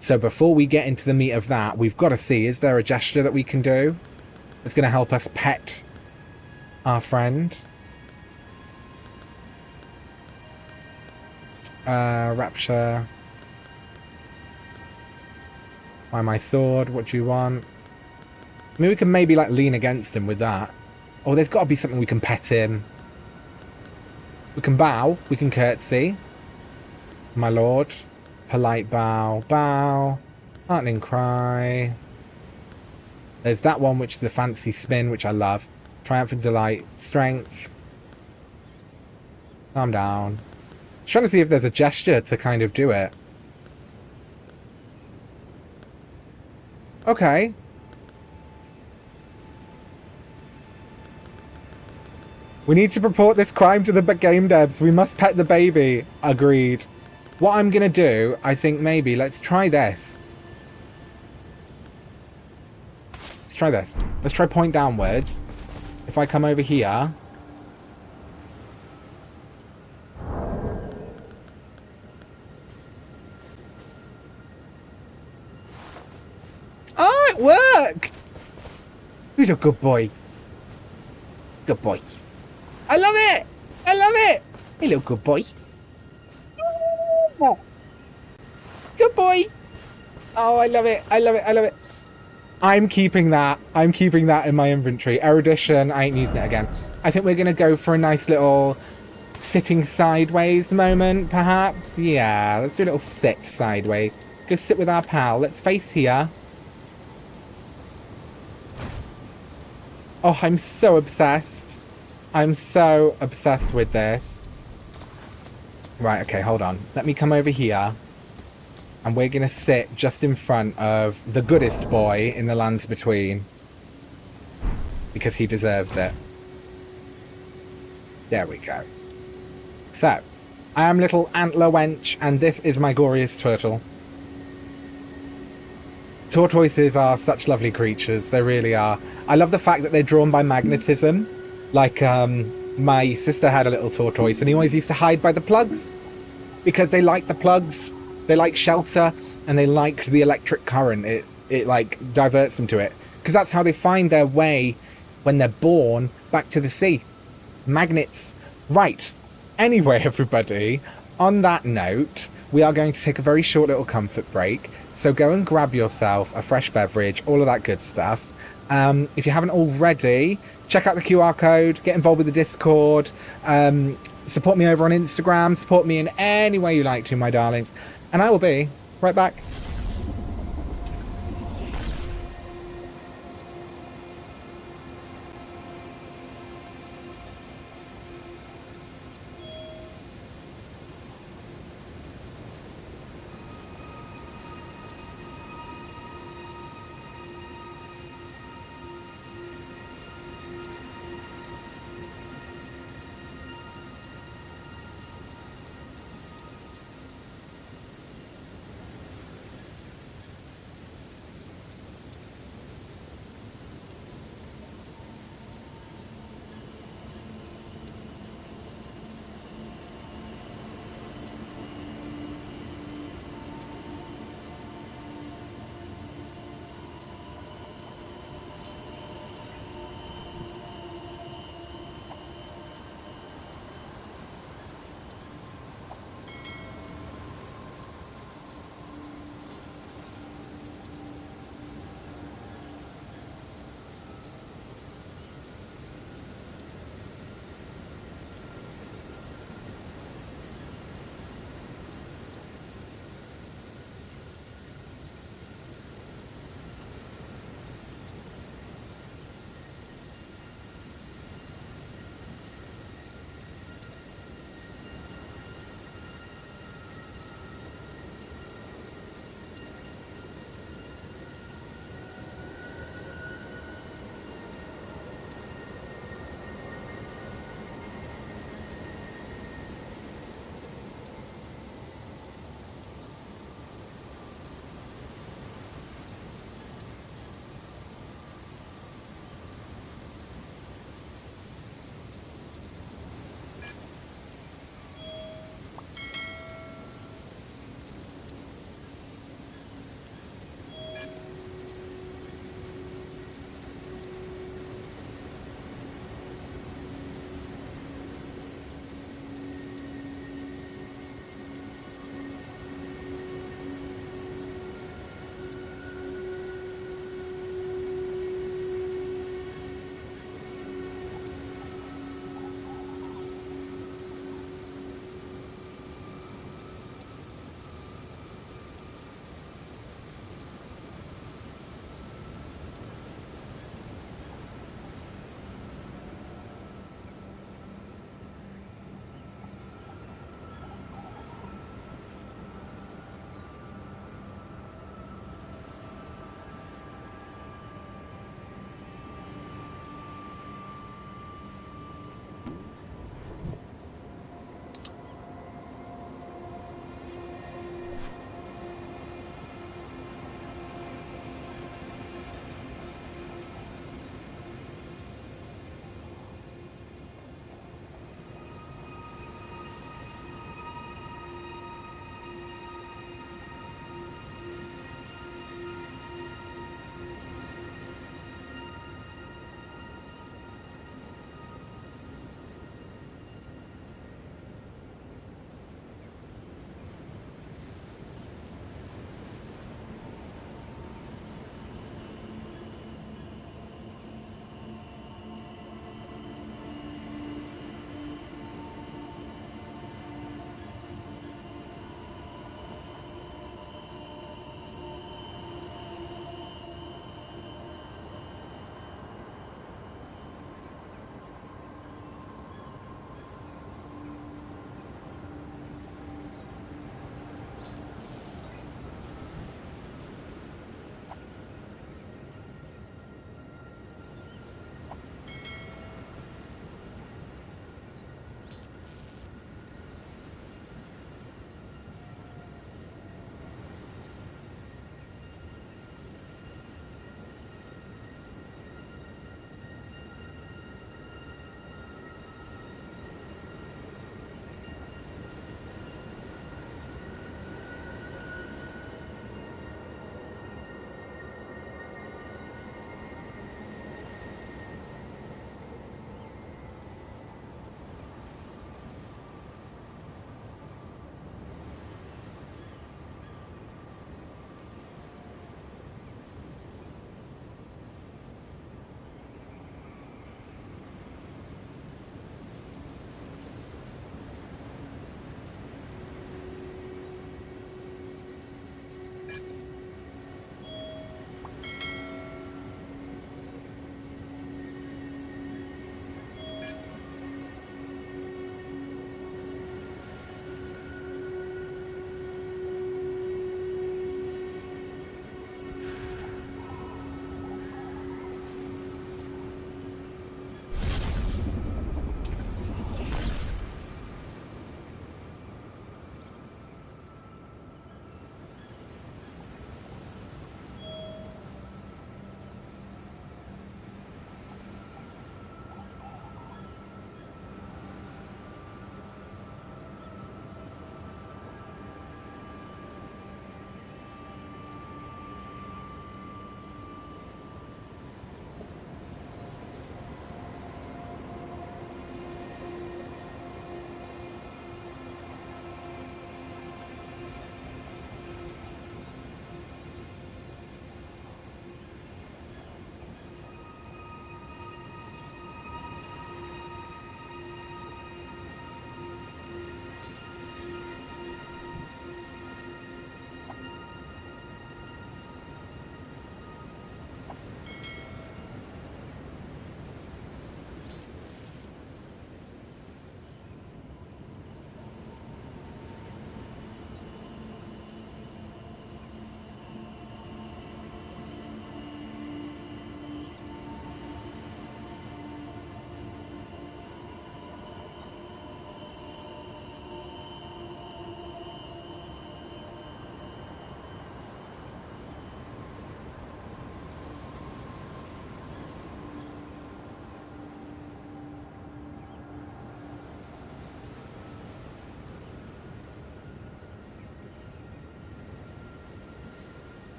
So before we get into the meat of that, we've got to see, is there a gesture that we can do that's going to help us pet our friend? Rapture. Buy my sword. What do you want? I mean, we can maybe like lean against him with that. Oh, there's got to be something we can pet him. We can bow. We can curtsy. My lord. Polite bow. Bow. Heartening cry. There's that one, which is a fancy spin, which I love. Triumphant delight. Strength. Calm down. Just trying to see if there's a gesture to kind of do it. Okay. We need to report this crime to the game devs. We must pet the baby. Agreed. What I'm going to do, I think maybe, let's try this. Let's try this. Let's try point downwards. If I come over here. Oh, it worked! Who's a good boy? Good boy. I love it! I love it! Hello, good boy. Good boy! Oh, I love it. I love it. I love it. I'm keeping that. I'm keeping that in my inventory. Erudition, I ain't using it again. I think we're going to go for a nice little sitting sideways moment, perhaps. Yeah, let's do a little sit sideways. Go sit with our pal. Let's face here. Oh, I'm so obsessed. I'm so obsessed with this. Right, okay, hold on. Let me come over here. And we're going to sit just in front of the goodest boy in the lands between. Because he deserves it. There we go. So, I am little antler wench, and this is my glorious turtle. Tortoises are such lovely creatures. They really are. I love the fact that they're drawn by magnetism. Like, my sister had a little tortoise, and he always used to hide by the plugs. Because they like the plugs. They like shelter, and they like the electric current. It like, diverts them to it. Because that's how they find their way, when they're born, back to the sea. Magnets. Right. Anyway, everybody, on that note, we are going to take a very short little comfort break. So go and grab yourself a fresh beverage, all of that good stuff. If you haven't already, check out the QR code, get involved with the Discord, support me over on Instagram, support me in any way you like to, my darlings. And I will be right back.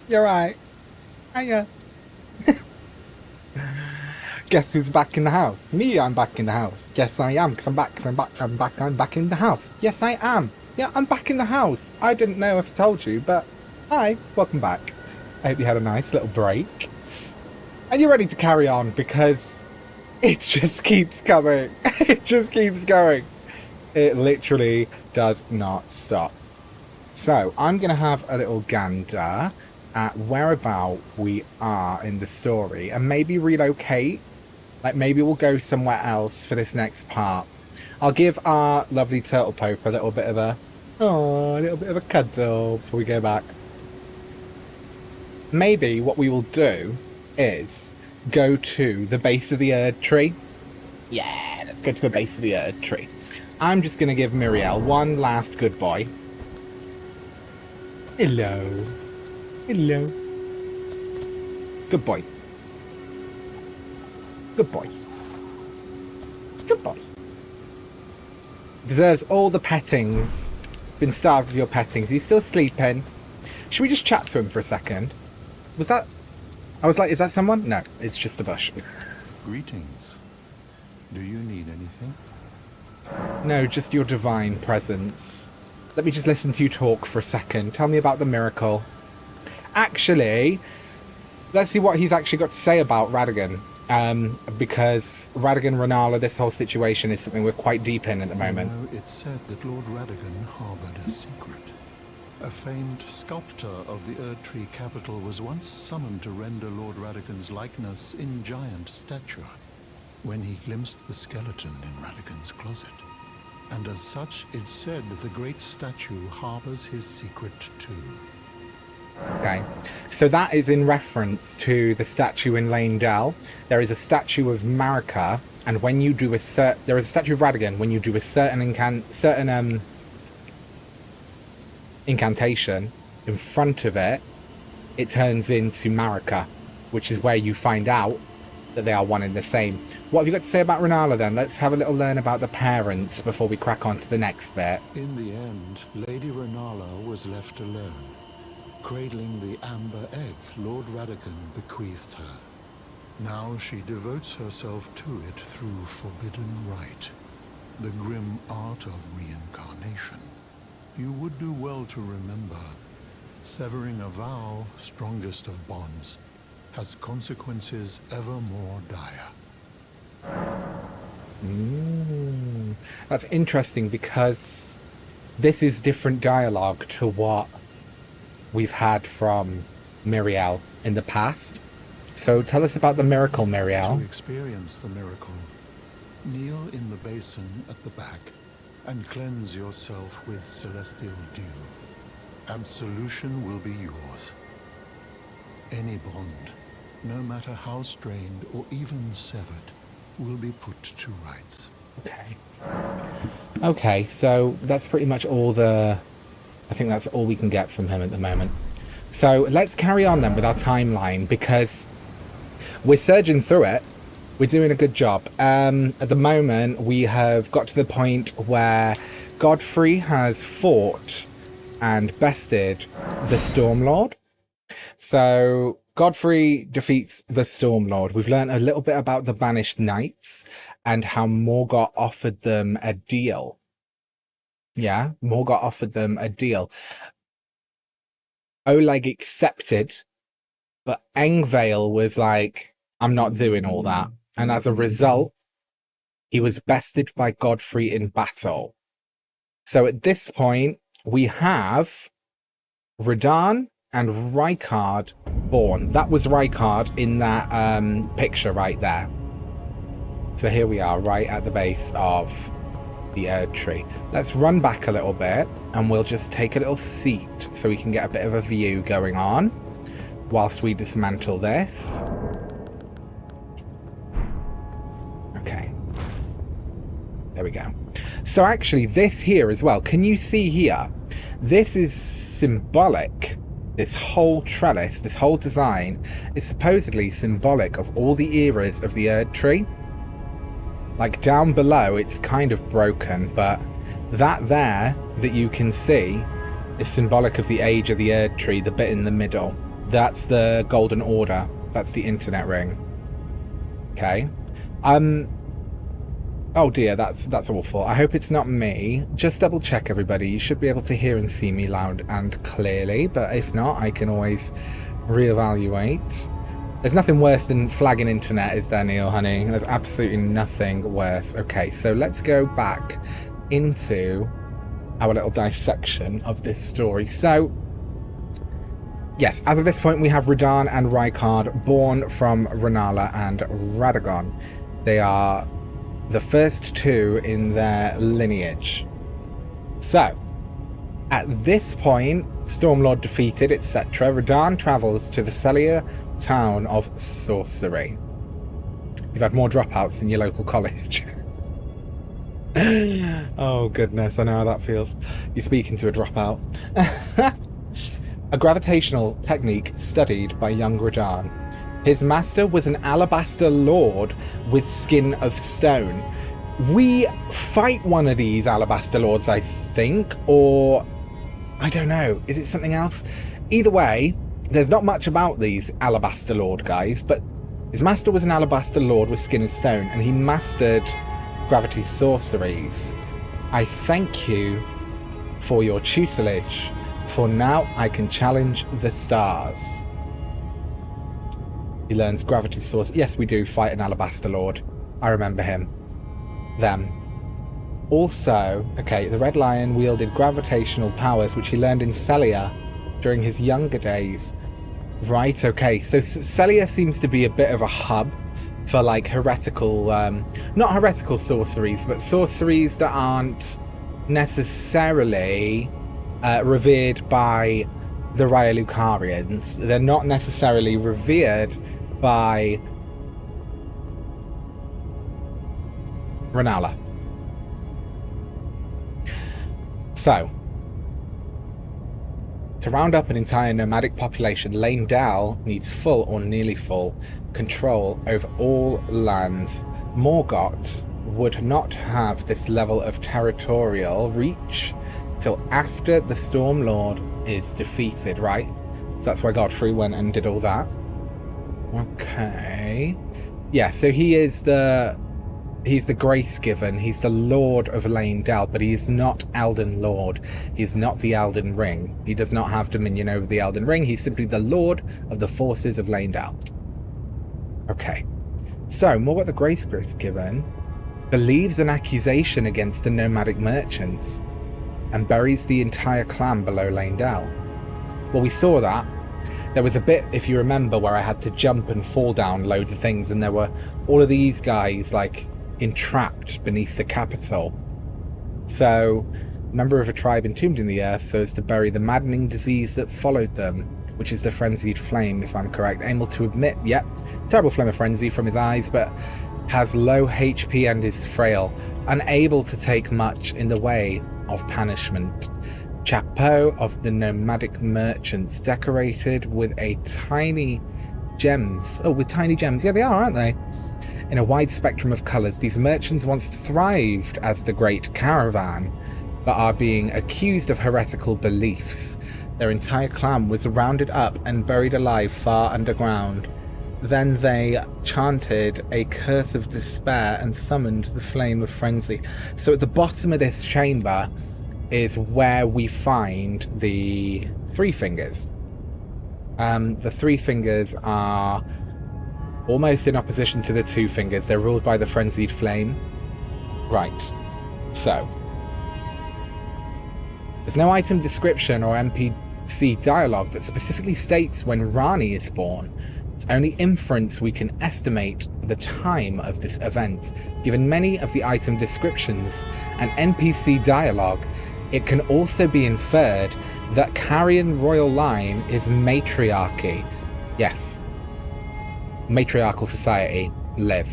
You're right. Hiya. Guess who's back in the house? Me, I'm back in the house. Yes, I am, because I'm back in the house. Yes, I am. Yeah, I'm back in the house. I didn't know if I told you, but hi, welcome back. I hope you had a nice little break. And you're ready to carry on, because it just keeps coming. It just keeps going. It literally does not stop. So, I'm going to have a little gander at whereabout we are in the story, and maybe relocate. Like, maybe we'll go somewhere else for this next part. I'll give our lovely turtle pope a little bit of a cuddle before we go back. Maybe what we will do is go to the base of the Erdtree. Yeah, let's go to the base of the Erdtree. I'm just going to give Miriel one last good boy. Hello. Hello. Good boy. Good boy. Good boy. Deserves all the pettings. Been starved of your pettings. He's still sleeping. Should we just chat to him for a second? Was that... I was like, is that someone? No, it's just a bush. Greetings. Do you need anything? No, just your divine presence. Let me just listen to you talk for a second. Tell me about the miracle. Actually, let's see what he's actually got to say about Radagon. Because Radagon, Renala, this whole situation is something we're quite deep in at the moment. You know, it's said that Lord Radagon harbored a secret. A famed sculptor of the Erdtree capital was once summoned to render Lord Radagon's likeness in giant stature, when he glimpsed the skeleton in Radagon's closet. And as such, it's said that the great statue harbors his secret too. Okay, so that is in reference to the statue in Lane Dell. There is a statue of Marica, and when you do there is a statue of Radagon. When you do a certain incantation in front of it, it turns into Marica, which is where you find out that they are one and the same. What have you got to say about Renala then? Let's have a little learn about the parents before we crack on to the next bit. In the end, Lady Renala was left alone, cradling the amber egg Lord Radagon bequeathed her. Now she devotes herself to it through forbidden rite, the grim art of reincarnation. You would do well to remember, severing a vow, strongest of bonds, has consequences ever more dire. That's interesting, because this is different dialogue to what we've had from Miriel in the past. So tell us about the miracle, Miriel. To experience the miracle, kneel in the basin at the back and cleanse yourself with celestial dew. Absolution will be yours. Any bond, no matter how strained or even severed, will be put to rights. Okay, so that's pretty much all I think that's all we can get from him at the moment. So let's carry on then with our timeline, because we're surging through it. We're doing a good job. At the moment, we have got to the point where Godfrey has fought and bested the Stormlord. So Godfrey defeats the Stormlord. We've learned a little bit about the Banished Knights and how Morgoth offered them a deal. Yeah, Morgoth offered them a deal. Oleg accepted, but Engvale was like, I'm not doing all that. And as a result, he was bested by Godfrey in battle. So at this point, we have Radahn and Rykard born. That was Rykard in that picture right there. So here we are, right at the base of the Erdtree. Let's run back a little bit, and we'll just take a little seat so we can get a bit of a view going on whilst we dismantle this. Okay. There we go. So actually, this here as well, can you see here? This is symbolic. This whole trellis, this whole design is supposedly symbolic of all the eras of the Erdtree. Like down below, it's kind of broken, but that there that you can see is symbolic of the age of the Erdtree, the bit in the middle. That's the Golden Order. That's the internet ring. Okay. Oh dear, that's awful. I hope it's not me. Just double check, everybody. You should be able to hear and see me loud and clearly, but if not, I can always reevaluate. There's nothing worse than flagging internet, is there, Neil, honey? There's absolutely nothing worse. Okay, so let's go back into our little dissection of this story. So, yes, as of this point, we have Radahn and Rykard, born from Rennala and Radagon. They are the first two in their lineage. So, at this point, Stormlord defeated, etc., Radahn travels to the cellular town of Sorcery. You've had more dropouts than your local college. Oh goodness, I know how that feels. You're speaking to a dropout. A gravitational technique studied by young Radahn. His master was an alabaster lord with skin of stone. We fight one of these alabaster lords, I think, or I don't know. Is it something else? Either way, there's not much about these alabaster lord guys, but his master was an alabaster lord with skin of stone, and he mastered gravity sorceries. I thank you for your tutelage, for now I can challenge the stars. He learns gravity source. Yes, we do fight an alabaster lord. I remember him. Them. Also, okay, the Red Lion wielded gravitational powers, which he learned in Celia during his younger days. Right, okay, so Celia seems to be a bit of a hub for, like, heretical, not heretical sorceries, but sorceries that aren't necessarily revered by the Raya-Lucarians. They're not necessarily revered by Rennala. So, to round up an entire nomadic population, Leyndell needs full or nearly full control over all lands. Morgoth would not have this level of territorial reach till after the Stormlord is defeated, right? So that's why Godfrey went and did all that. Okay. Yeah, so he's the Grace Given. He's the Lord of Leyndell, but he is not Elden Lord. He is not the Elden Ring. He does not have dominion over the Elden Ring. He's simply the Lord of the forces of Leyndell. Okay. So, Morgoth the Grace Given believes an accusation against the nomadic merchants and buries the entire clan below Leyndell. Well, we saw that. There was a bit, if you remember, where I had to jump and fall down loads of things, and there were all of these guys, like, entrapped beneath the capital. So, member of a tribe entombed in the earth so as to bury the maddening disease that followed them, which is the frenzied flame, if I'm correct. Able to admit, yep, terrible flame of frenzy from his eyes, but has low HP and is frail, unable to take much in the way of punishment. Chapeau of the nomadic merchants, decorated with tiny gems. Oh, with tiny gems. Yeah, they are, aren't they? In a wide spectrum of colours, these merchants once thrived as the Great Caravan, but are being accused of heretical beliefs. Their entire clan was rounded up and buried alive far underground. Then they chanted a curse of despair and summoned the flame of frenzy. So at the bottom of this chamber is where we find the Three Fingers. The Three Fingers are almost in opposition to the Two Fingers. They're ruled by the frenzied flame. Right. So, there's no item description or NPC dialogue that specifically states when Rani is born. It's only inference we can estimate the time of this event. Given many of the item descriptions and NPC dialogue, it can also be inferred that Carrion royal line is matriarchy. Yes. Matriarchal society. Live.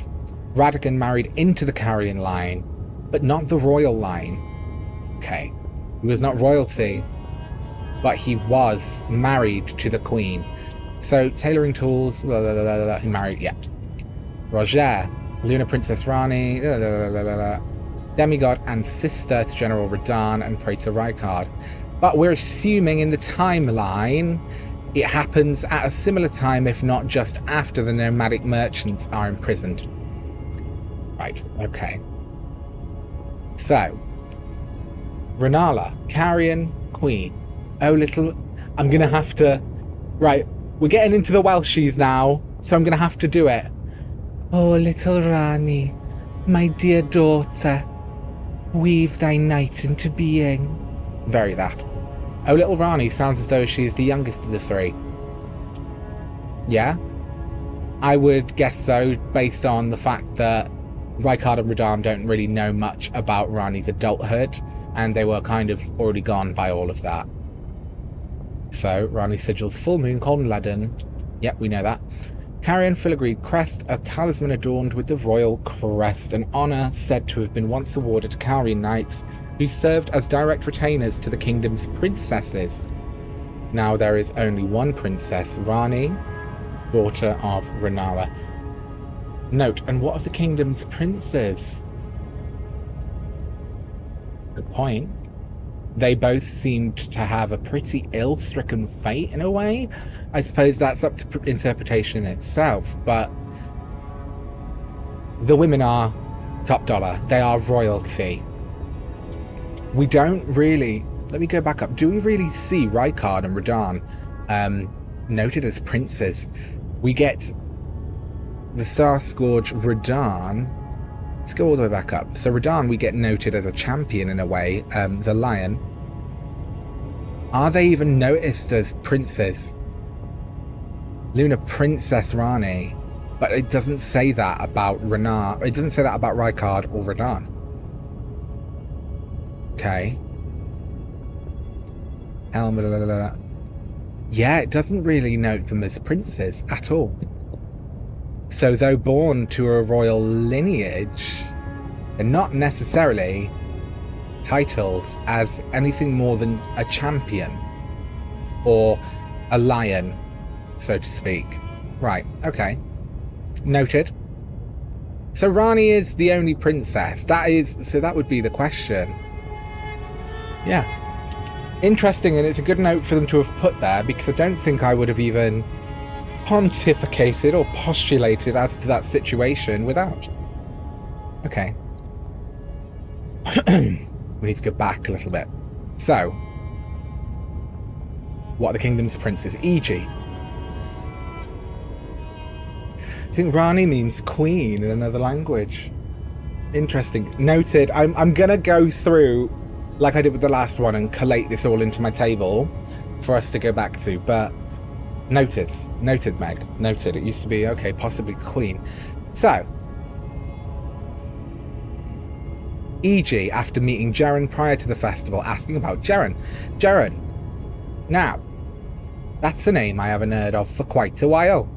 Radagon married into the Carrion line, but not the royal line. Okay. He was not royalty, but he was married to the queen. So, tailoring tools, blah, blah, blah, blah, blah, he married, yeah. Roger, Luna Princess Rani, blah, blah, blah, blah, blah. Demigod and sister to General Radahn and Praetor Rykard. But we're assuming in the timeline It happens at a similar time, if not just after the nomadic merchants are imprisoned. Right, okay. So, Renala, Carrion, Queen. Oh, little... I'm going to have to... Right, we're getting into the Welshies now, so I'm going to have to do it. Oh, little Rani, my dear daughter, weave thy night into being. Very that. Oh, little Rani sounds as though she is the youngest of the three. Yeah? I would guess so, based on the fact that Rykard and Radahn don't really know much about Rani's adulthood, and they were kind of already gone by all of that. So, Rani sigils full moon, cold and leaden. Yep, we know that. Carrion filigreed crest, a talisman adorned with the royal crest, an honour said to have been once awarded to Carrion knights who served as direct retainers to the kingdom's princesses. Now there is only one princess, Rani, daughter of Renala. Note, and what of the kingdom's princes? Good point. They both seemed to have a pretty ill-stricken fate in a way. I suppose that's up to interpretation in itself, but the women are top dollar. They are royalty. We don't really... Let me go back up. Do we really see Rykard and Radahn noted as princes? We get the Star Scourge Radahn. Let's go all the way back up. So Radahn we get noted as a champion in a way. The lion. Are they even noticed as princes? Luna Princess Rani. But it doesn't say that about Renar. It doesn't say that about Rykard or Radahn. Okay. Helm. Yeah, it doesn't really note them as princes at all. So though born to a royal lineage, they're not necessarily titled as anything more than a champion or a lion, so to speak. Right, okay. Noted. So Rani is the only princess. So that would be the question. Yeah. Interesting, and it's a good note for them to have put there, because I don't think I would have even pontificated or postulated as to that situation without. Okay. We need to go back a little bit. So, what are the kingdom's princes? E.g. I think Rani means queen in another language. Interesting. Noted. I'm gonna go through, like I did with the last one, and collate this all into my table for us to go back to, but noted. Noted, Meg. Noted. It used to be, okay, possibly queen. So, E.g. after meeting Jaren prior to the festival, asking about Jaren. Jaren. Now, that's a name I haven't heard of for quite a while.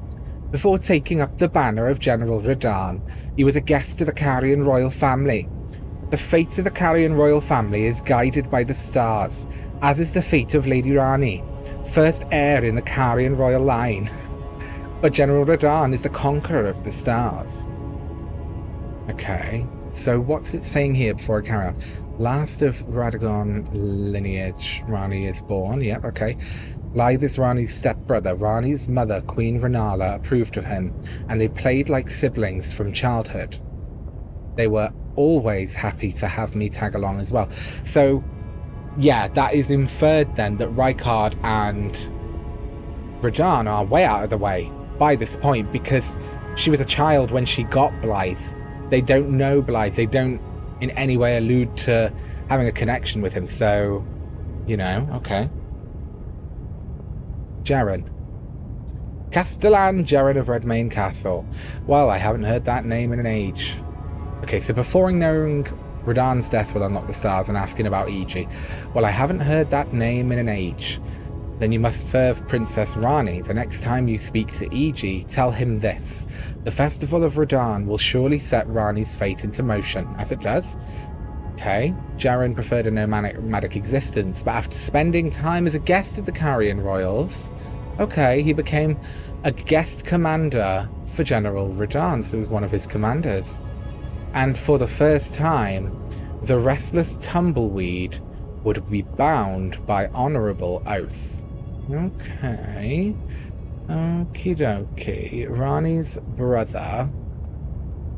Before taking up the banner of General Radahn, he was a guest to the Carrion royal family. The fate of the Carrion royal family is guided by the stars, as is the fate of Lady Rani, first heir in the Carrion royal line. But General Radahn is the conqueror of the stars. Okay, so what's it saying here before I carry on? Last of Radagon lineage, Rani is born. Yep, okay. Lythe is Rani's stepbrother. Rani's mother, Queen Renala, approved of him, and they played like siblings from childhood. They were always happy to have me tag along as well. So, yeah, that is inferred then that Rykard and Radahn are way out of the way by this point, because she was a child when she got Blythe. They don't know Blythe. They don't in any way allude to having a connection with him. So, you know, okay. Jaren. Castellan Jaren of Redmayne Castle. Well, I haven't heard that name in an age. Okay, so before knowing Radahn's death will unlock the stars and asking about E.g. Well, I haven't heard that name in an age. Then you must serve Princess Rani. The next time you speak to E.g., tell him this. The Festival of Radahn will surely set Rani's fate into motion, as it does. Okay, Jaren preferred a nomadic existence, but after spending time as a guest of the Carrion Royals, okay, he became a guest commander for General Radahn, so he was one of his commanders. And for the first time, the restless tumbleweed would be bound by honourable oath. Okay. Okie dokie. Rani's brother,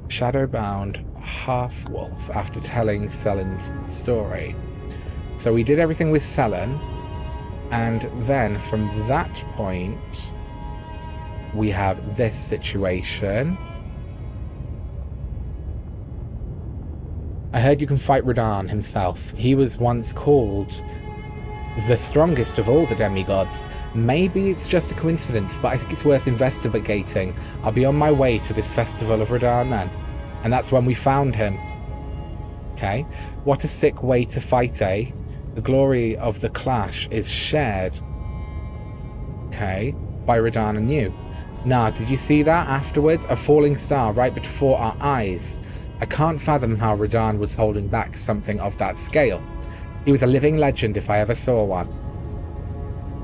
Shadowbound Half-Wolf, after telling Selen's story. So we did everything with Selen, and then from that point, we have this situation. I heard you can fight Radahn himself. He was once called the strongest of all the demigods. Maybe it's just a coincidence, but I think it's worth investigating. I'll be on my way to this festival of Radahn then. And that's when we found him. Okay. What a sick way to fight, eh? The glory of the clash is shared. Okay. By Radahn and you. Nah, did you see that afterwards? A falling star right before our eyes. I can't fathom how Radahn was holding back something of that scale. He was a living legend if I ever saw one.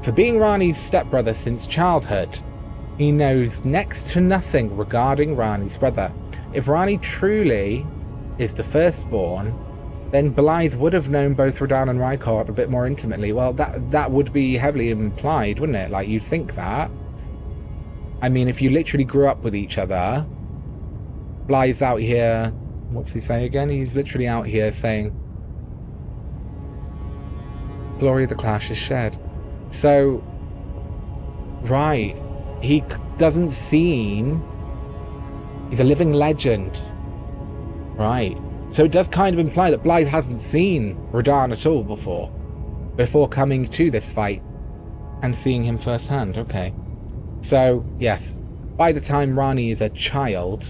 For being Rani's stepbrother since childhood, he knows next to nothing regarding Rani's brother. If Rani truly is the firstborn, then Blythe would have known both Radahn and Rykard a bit more intimately. Well, that would be heavily implied, wouldn't it? Like, you'd think that. I mean, if you literally grew up with each other, Blythe's out here... What's he say again? He's literally out here saying, glory of the clash is shared. So, right, he doesn't seem... He's a living legend. Right. So it does kind of imply that Blythe hasn't seen Radahn at all before coming to this fight and seeing him firsthand. Okay. So, yes, by the time Rani is a child,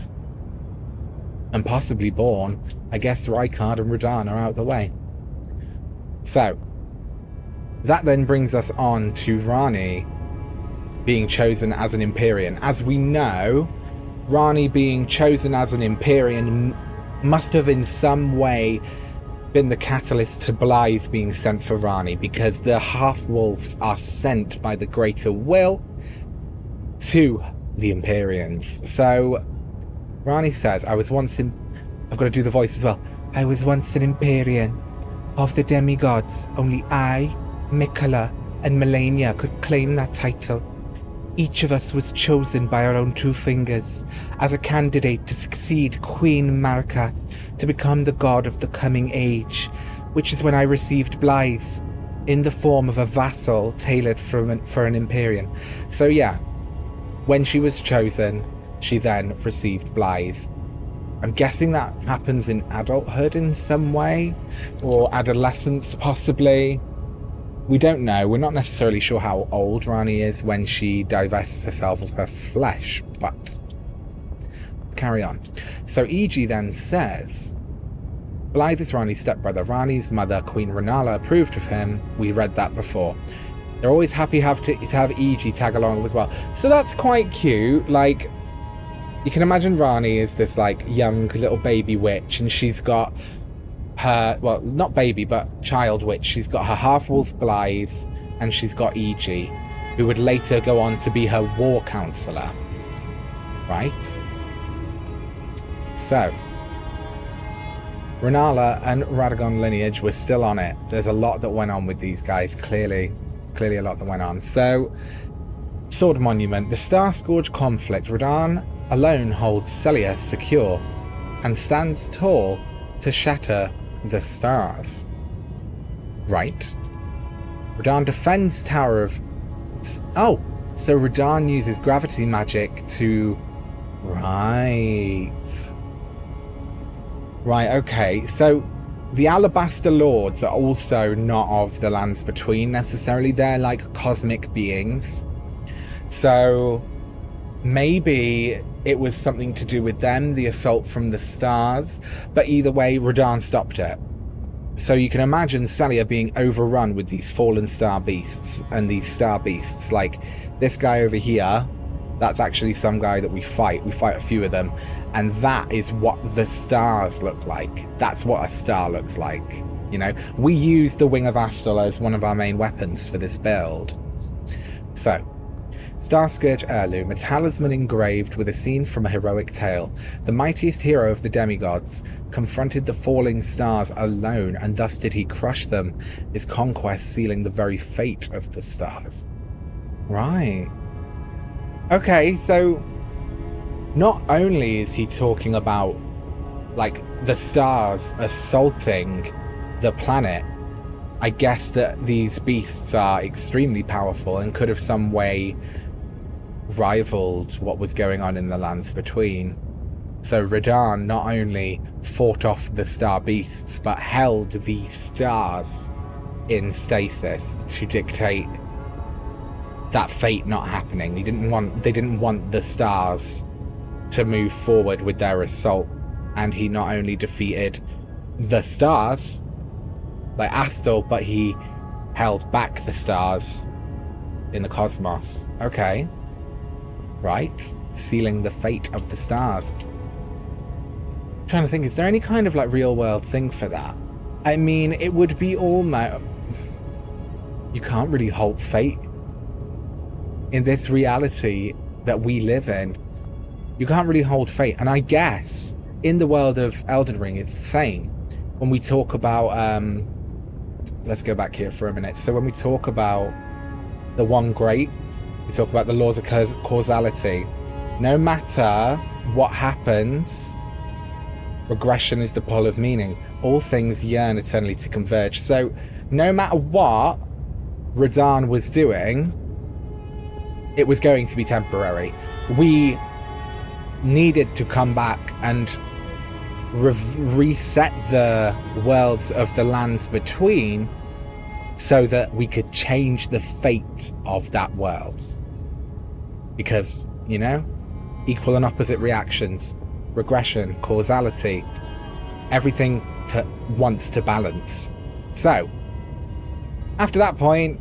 and possibly born, I guess Rykard and Radahn are out of the way. So, that then brings us on to Rani being chosen as an Empyrean. As we know, Rani being chosen as an Empyrean must have in some way been the catalyst to Blythe being sent for Rani, because the half-wolves are sent by the greater will to the Empyreans. So Rani says, I was once in... I've got to do the voice as well. I was once an Empyrean. Of the demigods, only I, Miquella, and Melina could claim that title. Each of us was chosen by our own two fingers as a candidate to succeed Queen Marica to become the god of the coming age, which is when I received Blythe in the form of a vassal tailored for an Empyrean. So yeah, when she was chosen, she then received Blythe. I'm guessing that happens in adulthood in some way, or adolescence possibly. We don't know. We're not necessarily sure how old Rani is when she divests herself of her flesh, but carry on. So Iji then says, Blythe is Rani's stepbrother. Rani's mother, Queen Renala, approved of him. We read that before. They're always happy to have Iji tag along as well. So that's quite cute. Like, you can imagine Rani is this like young little baby witch, and she's got her, well, not baby, but child witch. She's got her half-wolf Blythe, and she's got Iji, who would later go on to be her war counselor. Right? So, Renala and Radagon lineage were still on it. There's a lot that went on with these guys, clearly a lot that went on. So, Sword Monument. The Star-Scourge conflict. Radahn alone holds Celia secure and stands tall to shatter the stars. Right. Radahn defends Tower of... Oh! So Radahn uses gravity magic to... Right. Right, okay. So the Alabaster Lords are also not of the Lands Between necessarily. They're like cosmic beings. So maybe it was something to do with them, the assault from the stars. But either way, Radahn stopped it. So you can imagine Celia being overrun with these fallen star beasts. And these star beasts, like this guy over here, that's actually some guy that we fight. We fight a few of them. And that is what the stars look like. That's what a star looks like. You know, we use the Wing of Astal as one of our main weapons for this build. So, Star Scourge Heirloom, a talisman engraved with a scene from a heroic tale. The mightiest hero of the demigods confronted the falling stars alone, and thus did he crush them, his conquest sealing the very fate of the stars. Right. Okay, so not only is he talking about, like, the stars assaulting the planet, I guess that these beasts are extremely powerful and could have some way rivaled what was going on in the lands between. So Radahn not only fought off the star beasts, but held the stars in stasis to dictate that fate not happening. They didn't want the stars to move forward with their assault, and he not only defeated the stars, like Astel, but he held back the stars in the cosmos. Okay. Right. Sealing the fate of the stars. I'm trying to think, is there any kind of, like, real world thing for that? I mean, it would be almost... You can't really halt fate. In this reality that we live in, you can't really hold fate. And I guess in the world of Elden Ring, it's the same. When we talk about... let's go back here for a minute. So when we talk about the One Great, we talk about the laws of causality. No matter what happens, regression is the pole of meaning. All things yearn eternally to converge. So no matter what Radahn was doing, it was going to be temporary. We needed to come back and reset the worlds of the lands between so that we could change the fate of that world. Because, you know, equal and opposite reactions, regression, causality, everything wants to balance. So, after that point,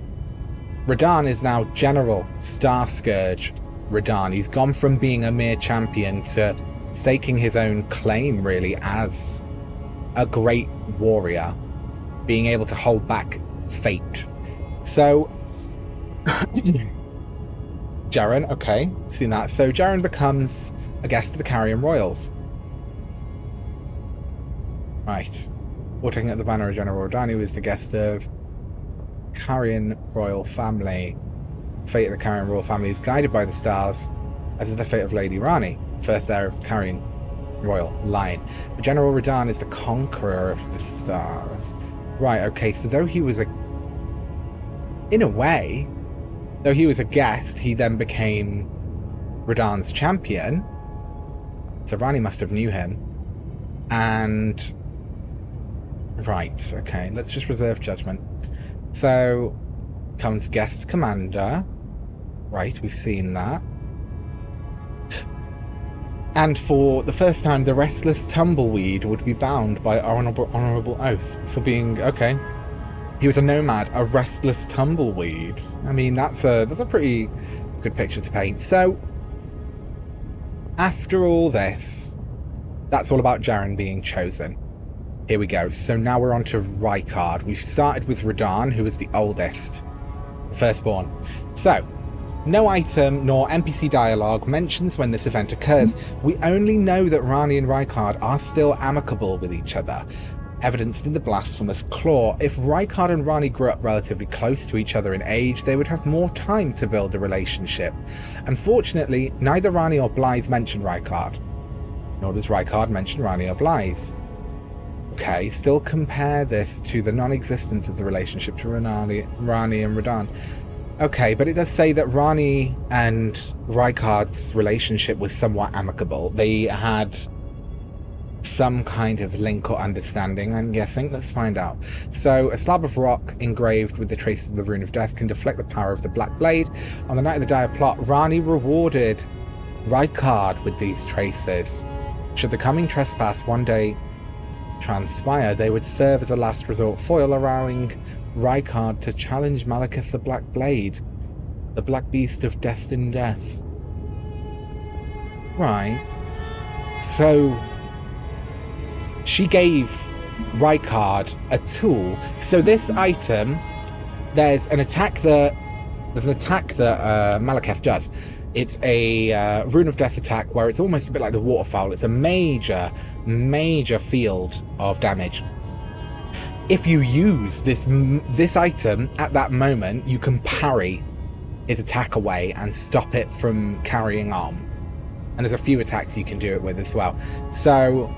Radahn is now General Star Scourge Radahn. He's gone from being a mere champion to staking his own claim, really, as a great warrior, being able to hold back fate. So, Jaren, okay, seen that. So Jaren becomes a guest of the Carrion Royals. Right. Or taking up the banner of General Radahn, who is the guest of Carrion Royal family. Fate of the Carrion Royal family is guided by the stars, as is the fate of Lady Rani, first heir of the Carrion Royal line. But General Radahn is the conqueror of the stars. Right, okay, so though he was in a way, though he was a guest, he then became Radahn's champion. So Rani must have knew him. And... right, okay, let's just reserve judgment. So, comes guest commander. Right, we've seen that. And for the first time, the restless tumbleweed would be bound by honourable oath for being... okay. He was a nomad, a restless tumbleweed. I mean, that's a pretty good picture to paint. So, after all this, that's all about Jaren being chosen. Here we go. So now we're on to Rykard. We've started with Radahn, who is the oldest, firstborn. So, no item nor NPC dialogue mentions when this event occurs. We only know that Rani and Rykard are still amicable with each other, evidenced in the blasphemous claw. If Rykard and Rani grew up relatively close to each other in age, they would have more time to build a relationship. Unfortunately, neither Rani or Blythe mention Rykard, nor does Rykard mention Rani or Blythe. Okay, still compare this to the non-existence of the relationship to Rani and Radahn. Okay, but it does say that Rani and Rykard's relationship was somewhat amicable. They had some kind of link or understanding, I'm guessing. Let's find out. So, a slab of rock engraved with the traces of the Rune of Death can deflect the power of the Black Blade. On the night of the dire plot, Rani rewarded Rykard with these traces. Should the coming trespass one day transpire, they would serve as a last resort foil, allowing Rykard to challenge Malekith the Black Blade, the black beast of destined death. Right. So she gave Rykard a tool. So this item, there's an attack that Malekith does. It's a Rune of Death attack where it's almost a bit like the Waterfowl. It's a major field of damage. If you use this item at that moment, you can parry his attack away and stop it from carrying on. And there's a few attacks you can do it with as well. So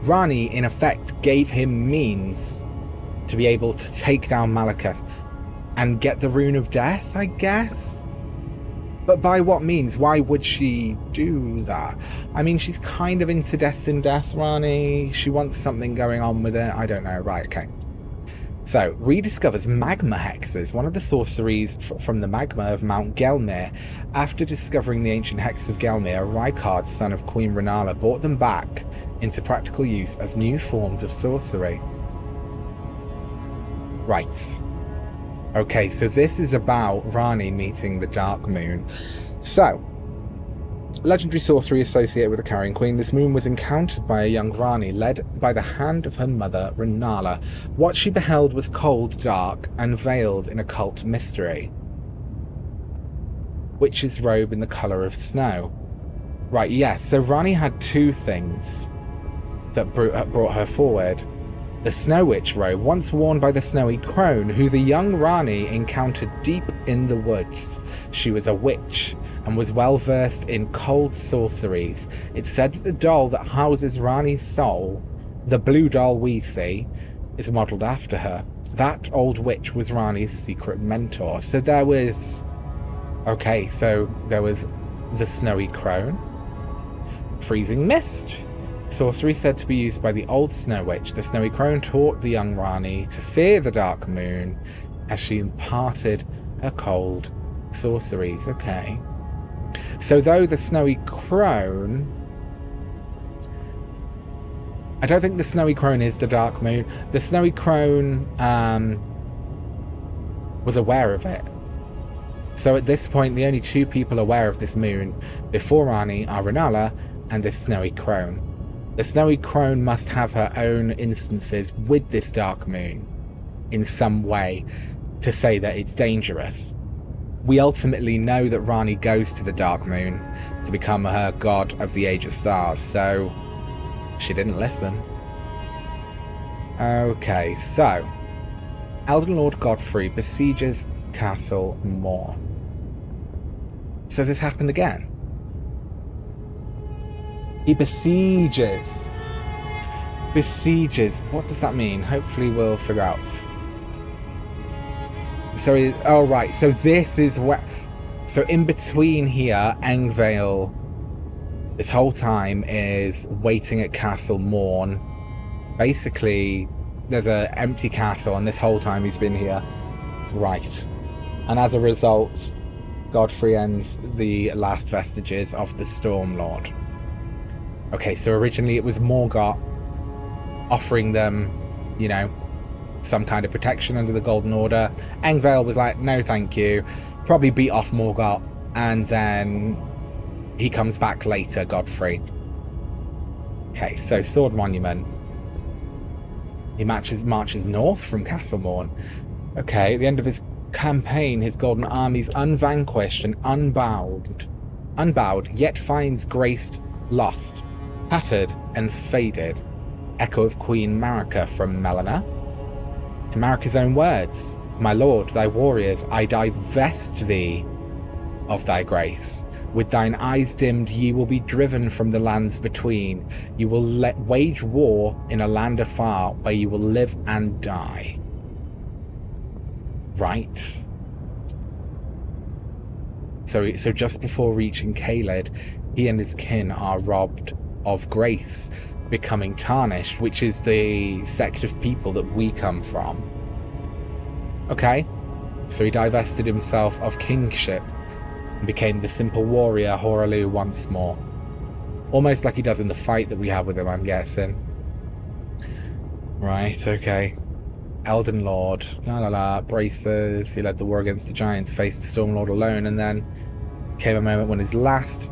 Rani, in effect, gave him means to be able to take down Marica and get the Rune of Death, I guess? But by what means? Why would she do that? I mean, she's kind of into destined death, Rani. She wants something going on with it. I don't know. Right, okay. So, rediscovers magma hexes, one of the sorceries from the magma of Mount Gelmir. After discovering the ancient hexes of Gelmir, Rykard, son of Queen Renala, brought them back into practical use as new forms of sorcery. Right. Okay, so this is about Rani meeting the Dark Moon. So, legendary sorcery associated with the Carrion Queen. This moon was encountered by a young Rani, led by the hand of her mother, Renala. What she beheld was cold, dark, and veiled in occult mystery. Witch's robe in the colour of snow. Right, yes, so Rani had two things that brought her forward. The Snow Witch robe, once worn by the Snowy Crone, who the young Rani encountered deep in the woods. She was a witch, and was well versed in cold sorceries. It's said that the doll that houses Rani's soul, the blue doll we see, is modelled after her. That old witch was Rani's secret mentor. So there was... Okay, so there was the Snowy Crone. Freezing Mist. Sorcery said to be used by the old Snow Witch. The Snowy Crone taught the young Rani to fear the Dark Moon as she imparted her cold sorceries. Okay. So though the Snowy Crone... I don't think the Snowy Crone is the Dark Moon. The Snowy Crone was aware of it. So at this point, the only two people aware of this moon before Rani are Renala and the Snowy Crone. The Snowy Crone must have her own instances with this Dark Moon in some way to say that it's dangerous. We ultimately know that Rani goes to the Dark Moon to become her god of the Age of Stars, so she didn't listen. Okay, so Elden Lord Godfrey besieges Castle Morn. So this happened again. He besieges. Besieges. What does that mean? Hopefully we'll figure out. So, oh right, so this is what... So in between here, Engvale, this whole time, is waiting at Castle Morn. Basically, there's an empty castle, and this whole time he's been here. Right. And as a result, Godfrey ends the last vestiges of the Stormlord. Okay, so originally it was Morgoth offering them, you know, some kind of protection under the Golden Order. Engvale was like, no thank you. Probably beat off Morgoth, and then he comes back later, Godfrey. Okay, so Sword Monument. He marches north from Castle Morn. Okay, at the end of his campaign, his golden army's unvanquished and unbowed, yet finds grace lost, tattered and faded. Echo of Queen Marica from Melina. In Marica's own words, my lord, thy warriors, I divest thee of thy grace. With thine eyes dimmed, ye will be driven from the lands between. You will wage war in a land afar, where you will live and die. Right. So just before reaching Caelid, he and his kin are robbed of grace, becoming tarnished, which is the sect of people that we come from. Okay, so he divested himself of kingship and became the simple warrior Horalu once more. Almost like he does in the fight that we have with him, I'm guessing. Right, okay. Elden Lord, braces, he led the war against the giants, faced the Stormlord alone, and then came a moment when his last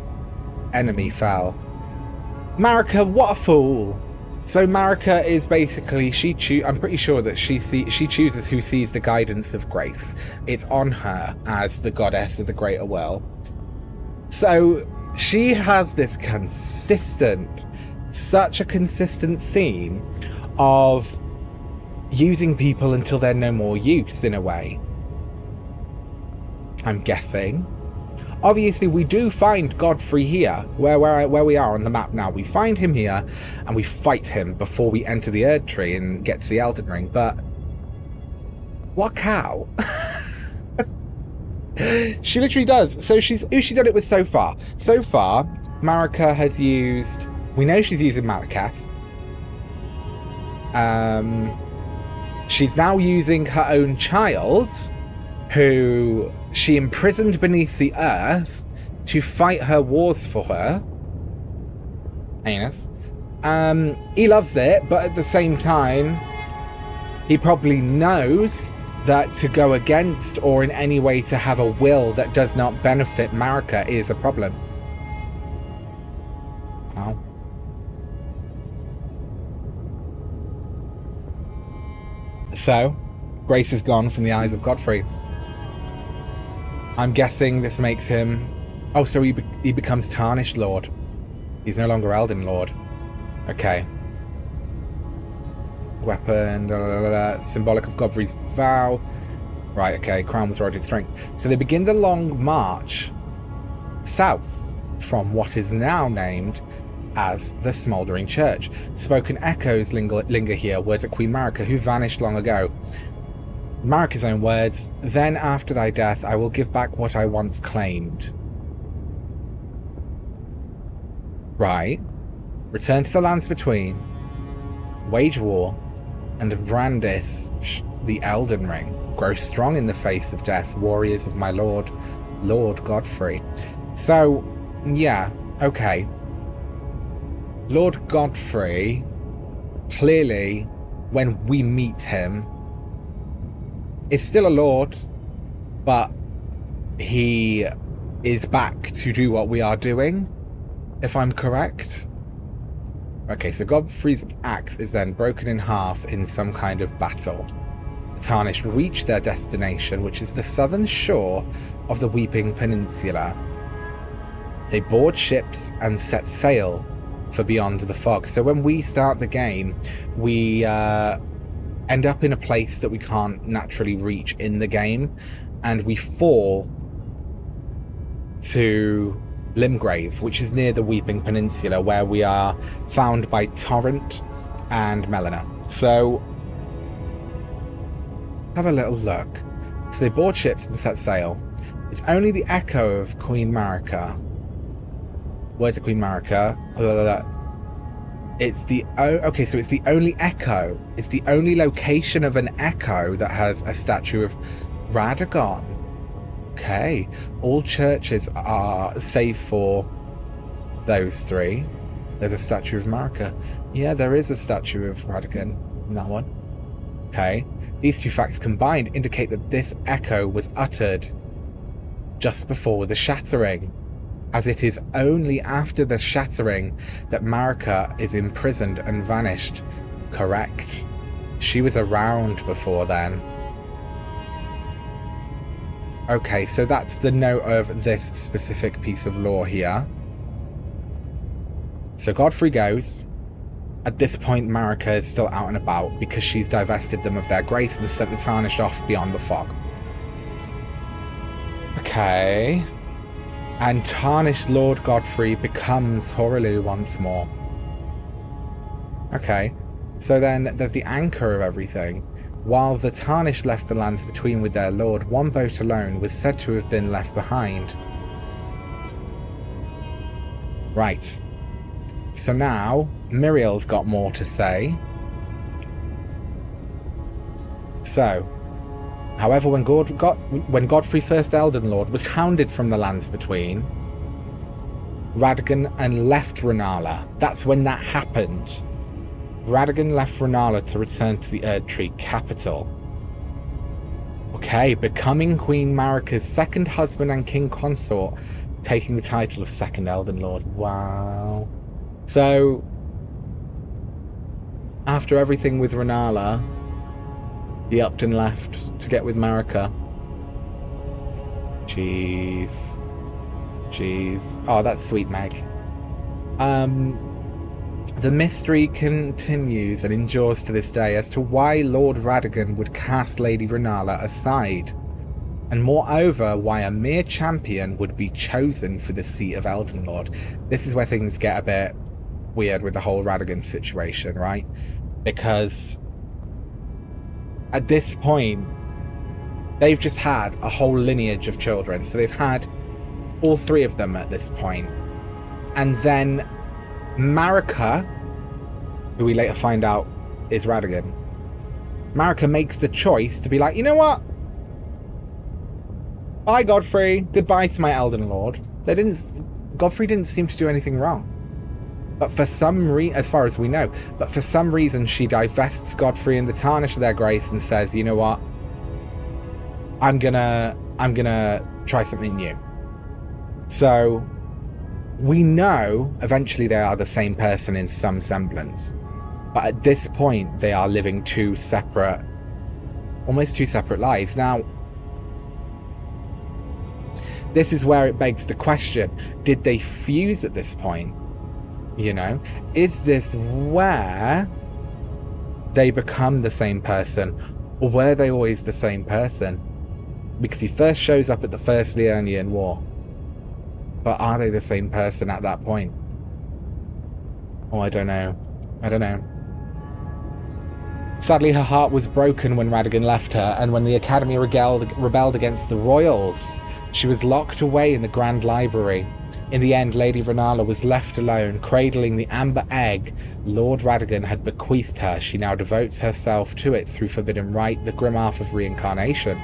enemy fell. Marica, what a fool! So Marica is basically, I'm pretty sure that she chooses who sees the guidance of grace. It's on her as the goddess of the greater will. So she has this such a consistent theme of using people until they're no more use, in a way. I'm guessing. Obviously, we do find Godfrey here, where we are on the map now. We find him here, and we fight him before we enter the Erdtree and get to the Elden Ring. But what cow? She literally does. So who's she done it with so far? So far, Marica has used. We know she's using Marica. She's now using her own child, who she imprisoned beneath the earth to fight her wars for her. Anus. He loves it, but at the same time, he probably knows that to go against or in any way to have a will that does not benefit Marica is a problem. Wow. So, grace is gone from the eyes of Godfrey. I'm guessing this makes him... Oh, so he becomes Tarnished Lord. He's no longer Elden Lord. Okay. Weapon, symbolic of Godfrey's vow. Right, okay, crown with rotated strength. So they begin the long march south from what is now named as the Smouldering Church. Spoken echoes linger here, words of Queen Marica, who vanished long ago. Marica's own words, then after thy death I will give back what I once claimed. Right. Return to the lands between, wage war, and brandish the Elden Ring. Grow strong in the face of death, warriors of my lord, Lord Godfrey. So, yeah, okay. Lord Godfrey, clearly, when we meet him, is still a lord, but he is back to do what we are doing, if I'm correct. Okay, so Godfrey's axe is then broken in half in some kind of battle. The Tarnished reach their destination, which is the southern shore of the Weeping Peninsula. They board ships and set sail for beyond the fog. So when we start the game, we end up in a place that we can't naturally reach in the game, and we fall to Limgrave, which is near the Weeping Peninsula, where we are found by Torrent and Melina. So have a little look. So they board ships and set sail. It's only the echo of Queen Marica. Words of Queen Marica. It's the okay, so it's the only echo. It's the only location of an echo that has a statue of Radagon. Okay, all churches are, save for those three, there's a statue of Marica. Yeah, there is a statue of Radagon in that one. Okay, these two facts combined indicate that this echo was uttered just before the shattering, as it is only after the shattering that Marica is imprisoned and vanished. Correct. She was around before then. Okay, so that's the note of this specific piece of lore here. So Godfrey goes. At this point, Marica is still out and about because she's divested them of their grace and sent the Tarnished off beyond the fog. Okay. And Tarnished Lord Godfrey becomes Horaloo once more. Okay. So then there's the anchor of everything. While the Tarnished left the lands between with their lord, one boat alone was said to have been left behind. Right. So now, Miriel's got more to say. So, however, when Godfrey, first Elden Lord, was hounded from the lands between, Radagon and left Rennala. That's when that happened. Radagon left Rennala to return to the Erdtree capital. Okay, becoming Queen Marica's second husband and king consort, taking the title of second Elden Lord. Wow. So, after everything with Rennala, he upped and left to get with Marica. Jeez. Jeez. Oh, that's sweet, Meg. The mystery continues and endures to this day as to why Lord Radagon would cast Lady Rennala aside. And moreover, why a mere champion would be chosen for the seat of Elden Lord. This is where things get a bit weird with the whole Radagon situation, right? Because at this point, they've just had a whole lineage of children. So they've had all 3 of them at this point. And then Marica, who we later find out is Radagon, Marica makes the choice to be like, you know what? Bye, Godfrey. Goodbye to my Elden Lord. Godfrey didn't seem to do anything wrong. But for some reason, as far as we know, but for some reason she divests Godfrey and the Tarnish of their grace and says, you know what? I'm gonna try something new. So we know eventually they are the same person in some semblance. But at this point, they are living almost two separate lives. Now, this is where it begs the question, did they fuse at this point? You know, is this where they become the same person? Or were they always the same person? Because he first shows up at the First Liurnian War. But are they the same person at that point? Oh, I don't know. Sadly, her heart was broken when Radagon left her, and when the Academy rebelled against the Royals, she was locked away in the Grand Library. In the end, Lady Renala was left alone, cradling the amber egg Lord Radagon had bequeathed her. She now devotes herself to it through Forbidden Rite, the grim art of reincarnation.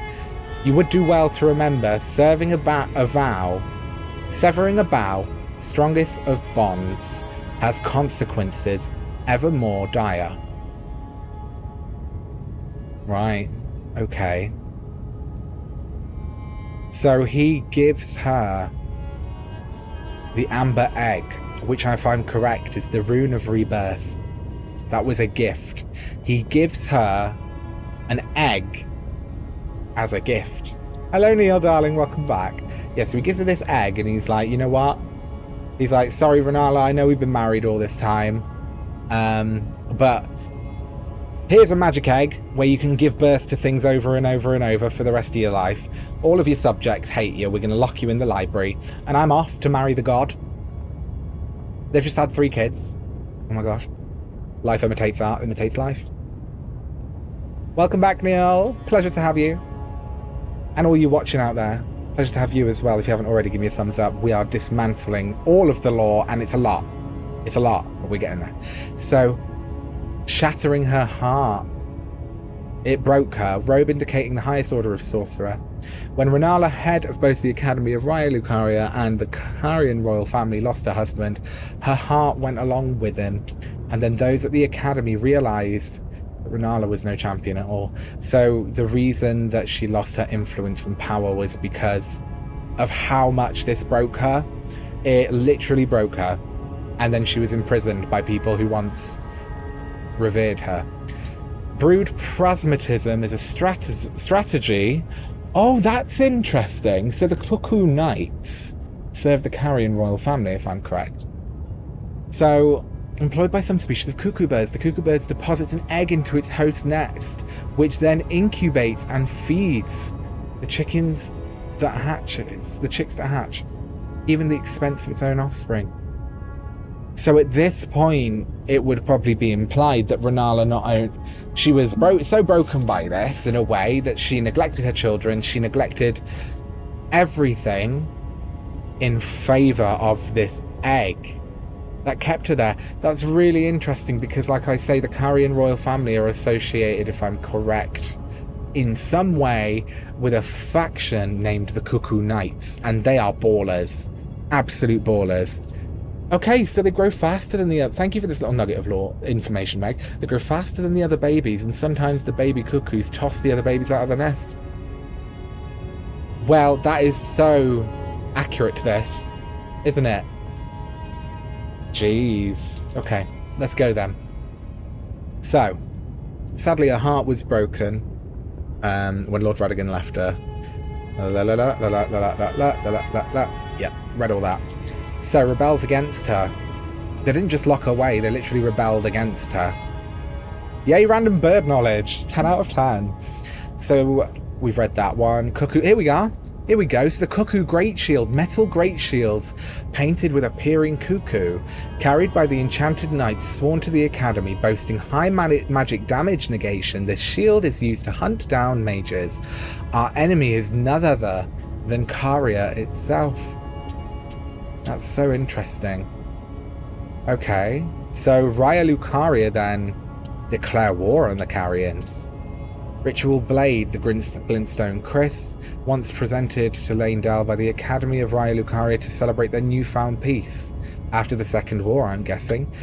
You would do well to remember, severing a vow, strongest of bonds, has consequences ever more dire. Right, okay. So he gives her the amber egg, which, if I'm correct, is the rune of rebirth. That was a gift. He gives her an egg as a gift. Hello, Neil, darling, welcome back. Yeah, so he gives her this egg, and he's like, you know what? He's like, sorry, Renala, I know we've been married all this time, but here's a magic egg where you can give birth to things over and over and over for the rest of your life. All of your subjects hate you. We're going to lock you in the library. And I'm off to marry the god. They've just had 3 kids. Oh my gosh. Life imitates art, imitates life. Welcome back, Neil. Pleasure to have you. And all you watching out there, pleasure to have you as well. If you haven't already, give me a thumbs up. We are dismantling all of the lore, and it's a lot. It's a lot, but we're getting there. So, shattering her heart. It broke her, robe indicating the highest order of sorcerer. When Renala, head of both the Academy of Raya Lucaria and the Carian royal family, lost her husband, her heart went along with him. And then those at the Academy realised that Renala was no champion at all. So the reason that she lost her influence and power was because of how much this broke her. It literally broke her. And then she was imprisoned by people who once revered her. Brood prasmatism is a strategy. Oh, that's interesting. So the Cuckoo Knights serve the Carian royal family, if I'm correct. So, employed by some species of cuckoo birds, the cuckoo birds deposits an egg into its host nest, which then incubates and feeds the chickens that hatches, the chicks that hatch, even at the expense of its own offspring. So at this point, it would probably be implied that Renala she was so broken by this in a way that she neglected her children, she neglected everything in favour of this egg that kept her there. That's really interesting because, like I say, the Carian royal family are associated, if I'm correct, in some way with a faction named the Cuckoo Knights, and they are ballers. Absolute ballers. Okay, so they grow faster than the other. Thank you for this little nugget of lore information, Meg. They grow faster than the other babies, and sometimes the baby cuckoos toss the other babies out of the nest. Well, that is so accurate to this, isn't it? Jeez. Okay, let's go then. So, sadly, her heart was broken when Lord Radagon left her. Yeah, read all that. So, rebels against her. They didn't just lock her away, they literally rebelled against her. Yay, random bird knowledge. 10 out of 10. So, we've read that one. Cuckoo, here we are. Here we go. So the Cuckoo Great Shield, metal great shields, painted with a peering cuckoo, carried by the enchanted knights sworn to the academy, boasting high magic damage negation. This shield is used to hunt down mages. Our enemy is none other than Caria itself. That's so interesting. Okay, so Raya Lucaria then declare war on the Carians. Ritual Blade, the glintstone Chris, once presented to Leyndell by the Academy of Raya Lucaria to celebrate their newfound peace after the Second War, I'm guessing.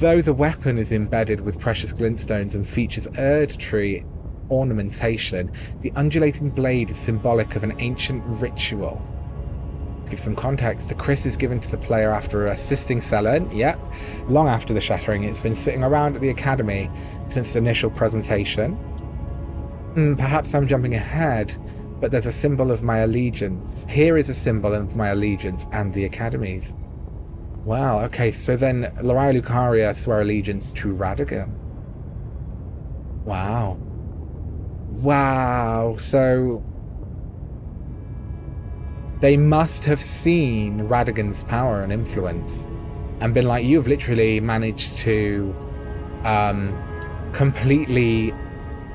Though the weapon is embedded with precious glintstones and features Erdtree ornamentation, the undulating blade is symbolic of an ancient ritual. To give some context, the Chris is given to the player after assisting Selen, long after the Shattering. It's been sitting around at the Academy since its initial presentation. Perhaps I'm jumping ahead, but there's a symbol of my allegiance. Here is a symbol of my allegiance and the Academy's. Wow, okay, so then Raya Lucaria swear allegiance to Radagon. Wow. Wow, so they must have seen Radagon's power and influence and been like, you've literally managed to completely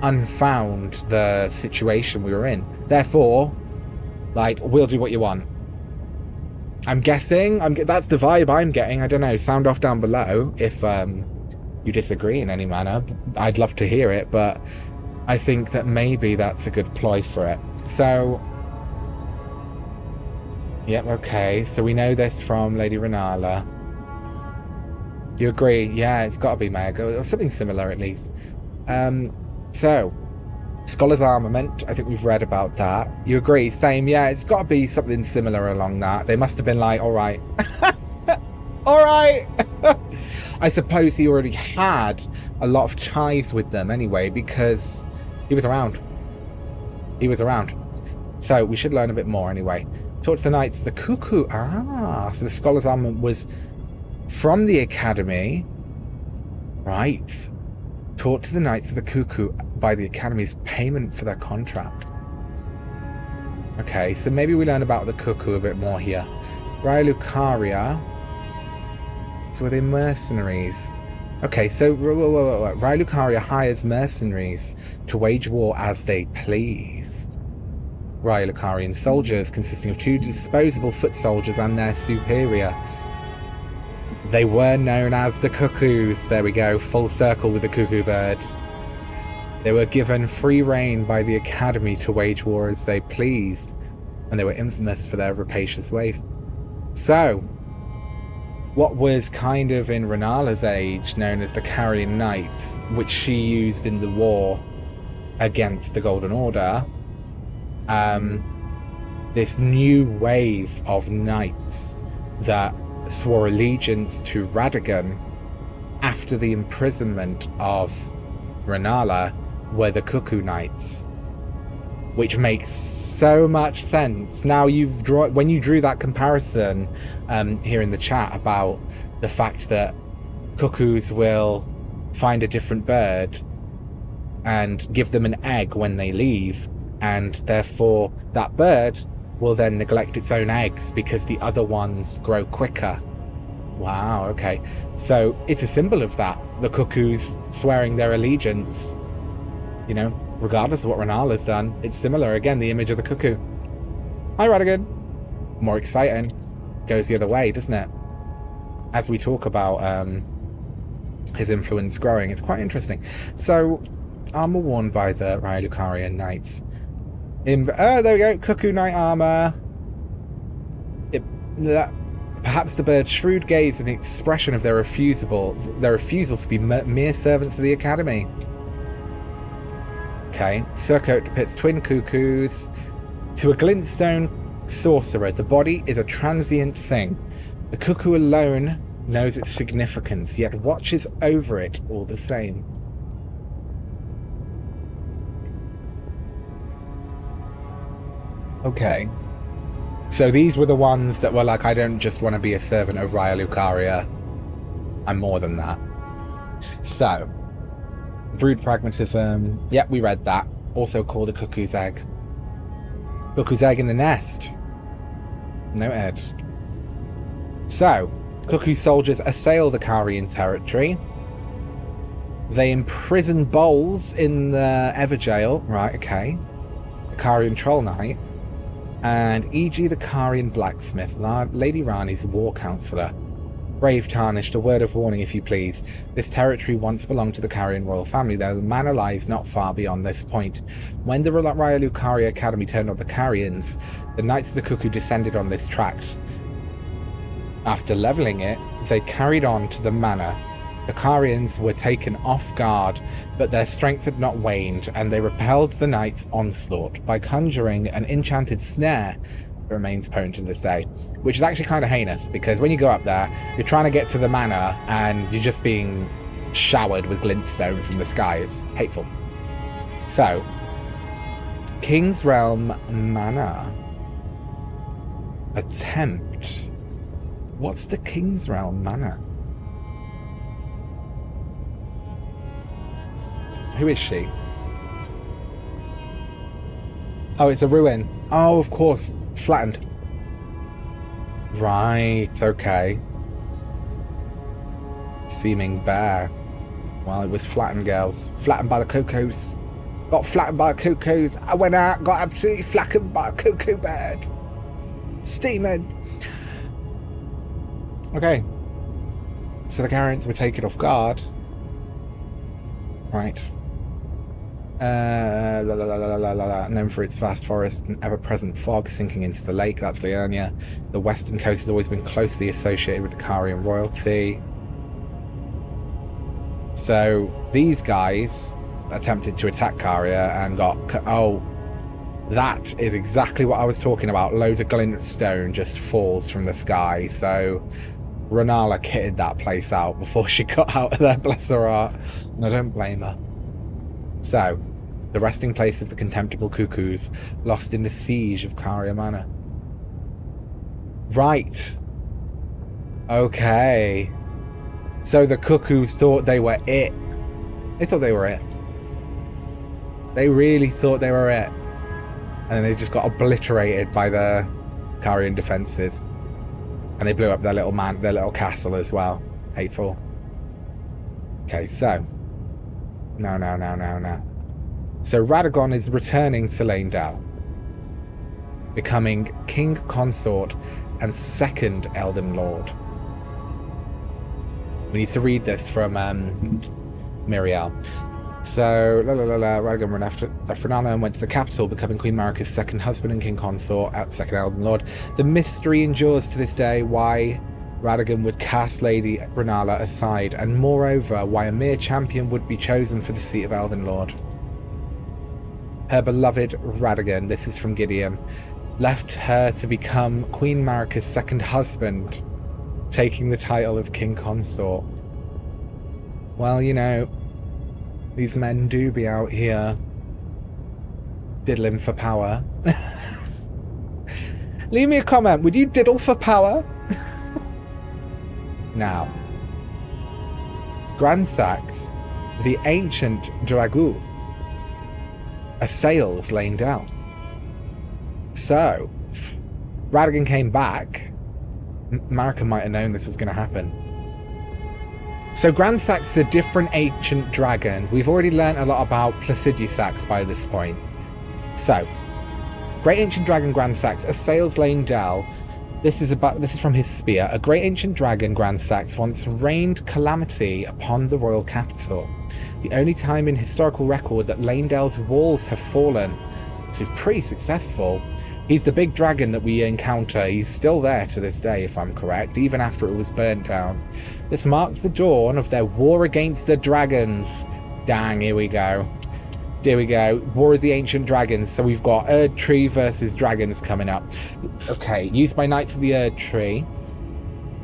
unfound the situation we were in. Therefore, like, we'll do what you want. I'm guessing, that's the vibe I'm getting. I don't know, sound off down below if you disagree in any manner. I'd love to hear it, but I think that maybe that's a good ploy for it. So, yep, okay, so we know this from Lady Renala. You agree? Yeah, it's got to be Mega, or something similar at least. So, Scholar's Armament, I think we've read about that. You agree? Same, yeah, it's got to be something similar along that. They must have been like, alright. Alright! I suppose he already had a lot of ties with them anyway, because he was around. He was around. So, we should learn a bit more anyway. Talk to the Knights of the Cuckoo. Ah, so the Scholar's Armament was from the Academy. Right. Taught to the Knights of the Cuckoo by the Academy's payment for their contract. Okay, so maybe we learn about the Cuckoo a bit more here. Raya Lucaria. So were they mercenaries? Okay, so Raya Lucaria hires mercenaries to wage war as they please. Raya Lucarian soldiers, consisting of 2 disposable foot soldiers and their superior. They were known as the Cuckoos. There we go, full circle with the cuckoo bird. They were given free rein by the Academy to wage war as they pleased, and they were infamous for their rapacious ways. So, what was kind of in Renala's age known as the Carian Knights, which she used in the war against the Golden Order, this new wave of knights that swore allegiance to Radagon after the imprisonment of Renala were the Cuckoo Knights, which makes so much sense. Now when you drew that comparison here in the chat about the fact that cuckoos will find a different bird and give them an egg when they leave, and therefore that bird will then neglect its own eggs because the other ones grow quicker. Wow, okay. So it's a symbol of that. The cuckoos swearing their allegiance, you know, regardless of what Renala's done. It's similar. Again, the image of the cuckoo. Hi, Radagon. More exciting. Goes the other way, doesn't it? As we talk about his influence growing, it's quite interesting. So, armor worn by the Raya Lucarian Knights. Oh, there we go. Cuckoo Knight armor. Perhaps the bird's shrewd gaze and expression of their refusal to be mere servants of the Academy. Okay. Surcoat depicts twin cuckoos. To a glintstone sorcerer, the body is a transient thing. The cuckoo alone knows its significance, yet watches over it all the same. Okay. So these were the ones that were like, I don't just want to be a servant of Raya Lucaria. I'm more than that. So, brood pragmatism. Yep, we read that. Also called a cuckoo's egg. Cuckoo's egg in the nest. Noted. So, Cuckoo soldiers assail the Carian territory. They imprison Bowls in the Everjail. Right, okay. The Carian Troll Knight. And E.G. the Carian Blacksmith, Lady Rani's war counsellor. Brave Tarnished, a word of warning if you please. This territory once belonged to the Carian royal family, though the manor lies not far beyond this point. When the Ryalu Kari Academy turned on the Carians, the Knights of the Cuckoo descended on this tract. After levelling it, they carried on to the manor. The Carians were taken off guard, but their strength had not waned, and they repelled the Knights' onslaught by conjuring an enchanted snare that remains potent to this day, which is actually kind of heinous, because when you go up there, you're trying to get to the manor, and you're just being showered with glintstone from the sky. It's hateful. So, King's Realm Manor. Attempt. What's the King's Realm Manor? Who is she? Oh, it's a ruin. Oh, of course. Flattened. Right, okay. Seeming bare. Well, it was flattened, girls. Flattened by the cuckoos. Got flattened by the cuckoos. I went out, got absolutely flattened by a cuckoo bird. Steaming. Okay. So the Carians were taken off guard. Right. Known for its vast forest and ever-present fog sinking into the lake, that's Liurnia. The western coast has always been closely associated with the Carian royalty. So these guys attempted to attack Caria and got... Oh, that is exactly what I was talking about. Loads of glintstone just falls from the sky. So Renala kitted that place out before she got out of there, bless her heart. And I don't blame her. So, the resting place of the contemptible cuckoos, lost in the siege of Caria Manor. Right. Okay. So the cuckoos thought they were it. They thought they were it. They really thought they were it. And then they just got obliterated by the Carian defences. And they blew up their little castle as well. Hateful. Okay, so... No. So Radagon is returning to Lanedale, becoming King Consort and second Elden Lord. We need to read this from Miriel. So, Radagon ran after Renala and went to the capital, becoming Queen Marica's second husband and King Consort, second Elden Lord. The mystery endures to this day why Radagon would cast Lady Renala aside, and moreover, why a mere champion would be chosen for the seat of Elden Lord. Her beloved Radagon, this is from Gideon, left her to become Queen Marica's second husband, taking the title of King Consort. Well, you know, these men do be out here diddling for power. Leave me a comment, would you diddle for power? Now, Gransax, the ancient Dragoo, assails Lanedale. So, Radagon came back. Marica might have known this was going to happen. So Gransax is a different ancient dragon. We've already learnt a lot about Placidusax by this point. So, Great Ancient Dragon Gransax assails Lanedale. This is from his spear. A great ancient dragon, Gransax, once rained calamity upon the royal capital. The only time in historical record that Lanedale's walls have fallen. This is pretty successful. He's the big dragon that we encounter. He's still there to this day, if I'm correct, even after it was burnt down. This marks the dawn of their war against the dragons. Dang, here we go. Here we go. War of the Ancient Dragons. So we've got Erdtree versus dragons coming up. Okay, used by Knights of the Erdtree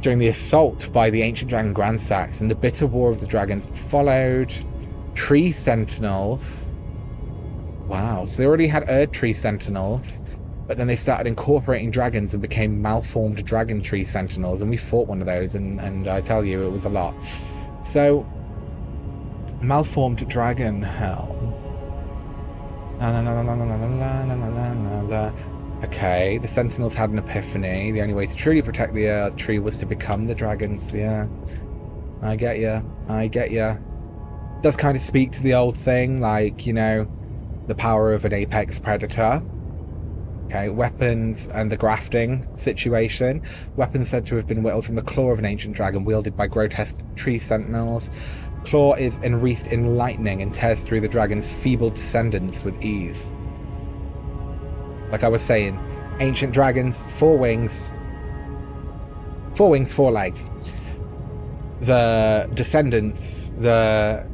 during the assault by the Ancient Dragon Gransax and the bitter war of the dragons followed. Tree Sentinels. Wow, so they already had Erdtree Sentinels, but then they started incorporating dragons and became malformed Dragon Tree Sentinels, and we fought one of those, and I tell you, it was a lot. So, malformed dragon hell. Okay, the Sentinels had an epiphany. The only way to truly protect the Erdtree was to become the dragons. Yeah, I get ya. I get ya. Does kind of speak to the old thing, like, you know, the power of an apex predator. Okay, weapons and the grafting situation. Weapons said to have been whittled from the claw of an ancient dragon wielded by grotesque tree sentinels. Claw is enwreathed in lightning and tears through the dragon's feeble descendants with ease. Like I was saying, ancient dragons, 4 wings. 4 wings, 4 legs. The descendants, the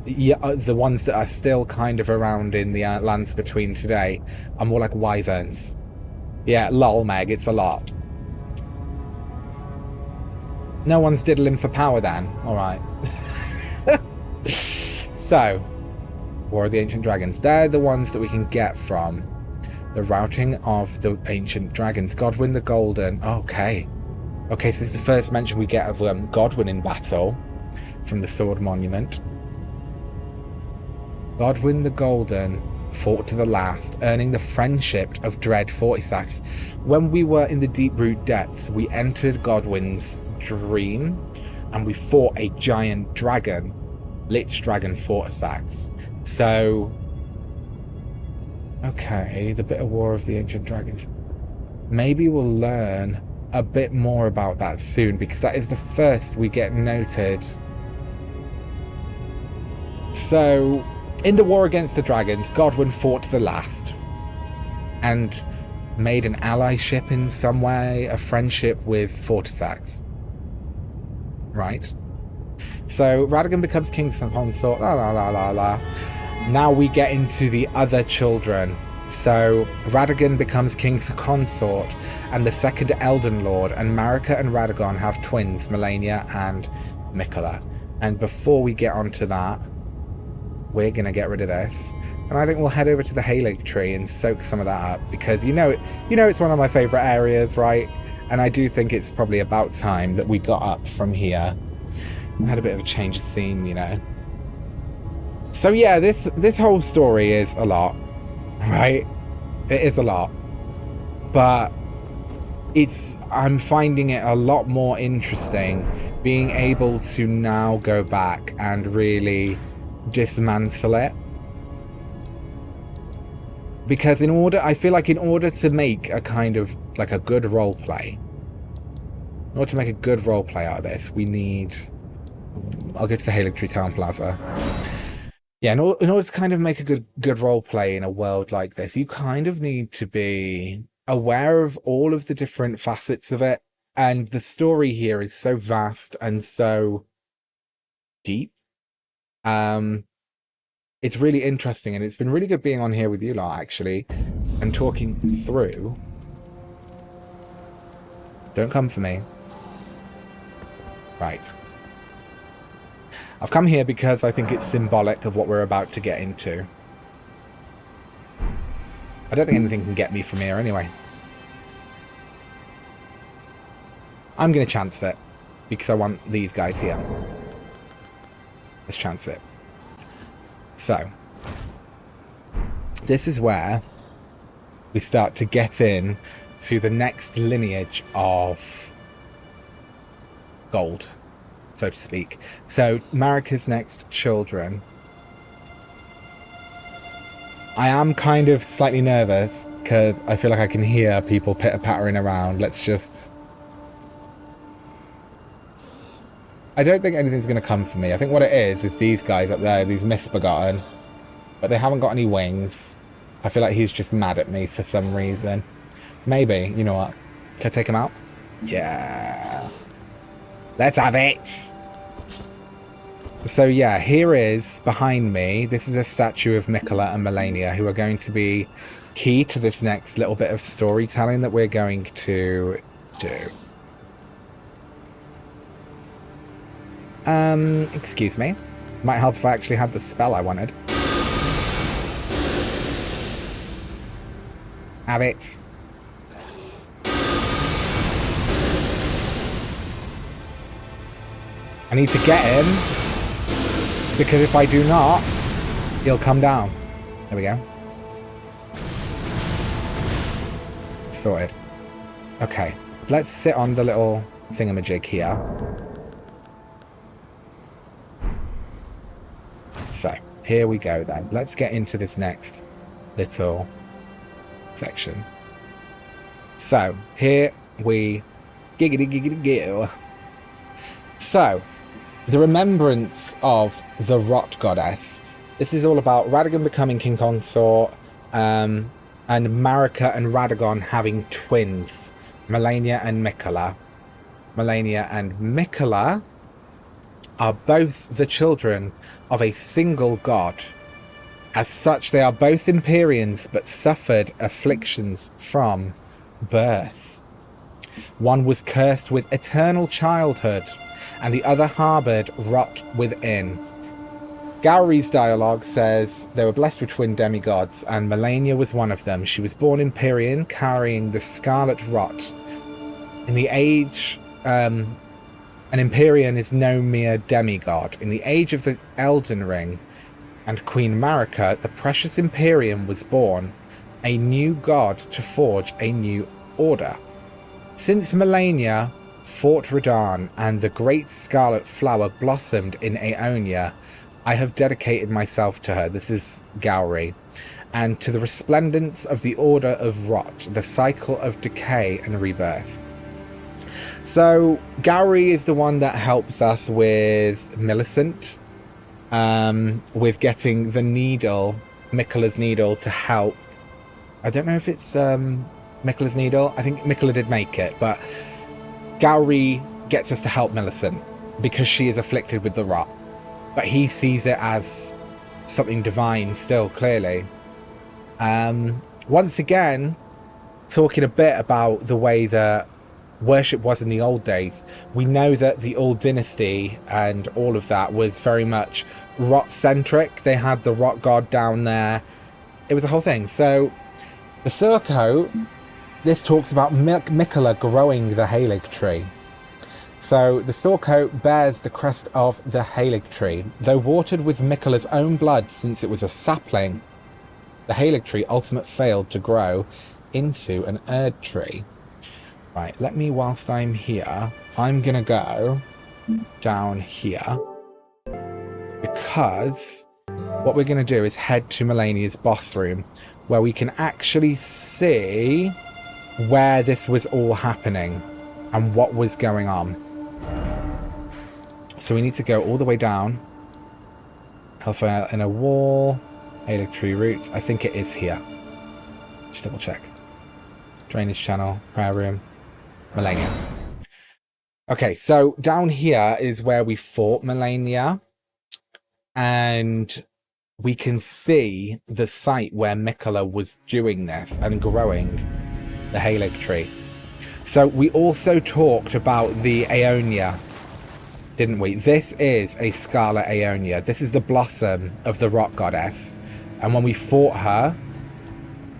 ones that are still kind of around in the lands between today, are more like wyverns. Yeah, lol, Meg, it's a lot. No one's diddling for power then. Alright. So, War of the Ancient Dragons. They're the ones that we can get from the routing of the Ancient Dragons. Godwyn the Golden. Okay. Okay, so this is the first mention we get of Godwyn in battle from the Sword Monument. Godwyn the Golden fought to the last, earning the friendship of dread Fortisax. When we were in the deep root depths, we entered Godwyn's dream, and we fought a giant dragon, Lich Dragon Fortisax. So, okay, the Bitter War of the Ancient Dragons. Maybe we'll learn a bit more about that soon, because that is the first we get noted. So, in the war against the dragons, Godwyn fought to the last and made an allyship in some way, a friendship with Fortisax. Right? So, Radagon becomes king's consort, la la la la la. Now we get into the other children. So, Radagon becomes king's consort and the second Elden Lord, and Marica and Radagon have twins, Melina and Mikola. And before we get onto that, we're going to get rid of this. And I think we'll head over to the Erdtree and soak some of that up, because you know it's one of my favourite areas, right? And I do think it's probably about time that we got up from here. I had a bit of a change of scene, you know. So yeah, this whole story is a lot, right? It is a lot. But I'm finding it a lot more interesting being able to now go back and really dismantle it, because I feel like in order to make a kind of like a good role play, out of this, we need, I'll go to the Erdtree Town Plaza. Yeah, in order to kind of make a good role play in a world like this, you kind of need to be aware of all of the different facets of it, and the story here is so vast and so deep. It's really interesting, and it's been really good being on here with you lot, actually, and talking through. Don't come for me. Right. I've come here because I think it's symbolic of what we're about to get into. I don't think anything can get me from here anyway. I'm going to chance it, because I want these guys here. Let's chance it. So, this is where we start to get in to the next lineage of gold, so to speak. So, Marica's next children. I am kind of slightly nervous, because I feel like I can hear people pitter-pattering around. Let's just... I don't think anything's going to come for me. I think what it is these guys up there, these misbegotten, but they haven't got any wings. I feel like he's just mad at me for some reason. Maybe, you know what? Can I take him out? Yeah. Let's have it. So yeah, here is, behind me, this is a statue of Mikola and Melina, who are going to be key to this next little bit of storytelling that we're going to do. Excuse me. Might help if I actually had the spell I wanted. Have it. I need to get him, because if I do not, he'll come down. There we go. sorted. Okay, let's sit on the little thingamajig here. So, here we go then. Let's get into this next little section. So, here we go. So, the remembrance of the Rot Goddess. This is all about Radagon becoming king consort, and Marica and Radagon having twins, Melina and Mikola. Melina and Mikola are both the children of a single god. As such, they are both Empyreans, but suffered afflictions from birth. One was cursed with eternal childhood, and the other harboured rot within. Gowry's dialogue says they were blessed with twin demigods, and Melina was one of them. She was born Empyrean, carrying the scarlet rot. In the age, an Empyrean is no mere demigod. In the age of the Elden Ring and Queen Marica, the precious Empyrean was born, a new god to forge a new order. Since Melina fought Radahn and the great scarlet flower blossomed in Aeonia, I have dedicated myself to her, this is Gowry, and to the resplendence of the order of rot, the cycle of decay and rebirth. So Gowry is the one that helps us with Millicent, with getting the needle, Mikola's needle, to help. I don't know if it's Mikola's needle. I think Mikola did make it, but Gowry gets us to help Millicent because she is afflicted with the rot. But he sees it as something divine still, clearly. Once again, talking a bit about the way that worship was in the old days, we know that the old dynasty and all of that was very much rot-centric. They had the rot god down there. It was a whole thing. So the surcoat, this talks about Mikola growing the Halig tree. So the surcoat bears the crest of the Halig tree. Though watered with Mikola's own blood since it was a sapling, the Halig tree ultimately failed to grow into an Erdtree. Right, let me, whilst I'm here, I'm gonna go down here, because what we're gonna do is head to Melania's boss room, where we can actually see where this was all happening and what was going on. So we need to go all the way down. Hellfire in a wall. Halig tree roots. I think it is here. Just double check. Drainage channel. Prayer room. Melania. Okay, so down here is where we fought Melania. And we can see the site where Mikola was doing this and growing the Halig tree. So we also talked about the Aeonia, didn't we? This is a Scarlet Aeonia. This is the blossom of the Rock Goddess. And when we fought her,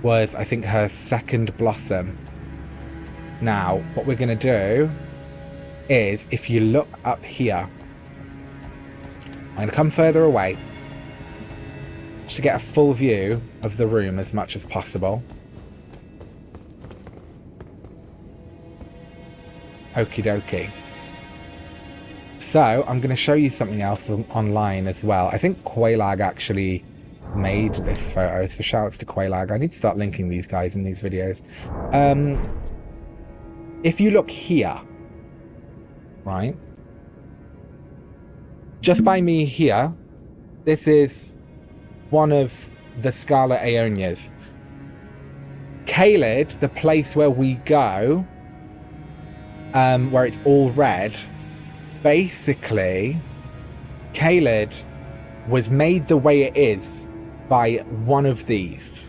was, I think, her second blossom. Now, what we're going to do is, if you look up here, I'm going to come further away, just to get a full view of the room as much as possible. Okie dokie. So, I'm going to show you something else online as well. I think Quailag actually made this photo, so shoutouts to Quailag. I need to start linking these guys in these videos. If you look here, right, just by me here, this is one of the Scarlet Aeonias. Caelid, the place where we go, where it's all red, basically, Caelid was made the way it is by one of these.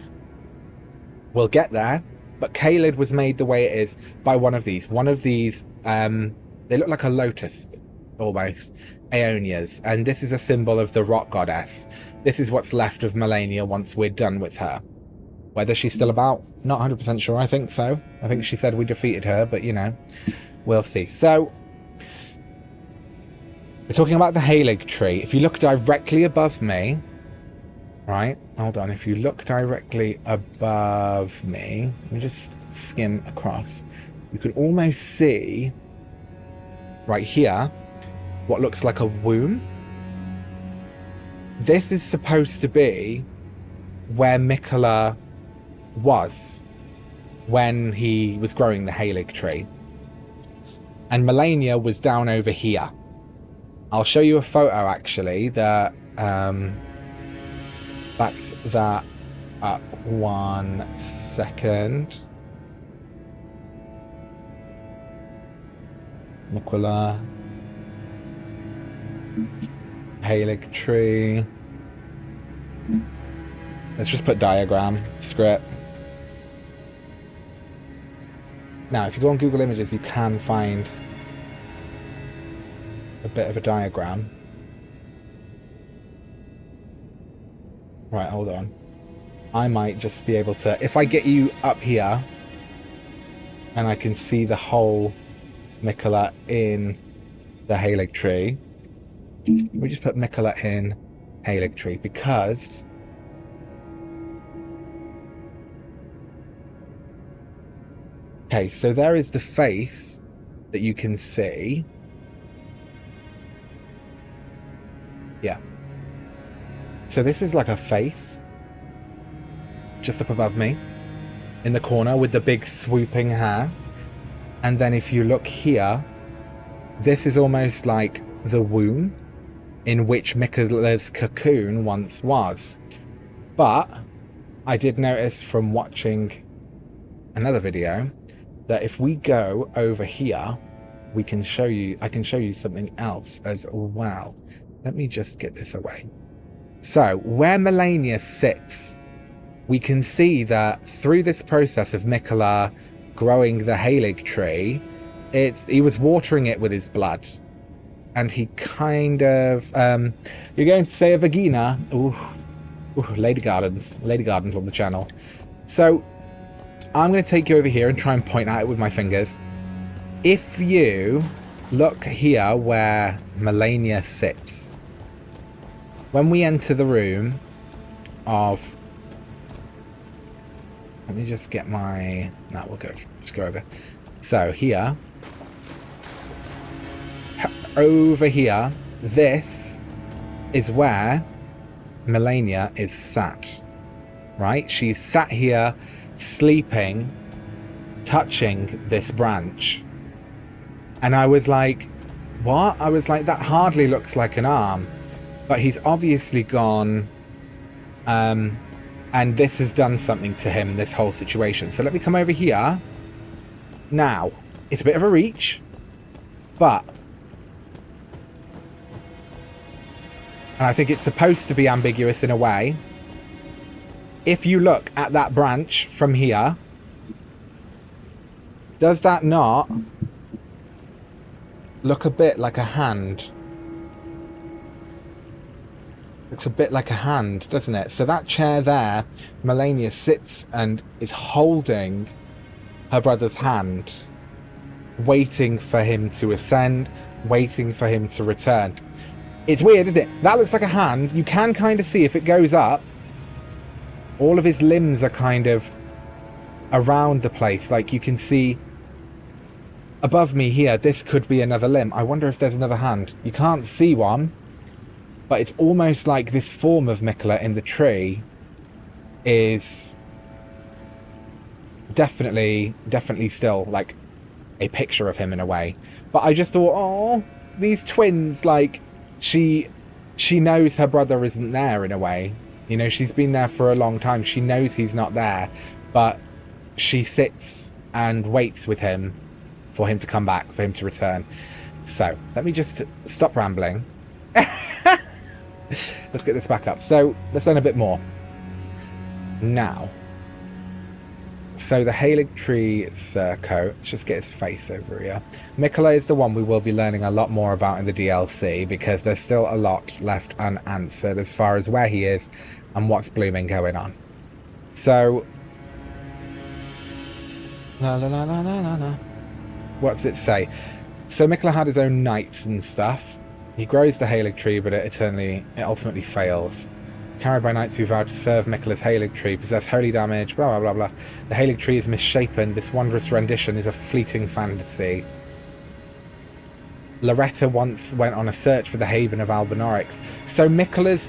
We'll get there, but Caelid was made the way it is by one of these. One of these, they look like a lotus, almost, Aeonias, and this is a symbol of the Rock Goddess. This is what's left of Melania once we're done with her. Whether she's still about, not 100% sure. I think so. I think she said we defeated her, but you know, we'll see. So, we're talking about the Halig tree. If you look directly above me, Right, hold on. If you look directly above me, let me just skim across. You can almost see right here what looks like a womb. This is supposed to be where Mikola was when he was growing the Halig tree. And Melina was down over here. I'll show you a photo actually that backs that up. 1 second. Mikola, Halig tree. Let's just put diagram, script. Now, if you go on Google Images, you can find a bit of a diagram. Right, hold on. I might just be able to... If I get you up here, and I can see the whole Mikola in the Halig tree. We just put Mikola in Halig tree, because... Okay, so there is the face that you can see. Yeah. So this is like a face just up above me in the corner with the big swooping hair. And then if you look here, this is almost like the womb in which Mikola's cocoon once was. But I did notice from watching another video that if we go over here, I can show you something else as well. Let me just get this away. So where Melina sits, we can see that through this process of Mikola growing the Halig tree, he was watering it with his blood. And he kind of, you're going to say a vagina? Ooh, Lady Gardens on the channel. So I'm going to take you over here and try and point at it with my fingers. If you look here where Melina sits, when we enter the room of... Let me just get my... No, we'll just go over. So here, over here, this is where Melina is sat. Right? She's sat here, sleeping, touching this branch. And I was like, what? I was like, that hardly looks like an arm. But he's obviously gone, and this has done something to him, this whole situation. So let me come over here. Now, it's a bit of a reach, but... And I think it's supposed to be ambiguous in a way. If you look at that branch from here, does that not look a bit like a hand? Looks a bit like a hand, doesn't it? So that chair there, Melina sits and is holding her brother's hand, waiting for him to ascend, waiting for him to return. It's weird, isn't it? That looks like a hand. You can kind of see if it goes up, all of his limbs are kind of around the place. Like you can see above me here, this could be another limb. I wonder if there's another hand. You can't see one, but it's almost like this form of Mikola in the tree is definitely still like a picture of him in a way. But I just thought, oh, these twins, like she knows her brother isn't there in a way. You know, she's been there for a long time. She knows he's not there, but she sits and waits with him for him to come back, for him to return. So let me just stop rambling. Let's get this back up. So let's learn a bit more. Now, so the Halig tree Circo, let's just get his face over here. Mikola is the one we will be learning a lot more about in the DLC, because there's still a lot left unanswered as far as where he is and what's blooming going on. So, what's it say? So Mikola had his own knights and stuff. He grows the Halig tree, but it ultimately fails. carried by knights who vow to serve Miquella's Halig Tree, possess holy damage, blah, blah, blah, blah. The Halig Tree is misshapen. This wondrous rendition is a fleeting fantasy. Loretta once went on a search for the haven of Albinorix. So Miquella's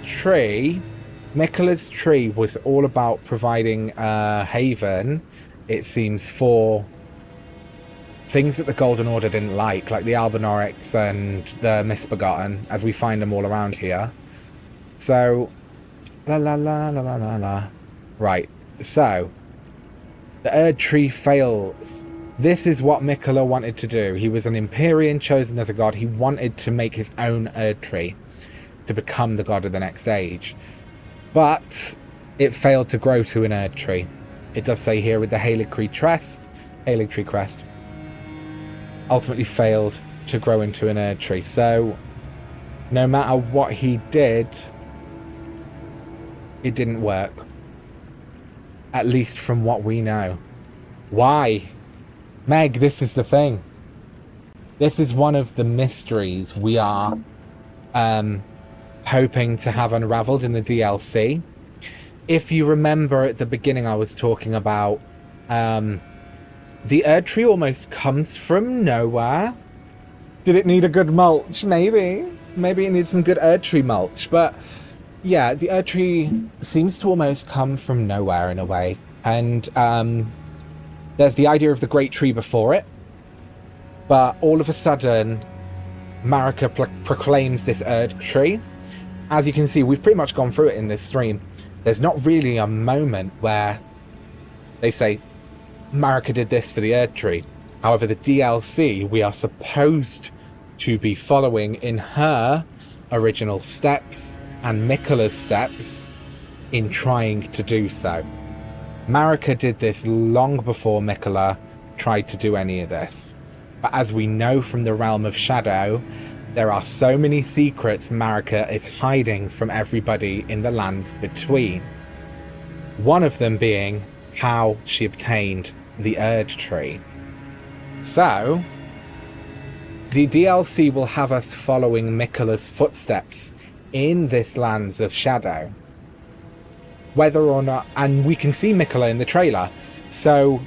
tree was all about providing a haven, it seems, for things that the Golden Order didn't like the Albinorix and the Misbegotten, as we find them all around here. So, la la la la la la la. Right, so, the Erdtree fails. This is what Miquella wanted to do. He was an Empyrean chosen as a god. He wanted to make his own Erdtree to become the god of the next age. But it failed to grow to an Erdtree. It does say here with the Halig Tree crest, ultimately failed to grow into an Erdtree. So, no matter what he did, it didn't work. At least from what we know. Why? Meg, this is the thing. This is one of the mysteries we are hoping to have unraveled in the DLC. If you remember at the beginning, I was talking about the Erdtree almost comes from nowhere. Did it need a good mulch? Maybe it needs some good Erdtree mulch. But yeah, the Erdtree seems to almost come from nowhere in a way. And there's the idea of the Great Tree before it, but all of a sudden, Marica proclaims this Erdtree. As you can see, we've pretty much gone through it in this stream. There's not really a moment where they say, Marica did this for the Erdtree. However, the DLC, we are supposed to be following in her original steps and Miquella's steps in trying to do so. Marica did this long before Miquella tried to do any of this. But as we know from the Realm of Shadow, there are so many secrets Marica is hiding from everybody in the lands between. One of them being how she obtained the Erdtree. So, the DLC will have us following Miquella's footsteps in this Lands of Shadow. Whether or not, and we can see Miquella in the trailer, so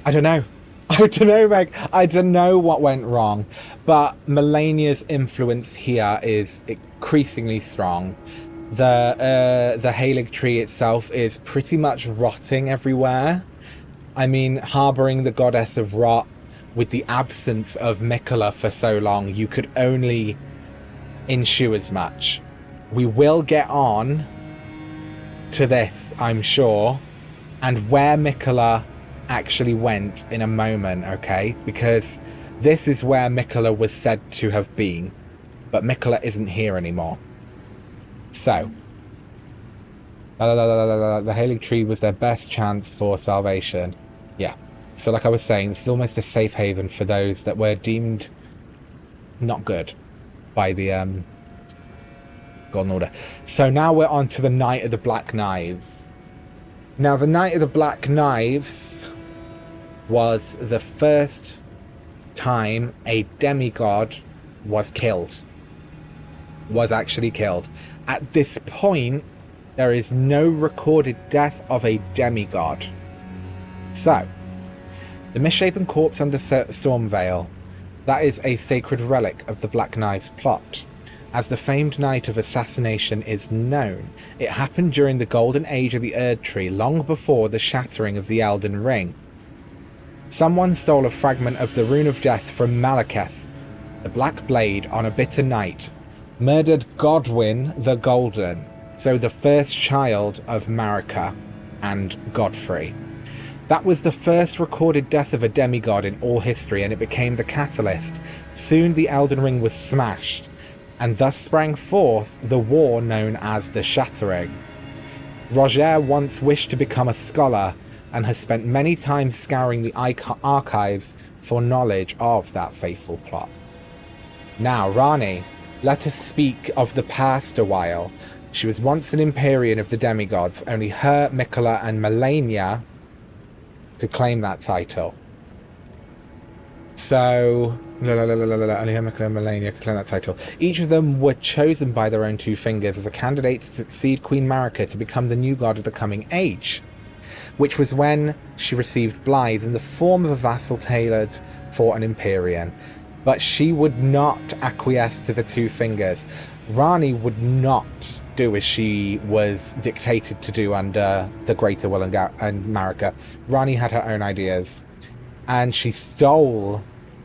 I don't know. Meg. I don't know what went wrong, but Melina's influence here is increasingly strong. The Halig Tree itself is pretty much rotting everywhere. I mean, harboring the goddess of rot with the absence of Miquella for so long, you could only ensue as much. We will get on to this, I'm sure, and where Miquella actually went in a moment, okay? Because this is where Miquella was said to have been, but Miquella isn't here anymore. So, the Halig Tree was their best chance for salvation. Yeah. So like I was saying, this is almost a safe haven for those that were deemed not good by the Golden Order. So now we're on to the Knight of the Black Knives. Now the Knight of the Black Knives was the first time a demigod was killed. Was actually killed. At this point, there is no recorded death of a demigod. So, the misshapen corpse under Stormveil, that is a sacred relic of the Black Knives plot. As the famed night of assassination is known, it happened during the golden age of the Erdtree, long before the shattering of the Elden Ring. Someone stole a fragment of the Rune of Death from Malekith, the Black Blade, on a bitter night, murdered Godwyn the Golden, so the first child of Marica and Godfrey. That was the first recorded death of a demigod in all history, and it became the catalyst. Soon the Elden Ring was smashed, and thus sprang forth the war known as the Shattering. Roger once wished to become a scholar, and has spent many times scouring the archives for knowledge of that fateful plot. Now, Rani, let us speak of the past a while. She was once an Empyrean of the demigods. Only her, Miquella, and Melina could claim that title. So, Only Amica and Melina could claim that title. Each of them were chosen by their own two fingers as a candidate to succeed Queen Marica to become the new god of the coming age, which was when she received Blythe in the form of a vassal tailored for an Empyrean. But she would not acquiesce to the two fingers. Rani would not do as she was dictated to do under the Greater Will and Marica. Rani had her own ideas, and she stole.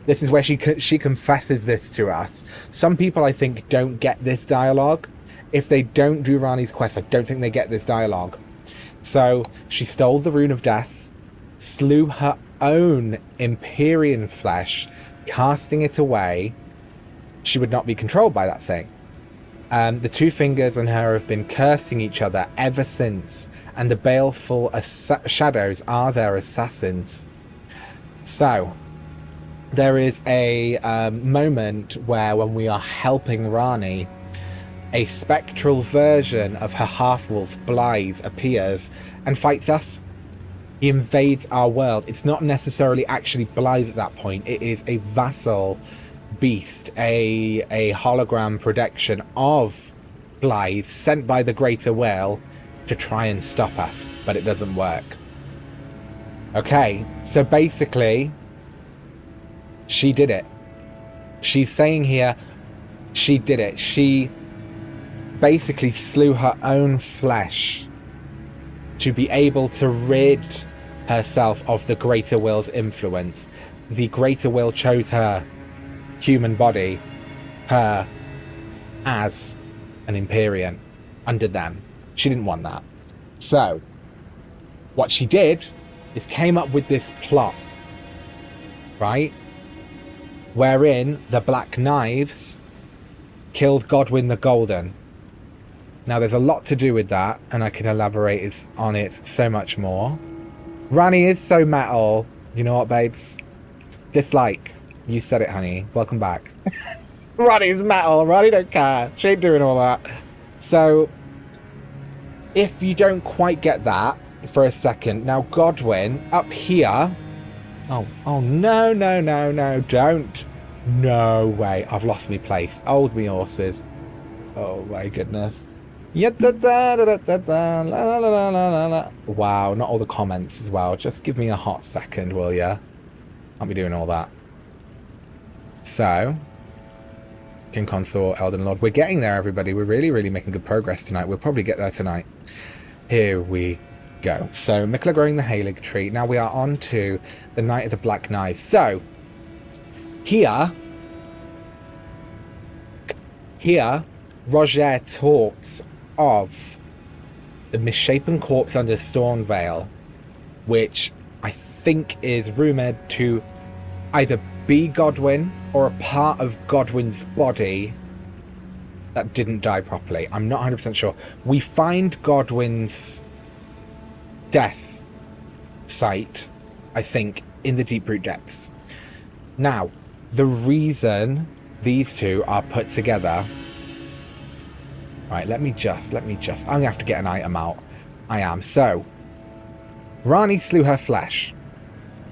This is where she confesses this to us. Some people, I think, don't get this dialogue. If they don't do Rani's quest, I don't think they get this dialogue. So she stole the Rune of Death, slew her own Empyrean flesh, casting it away. She would not be controlled by that thing. The two fingers and her have been cursing each other ever since, and the baleful shadows are their assassins. So there is a moment where, when we are helping Rani, a spectral version of her half-wolf Blythe appears and fights us. He invades our world. It's not necessarily actually Blythe at that point. It is a vassal beast, a hologram projection of Blythe sent by the Greater Will to try and stop us, but it doesn't work. Okay, so basically, she did it. She's saying here, she did it. She basically slew her own flesh to be able to rid herself of the Greater Will's influence. The Greater Will chose her human body, her, as an Empyrean under them. She didn't want that. So what she did is came up with this plot, right, wherein the Black Knives killed Godwyn the Golden. Now there's a lot to do with that, and I can elaborate on it so much more. Rani is so metal. You know what, babes? Dislike. You said it, honey. Welcome back. Rani's metal. Rani don't care. She ain't doing all that. So, if you don't quite get that for a second, now Godwyn up here. Oh no, don't. No way. I've lost me place. Hold me horses. Oh my goodness. Wow, not all the comments as well. Just give me a hot second, will ya? Can't be doing all that. So, King Consort, Elden Lord. We're getting there, everybody. We're really making good progress tonight. We'll probably get there tonight. Here we go. So, Mikla growing the Halig tree. Now we are on to the Knight of the Black Knives. So, here, Roger talks of the misshapen corpse under Stormvale, which I think is rumoured to either be Godwyn or a part of Godwyn's body that didn't die properly. I'm not 100% sure. We find Godwyn's death site, I think, in the Deep Root Depths. Now, the reason these two are put together... Right, let me just... I'm going to have to get an item out. I am. So, Rani slew her flesh.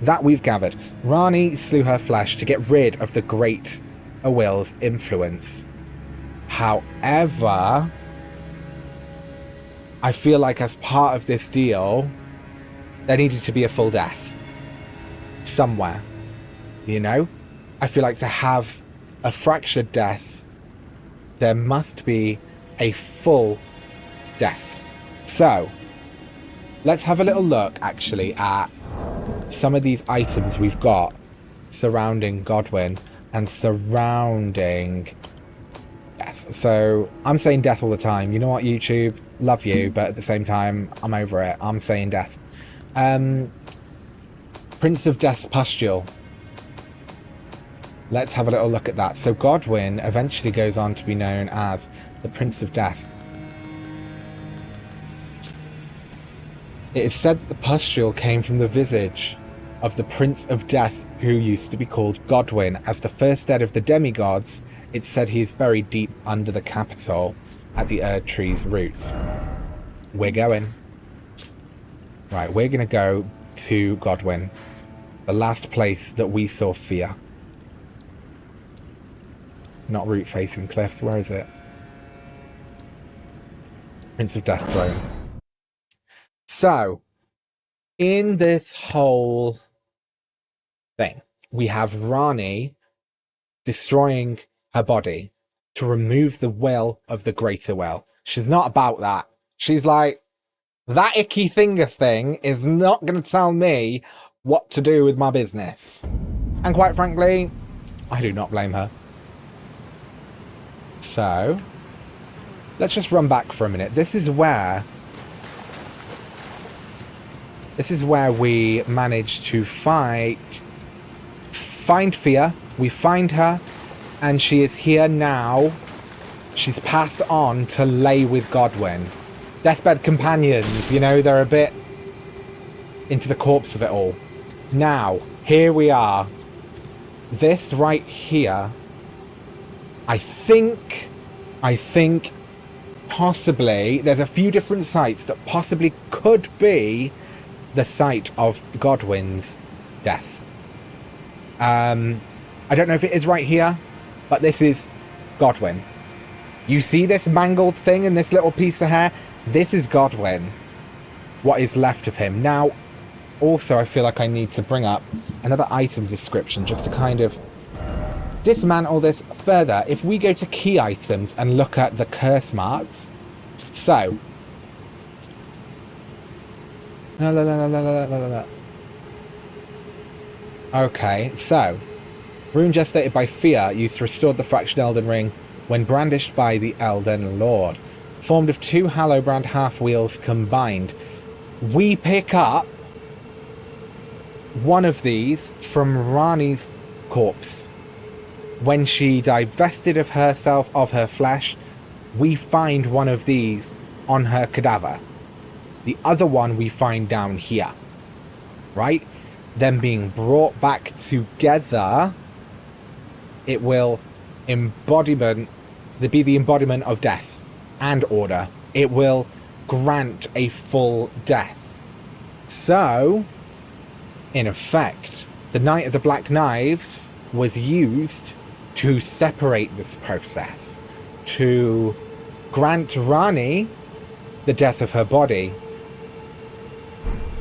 That we've gathered. Rani slew her flesh to get rid of the Great Will's influence. However, I feel like as part of this deal, there needed to be a full death. Somewhere. You know? I feel like to have a fractured death, there must be a full death. So, let's have a little look, actually, at some of these items we've got surrounding Godwyn and surrounding death. So, I'm saying death all the time. You know what, YouTube? Love you, but at the same time, I'm over it. I'm saying death. Prince of Death's Pustule. Let's have a little look at that. So Godwyn eventually goes on to be known as the Prince of Death. It is said that the pustule came from the visage of the Prince of Death, who used to be called Godwyn. As the first dead of the demigods, it's said he is buried deep under the capital at the Erdtree's roots. We're going. Right, we're going to go to Godwyn, the last place that we saw fear. not root facing cliffs. Where is it? Prince of Death's Throne. So, in this whole thing, we have Rani destroying her body to remove the will of the greater will. She's not about that. She's like, that icky finger thing is not going to tell me what to do with my business. And quite frankly, I do not blame her. So, let's just run back for a minute. This is where we manage to find Fia. We find her, and she is here now. She's passed on to lay with Godwyn. Deathbed companions, you know, they're a bit into the corpse of it all. Now, here we are. This right here, I think possibly, there's a few different sites that possibly could be the site of Godwyn's death. I don't know if it is right here, but this is Godwyn. You see this mangled thing and this little piece of hair? This is Godwyn. What is left of him. Now, also, I feel like I need to bring up another item description just to kind of dismantle this further. If we go to key items and look at the curse marks. So. Okay, so. Rune gestated by Fia used to restore the fractured Elden Ring when brandished by the Elden Lord. Formed of 2 Hallowbrand half-wheels combined. We pick up one of these from Rani's corpse. When she divested of herself of her flesh, we find one of these on her cadaver. The other one we find down here. Right? Then being brought back together, it will be the embodiment of death and order. It will grant a full death. So, in effect, the Knight of the Black Knives was used to separate this process, to grant Rani the death of her body.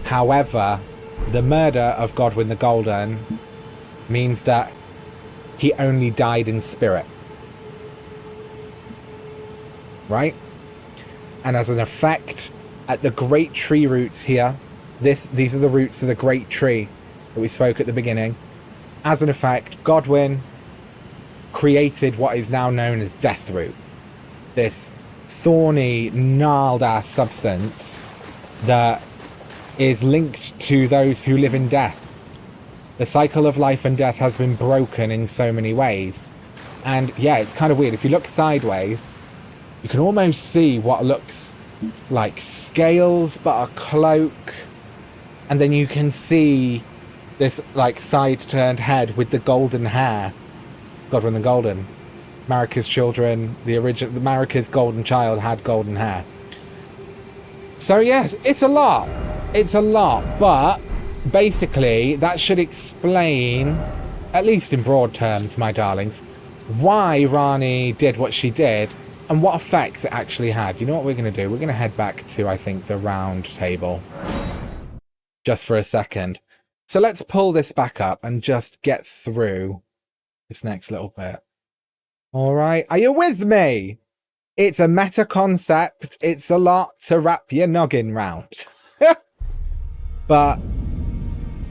However, the murder of Godwyn the Golden means that he only died in spirit. Right? And as an effect, at the great tree roots here, these are the roots of the great tree that we spoke at the beginning. As an effect, Godwyn created what is now known as Deathroot. This thorny, gnarled-ass substance that is linked to those who live in death. The cycle of life and death has been broken in so many ways. And yeah, it's kind of weird. If you look sideways, you can almost see what looks like scales but a cloak. And then you can see this like side-turned head with the golden hair. Godwyn the Golden. Marica's children, Marica's golden child had golden hair. So yes, it's a lot. It's a lot, but basically that should explain, at least in broad terms, my darlings, why Rani did what she did and what effects it actually had. You know what we're going to do? We're going to head back to, I think, the round table. Just for a second. So let's pull this back up and just get through this next little bit. Alright, are you with me? It's a meta concept. It's a lot to wrap your noggin round. But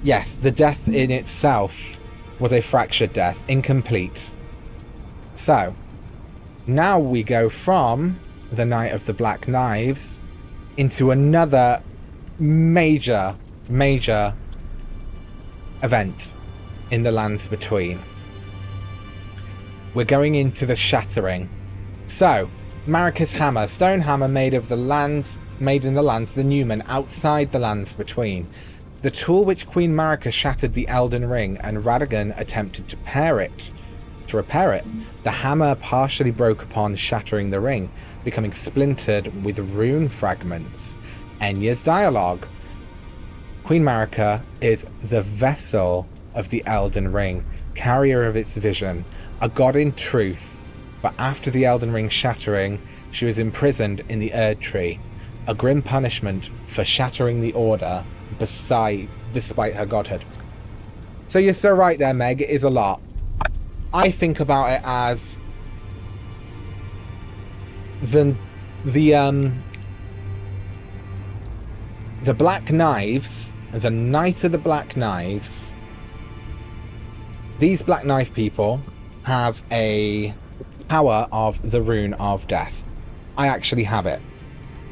yes, the death in itself was a fractured death, incomplete. So, now we go from the Knight of the Black Knives into another major event in the lands between. We're going into the Shattering. So, Marica's hammer, stone hammer made in the lands, the Newman, outside the lands between. The tool which Queen Marica shattered the Elden Ring, and Radagon attempted to repair it. The hammer partially broke upon shattering the ring, becoming splintered with rune fragments. Enya's dialogue. Queen Marica is the vessel of the Elden Ring, carrier of its vision, a god in truth, but after the Elden Ring shattering, she was imprisoned in the Erdtree, a grim punishment for shattering the Order despite her godhood. So you're so right there, Meg, it is a lot. I think about it as the Black Knives, the Knight of the Black Knives. These Black Knife people have a power of the Rune of Death. I actually have it.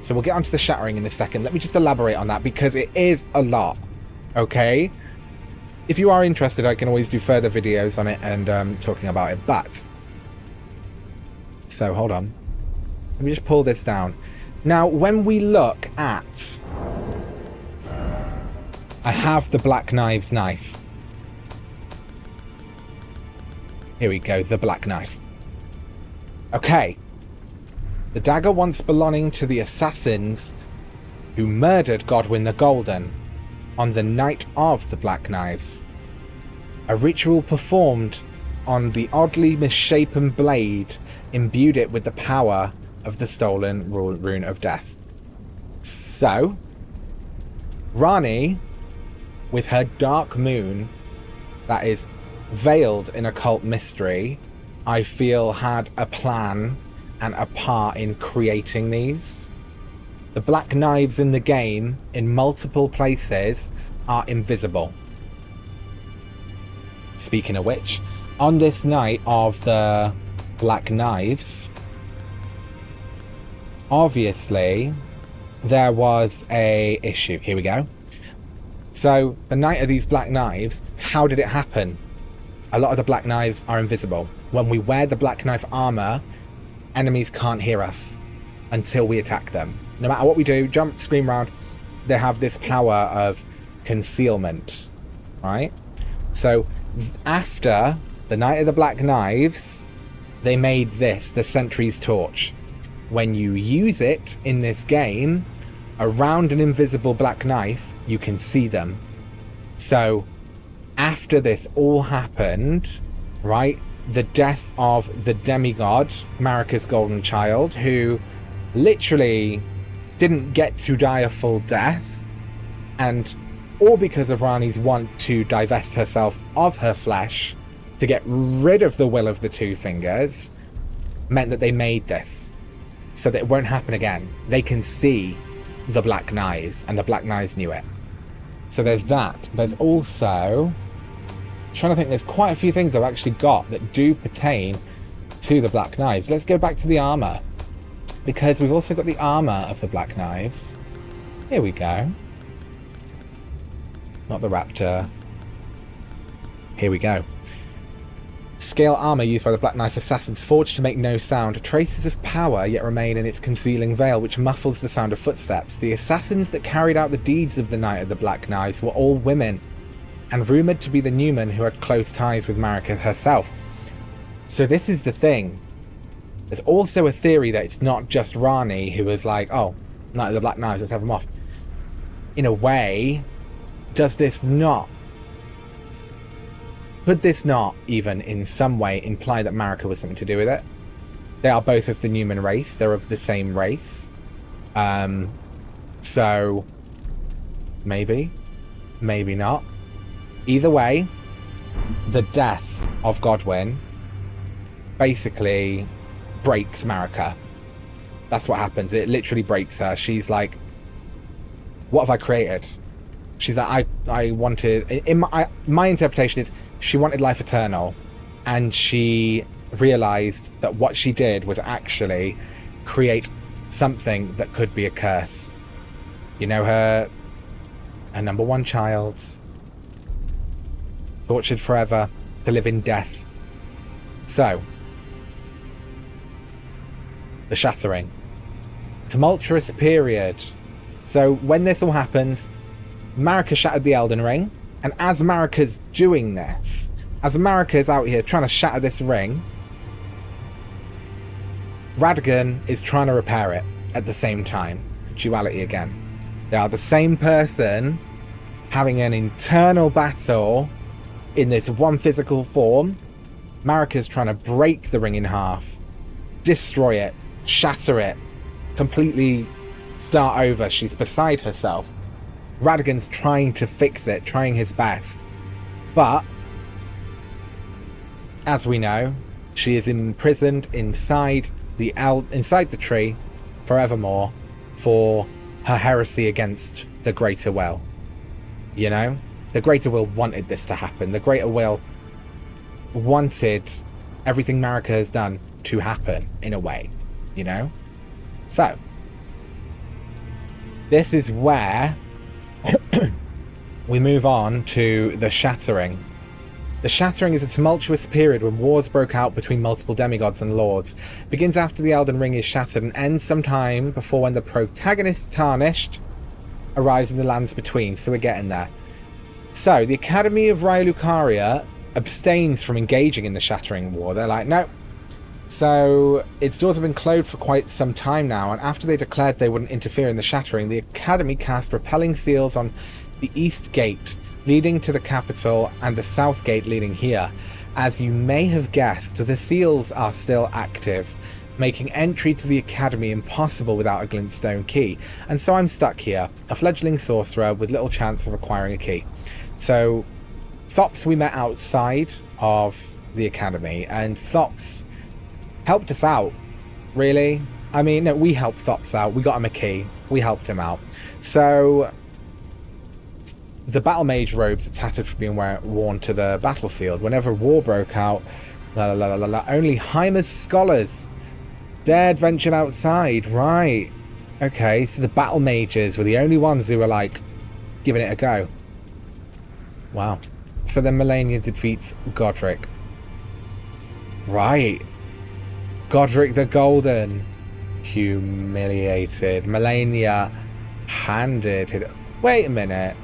So we'll get onto the shattering in a second. Let me just elaborate on that because it is a lot. Okay? If you are interested, I can always do further videos on it and talking about it. But, so hold on. Let me just pull this down. Now, when we look at... I have the Black Knives knife. Here we go, the Black Knife. Okay. The dagger once belonging to the assassins who murdered Godwyn the Golden on the night of the Black Knives. A ritual performed on the oddly misshapen blade imbued it with the power of the stolen Rune of Death. So, Rani, with her dark moon that is veiled in occult mystery, I feel had a plan and a part in creating these. The Black Knives in the game, in multiple places, are invisible. Speaking of which, on this night of the Black Knives, obviously, there was a issue. Here we go. So, the night of these Black Knives, how did it happen? A lot of the Black Knives are invisible. When we wear the Black Knife armor, enemies can't hear us until we attack them. No matter what we do, jump, scream round, they have this power of concealment, right? So after the Night of the Black Knives, they made this, the Sentry's Torch. When you use it in this game, around an invisible Black Knife, you can see them. So after this all happened, right, the death of the demigod, Marica's golden child, who literally didn't get to die a full death, and all because of Rani's want to divest herself of her flesh to get rid of the will of the Two Fingers, meant that they made this so that it won't happen again. They can see the Black Knives, and the Black Knives knew it. So there's that. There's also... trying to think, there's quite a few things I've actually got that do pertain to the Black Knives. Let's go back to the armor, because we've also got the armor of the Black Knives. Here we go. Not the Raptor. Here we go. Scale armor used by the Black Knife assassins, forged to make no sound. Traces of power yet remain in its concealing veil, which muffles the sound of footsteps. The assassins that carried out the deeds of the Night of the Black Knives were all women, and rumoured to be the Newman who had close ties with Marica herself. So this is the thing. There's also a theory that it's not just Rani who was like, oh, Night of the Black Knives, let's have them off. In a way, does this not... could this not, even in some way, imply that Marica was something to do with it? They are both of the Newman race. They're of the same race. So, maybe. Maybe not. Either way, the death of Godwyn basically breaks Marica. That's what happens. It literally breaks her. She's like, what have I created? She's like, I wanted... my interpretation is she wanted life eternal, and she realized that what she did was actually create something that could be a curse. You know, her number one child, tortured forever to live in death. So, the shattering. Tumultuous period. So when this all happens, Marica shattered the Elden Ring, and as Marica's doing this, as Marica's out here trying to shatter this ring, Radagon is trying to repair it at the same time. Duality again. They are the same person having an internal battle in this one physical form. Marica's trying to break the ring in half destroy it, shatter it, completely start over. She's beside herself. Radagon's trying to fix it, trying his best. But, as we know, she is imprisoned inside the tree forevermore for her heresy against the Greater Will. You know? The Greater Will wanted this to happen. The Greater Will wanted everything Marica has done to happen, in a way. You know? So, this is where we move on to the Shattering. The Shattering is a tumultuous period when wars broke out between multiple demigods and lords. It begins after the Elden Ring is shattered and ends sometime before when the protagonist Tarnished arrives in the lands between, so we're getting there. So, the Academy of Raya abstains from engaging in the Shattering War. They're like, no. So, its doors have been closed for quite some time now, and after they declared they wouldn't interfere in the Shattering, the Academy cast repelling seals on the East Gate, leading to the capital, and the South Gate leading here. As you may have guessed, the seals are still active, making entry to the Academy impossible without a glintstone key. And so I'm stuck here, a fledgling sorcerer with little chance of acquiring a key. So, Thops we met outside of the Academy, and Thops helped us out, really. I mean, no, we helped Thops out. We got him a key. We helped him out. So, the battle mage robes are tattered from being worn to the battlefield. Whenever war broke out, only Heimer's scholars dared venture outside. Right. Okay, so the battle mages were the only ones who were, like, giving it a go. Wow. So then Melina defeats Godric. Right. Godric the Golden. Humiliated. Melina handed it. Wait a minute.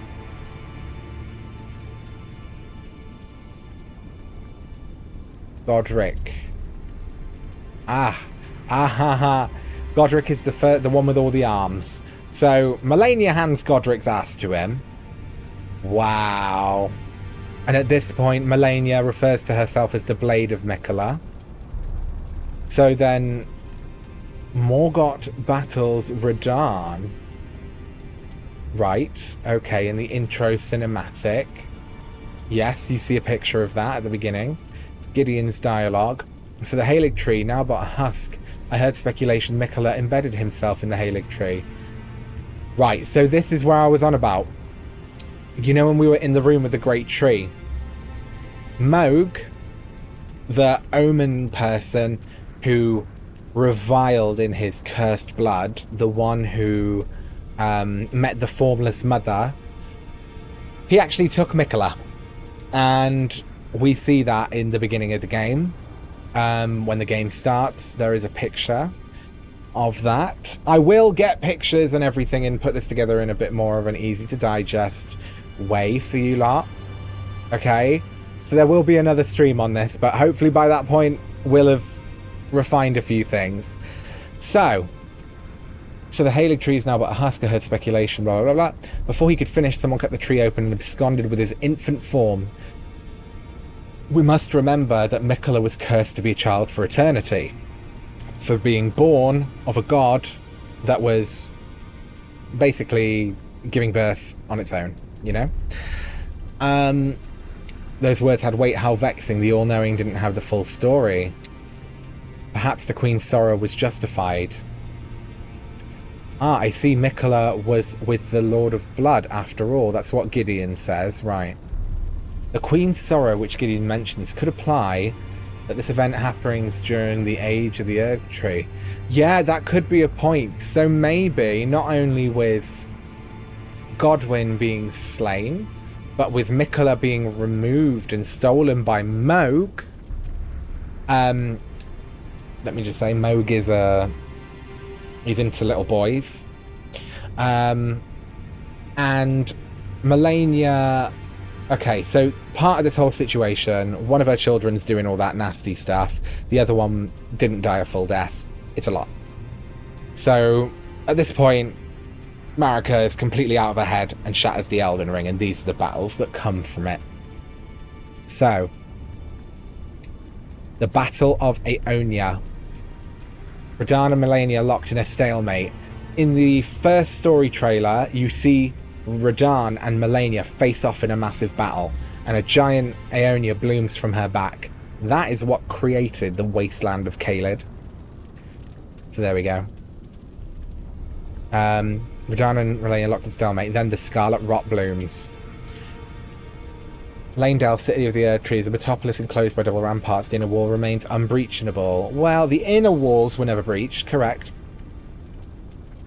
Godric. Godric is the one with all the arms. So Melina hands Godric's ass to him. Wow. And at this point, Melina refers to herself as the Blade of Miquella. So then, Morgott battles Radahn. Right. Okay, in the intro cinematic. Yes, you see a picture of that at the beginning. Gideon's dialogue. So the Halig Tree, now but a husk. I heard speculation Miquella embedded himself in the Halig Tree. Right, so this is where I was on about. You know when we were in the room with the Great Tree? Moog, the omen person who reviled in his cursed blood, the one who met the Formless Mother, he actually took Miquella. And we see that in the beginning of the game. When the game starts, there is a picture of that. I will get pictures and everything and put this together in a bit more of an easy to digest way for you lot. Okay? So there will be another stream on this, but hopefully by that point we'll have refined a few things. So the Halig Tree is now but a husk. I heard speculation, blah, blah, blah, blah. Before he could finish, someone cut the tree open and absconded with his infant form. We must remember that Miquella was cursed to be a child for eternity, for being born of a god that was basically giving birth on its own, you know? Those words had weight. How vexing. The all-knowing didn't have the full story. Perhaps the Queen's sorrow was justified. I see. Miquella was with the Lord of Blood after all. That's what Gideon says, right. The Queen's sorrow, which Gideon mentions, could apply that this event happens during the age of the Erdtree. Yeah, that could be a point. So maybe not only with Godwyn being slain, but with Miquella being removed and stolen by Moog. Let me just say, Moog is he's into little boys. And Melina. Okay, so part of this whole situation, one of her children's doing all that nasty stuff. The other one didn't die a full death. It's a lot. So, at this point, Marica is completely out of her head and shatters the Elden Ring, and these are the battles that come from it. So, the Battle of Aeonia. Radahn and Melina locked in a stalemate. In the first story trailer, you see Radahn and Melina face off in a massive battle, and a giant Aeonia blooms from her back. That is what created the wasteland of Caelid. So there we go. Radahn and Melina locked in stalemate. Then the scarlet rot blooms. Lanedale, city of the Erdtree, is a metropolis enclosed by double ramparts. The inner wall remains unbreachable. Well, the inner walls were never breached, correct.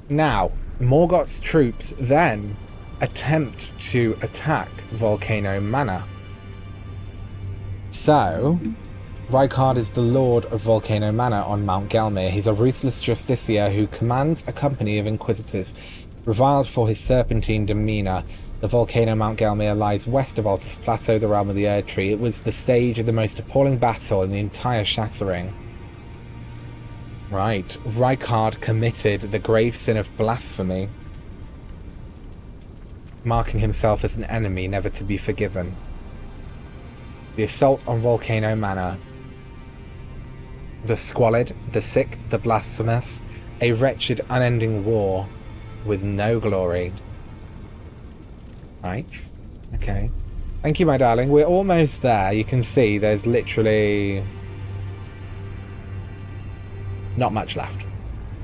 Now, Morgoth's troops then attempt to attack Volcano Manor. So, Rykard is the lord of Volcano Manor on Mount Gelmir. He's a ruthless justiciar who commands a company of inquisitors. Reviled for his serpentine demeanour, the volcano Mount Gelmir lies west of Altus Plateau, the realm of the Erdtree. It was the stage of the most appalling battle in the entire Shattering. Right. Rykard committed the grave sin of blasphemy, marking himself as an enemy never to be forgiven. The assault on Volcano Manor. The squalid, the sick, the blasphemous. A wretched, unending war with no glory. Right. Okay. Thank you, my darling. We're almost there. You can see there's literally not much left.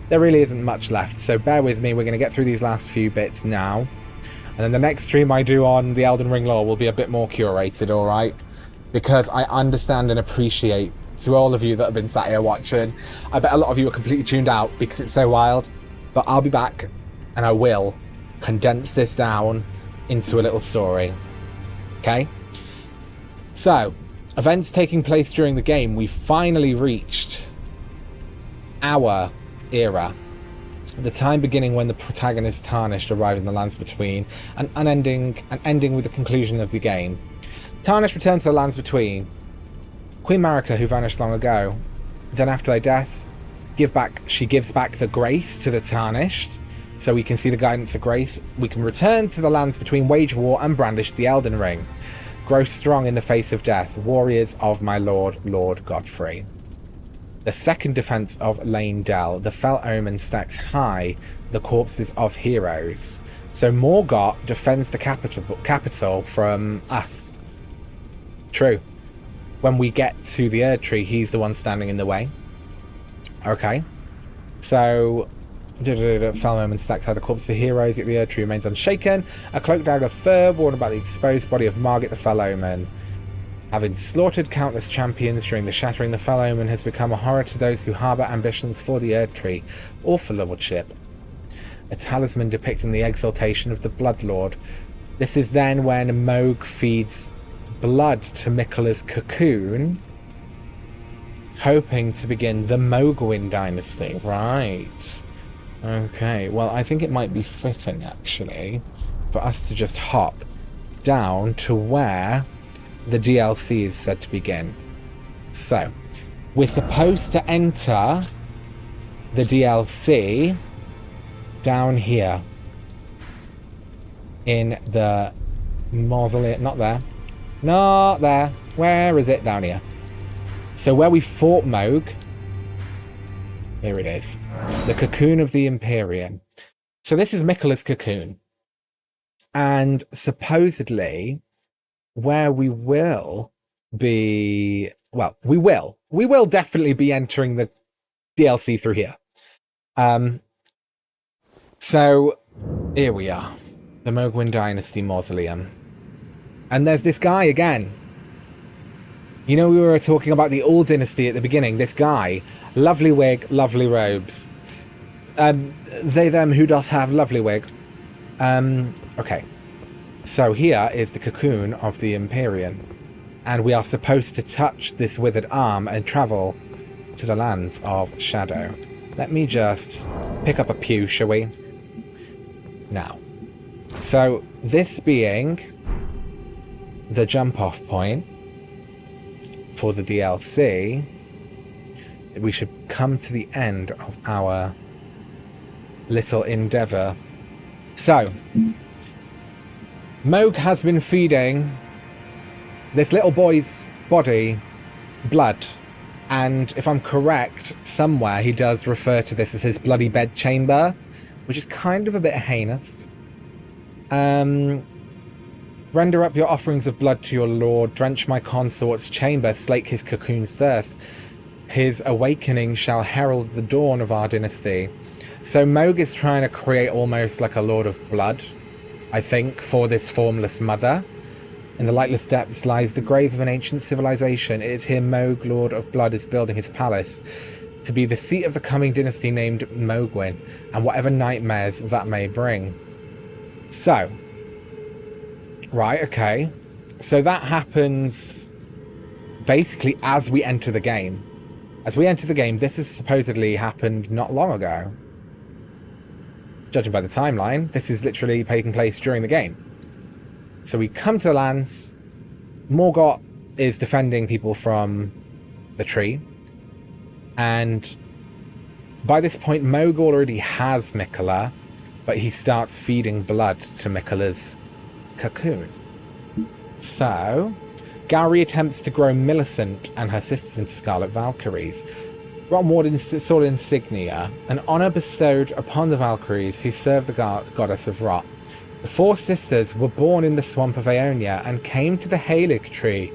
There really isn't much left, so bear with me. We're going to get through these last few bits now. And then the next stream I do on the Elden Ring lore will be a bit more curated, alright? Because I understand and appreciate, to all of you that have been sat here watching, I bet a lot of you are completely tuned out because it's so wild. But I'll be back, and I will condense this down into a little story. Okay? So, events taking place during the game, we finally reached our era. The time beginning when the protagonist Tarnished arrived in the Lands Between, and ending with the conclusion of the game. Tarnished returned to the Lands Between. Queen Marica, who vanished long ago, then after their death, she gives back the grace to the Tarnished, so we can see the guidance of grace. We can return to the Lands Between, wage war, and brandish the Elden Ring. Grow strong in the face of death, warriors of my lord, Lord Godfrey. The second defense of Lane Dell, the fell omen stacks high the corpses of heroes. So Morgoth defends the capital from us. True. When we get to the Erdtree, he's the one standing in the way. Okay. So, fell omen stacks high the corpses of heroes, yet the Erdtree remains unshaken. A cloaked dagger of fur worn about the exposed body of Margit the fell omen. Having slaughtered countless champions during the Shattering, the Fell Omen has become a horror to those who harbour ambitions for the Erdtree, or for lordship. A talisman depicting the exaltation of the Bloodlord. This is then when Mohg feeds blood to Miquella's cocoon, hoping to begin the Mohgwyn dynasty. Right. Okay, well, I think it might be fitting, actually, for us to just hop down to where the DLC is said to begin. So, we're supposed to enter the DLC down here in the mausoleum. Not there. Not there. Where is it? Down here. So where we fought Mohg. Here it is. The cocoon of the Empyrean. So this is Miquella's cocoon. And supposedly where we will be, well, we will definitely be entering the DLC through here. So here we are, the Mohgwyn Dynasty Mausoleum, and there's this guy again. You know, we were talking about the Old Dynasty at the beginning. This guy, lovely wig, lovely robes. They them who doth have lovely wig. Okay. So here is the cocoon of the Empyrean, and we are supposed to touch this withered arm and travel to the lands of shadow. Let me just pick up a pew, shall we? Now, so this being the jump-off point for the DLC, we should come to the end of our little endeavour. So, Mohg has been feeding this little boy's body blood And if I'm correct, somewhere he does refer to this as his bloody bedchamber, which is kind of a bit heinous. Render up your offerings of blood to your lord, drench my consort's chamber, slake his cocoon's thirst. His awakening shall herald the dawn of our dynasty. So Mohg is trying to create almost like a lord of blood, I think, for this formless mother. In the lightless depths lies the grave of an ancient civilization. It is here Mohg, Lord of Blood, is building his palace to be the seat of the coming dynasty named Mohgwyn, and whatever nightmares that may bring. So, right, okay. So that happens basically as we enter the game. As we enter the game, this has supposedly happened not long ago. Judging by the timeline, this is literally taking place during the game. So we come to the lands. Morgott is defending people from the tree. And by this point, Mohg already has Miquella, but he starts feeding blood to Miquella's cocoon. So, Gowry attempts to grow Millicent and her sisters into Scarlet Valkyries. Rottenwarden's sword insignia, an honour bestowed upon the Valkyries who serve the goddess of Rot. The four sisters were born in the swamp of Aeonia and came to the Halig tree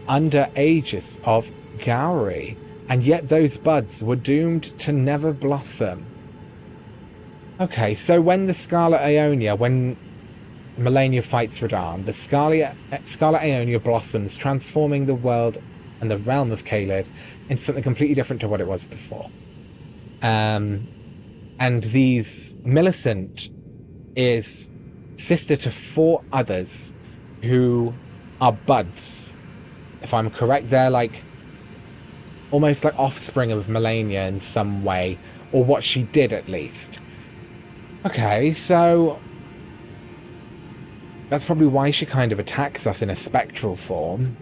under aegis of Gowry, and yet those buds were doomed to never blossom. Okay, so when the Scarlet Aeonia, when Melina fights Radahn, the Scarlet Aeonia blossoms, transforming the world and the realm of Caelid into something completely different to what it was before. And these Millicent is sister to four others who are buds. If I'm correct, they're like almost like offspring of Melina in some way, or what she did at least. Okay, so that's probably why she kind of attacks us in a spectral form.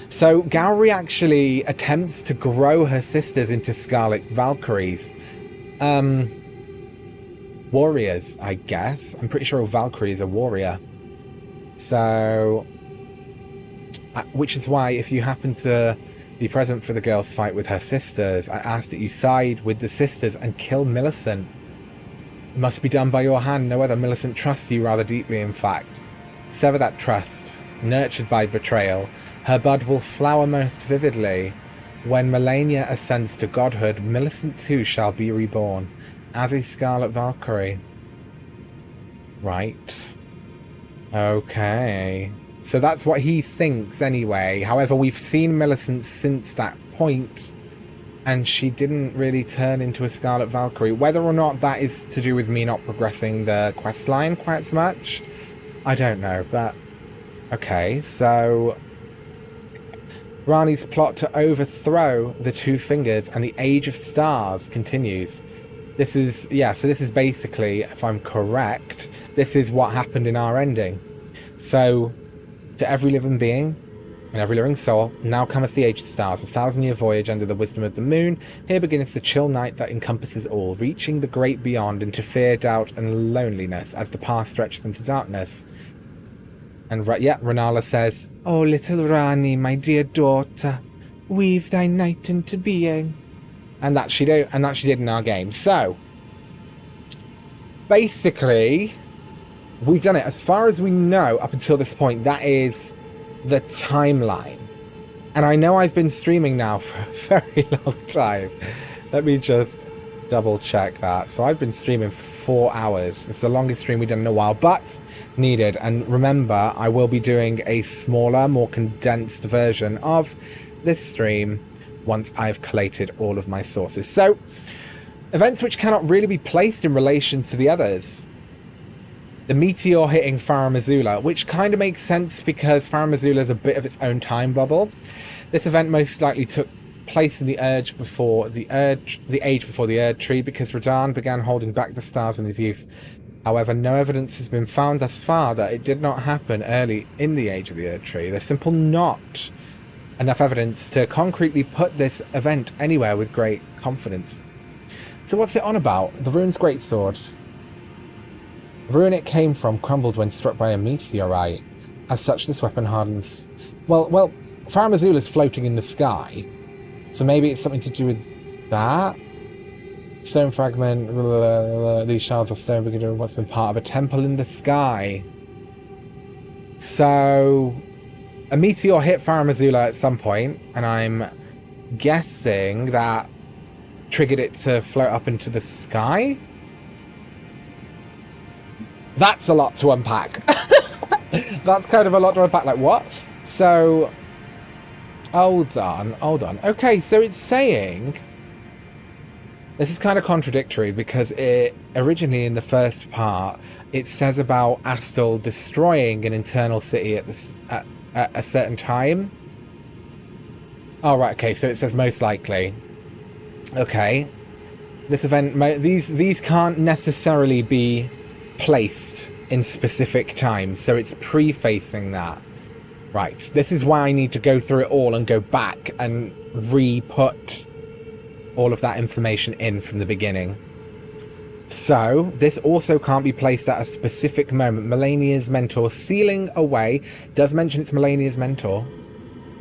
So Gowry actually attempts to grow her sisters into Scarlet Valkyries. Warriors, I guess. I'm pretty sure a Valkyrie is a warrior. So, which is why if you happen to be present for the girl's fight with her sisters, I ask that you side with the sisters and kill Millicent. It must be done by your hand, no other. Millicent trusts you rather deeply, in fact. Sever that trust. Nurtured by betrayal, her bud will flower most vividly. When Melina ascends to godhood, Millicent too shall be reborn as a Scarlet Valkyrie. Right. Okay. So that's what he thinks anyway. However, we've seen Millicent since that point, and she didn't really turn into a Scarlet Valkyrie. Whether or not that is to do with me not progressing the quest line quite as much, I don't know, but okay, so Rani's plot to overthrow the Two Fingers and the Age of Stars continues. This is, yeah, so this is basically, if I'm correct, this is what happened in our ending. So, to every living being and every living soul, now cometh the Age of Stars, 1,000-year voyage under the wisdom of the moon. Here beginneth the chill night that encompasses all, reaching the great beyond into fear, doubt, and loneliness as the past stretches into darkness. And yeah, Renala says, "Oh, little Rani, my dear daughter, weave thy night into being." And that she did in our game. So, basically, we've done it. As far as we know, up until this point, that is the timeline. And I know I've been streaming now for a very long time. Let me just double check that. So I've been streaming for 4 hours. It's the longest stream we've done in a while, but needed. And remember, I will be doing a smaller, more condensed version of this stream once I've collated all of my sources. So, events which cannot really be placed in relation to the others. The meteor hitting Farum Azula, which kind of makes sense because Farum Azula is a bit of its own time bubble. This event most likely took place in the age before the Erdtree, because Radahn began holding back the stars in his youth. However, no evidence has been found thus far that it did not happen early in the age of the Erdtree. There's simply not enough evidence to concretely put this event anywhere with great confidence. So what's it on about? The rune's greatsword. The rune it came from crumbled when struck by a meteorite. As such, this weapon hardens. Well, Farum Azula is floating in the sky. So maybe it's something to do with that. Stone fragment. These shards of stone begin to what's been part of a temple in the sky. So a meteor hit Farum Azula at some point, and I'm guessing that triggered it to float up into the sky. That's a lot to unpack. That's kind of a lot to unpack. Like, what? So, hold on. Okay, so it's saying... This is kind of contradictory, because it originally in the first part, it says about Astal destroying an internal city at a certain time. Oh, right, okay, so it says most likely. Okay. This event... These can't necessarily be placed in specific times, so it's prefacing that. Right, this is why I need to go through it all and go back and re-put all of that information in from the beginning. So, this also can't be placed at a specific moment. Melania's mentor sealing away. Does mention it's Melania's mentor.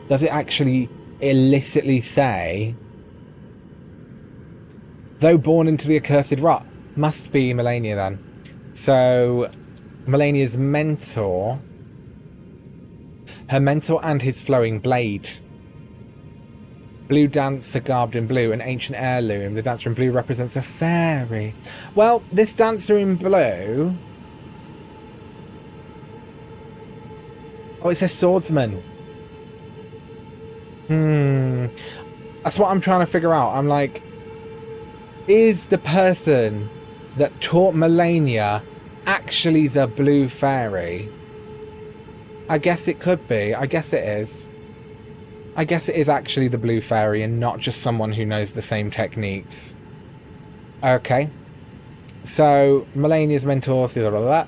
Does it actually illicitly say, though born into the accursed rot? Must be Melania then. So, Melania's mentor... Her mentor and his flowing blade. Blue dancer garbed in blue, an ancient heirloom. The dancer in blue represents a fairy. Well, this dancer in blue... Oh, it says swordsman. That's what I'm trying to figure out. I'm like, is the person that taught Melania actually the blue fairy? I guess it could be. I guess it is. I guess it is actually the blue fairy and not just someone who knows the same techniques. Okay. So, Melania's mentor, blah, blah, blah.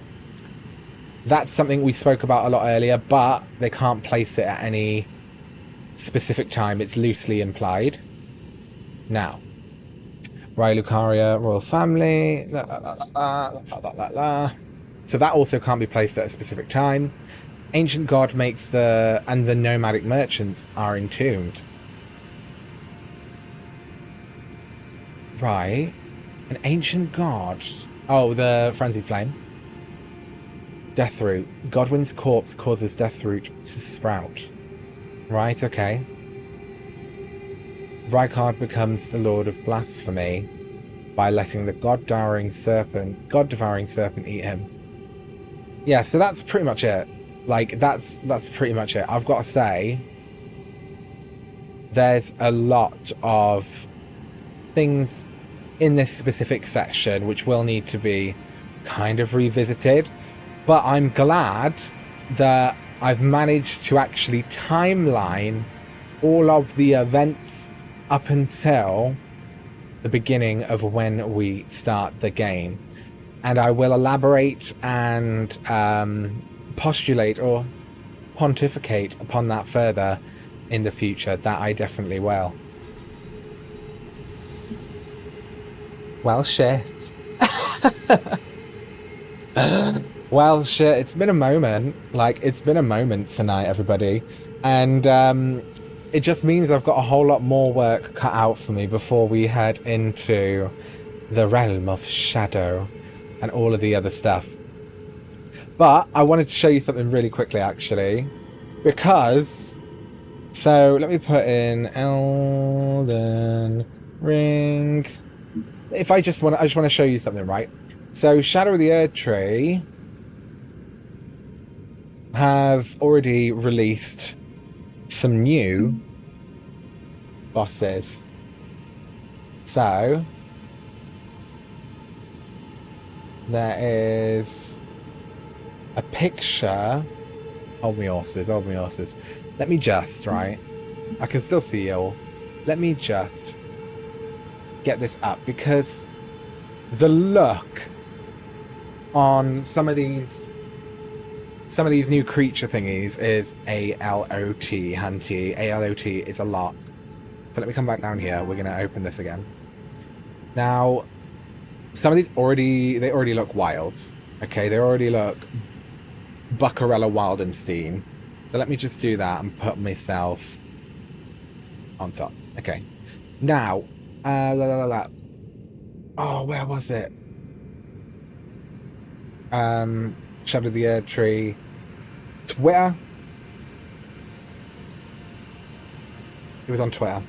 That's something we spoke about a lot earlier, but they can't place it at any specific time. It's loosely implied. Now. Rai Lucaria, royal family. La, la, la, la, la, la, la, la. So that also can't be placed at a specific time. Ancient god makes the... And the nomadic merchants are entombed. Right. An ancient god. Oh, the frenzied flame. Deathroot. Godwyn's corpse causes Deathroot to sprout. Right, okay. Rykard becomes the Lord of Blasphemy by letting the god-devouring serpent eat him. Yeah, so that's pretty much it. Like, that's pretty much it. I've got to say, there's a lot of things in this specific section which will need to be kind of revisited. But I'm glad that I've managed to actually timeline all of the events up until the beginning of when we start the game. And I will elaborate and postulate or pontificate upon that further in the future. That I definitely will. Well, shit. Well, shit, it's been a moment. Like, it's been a moment tonight, everybody. And it just means I've got a whole lot more work cut out for me before we head into the realm of shadow and all of the other stuff. But I wanted to show you something really quickly, actually. Because... So, let me put in Elden Ring. If I just want to show you something, right? So, Shadow of the Erdtree have already released some new bosses. So, there is a picture. Hold me horses, hold me horses. Let me just, right? I can still see you all. Let me just get this up, because the look on some of these new creature thingies is ALOT, hunty. ALOT is a lot. So let me come back down here. We're going to open this again. Now, some of these already look wild. Okay, they already look Buckarella Wildenstein. So let me just do that and put myself on top. Okay. Now, oh, where was it? Shadow of the Erdtree. Twitter. It was on Twitter.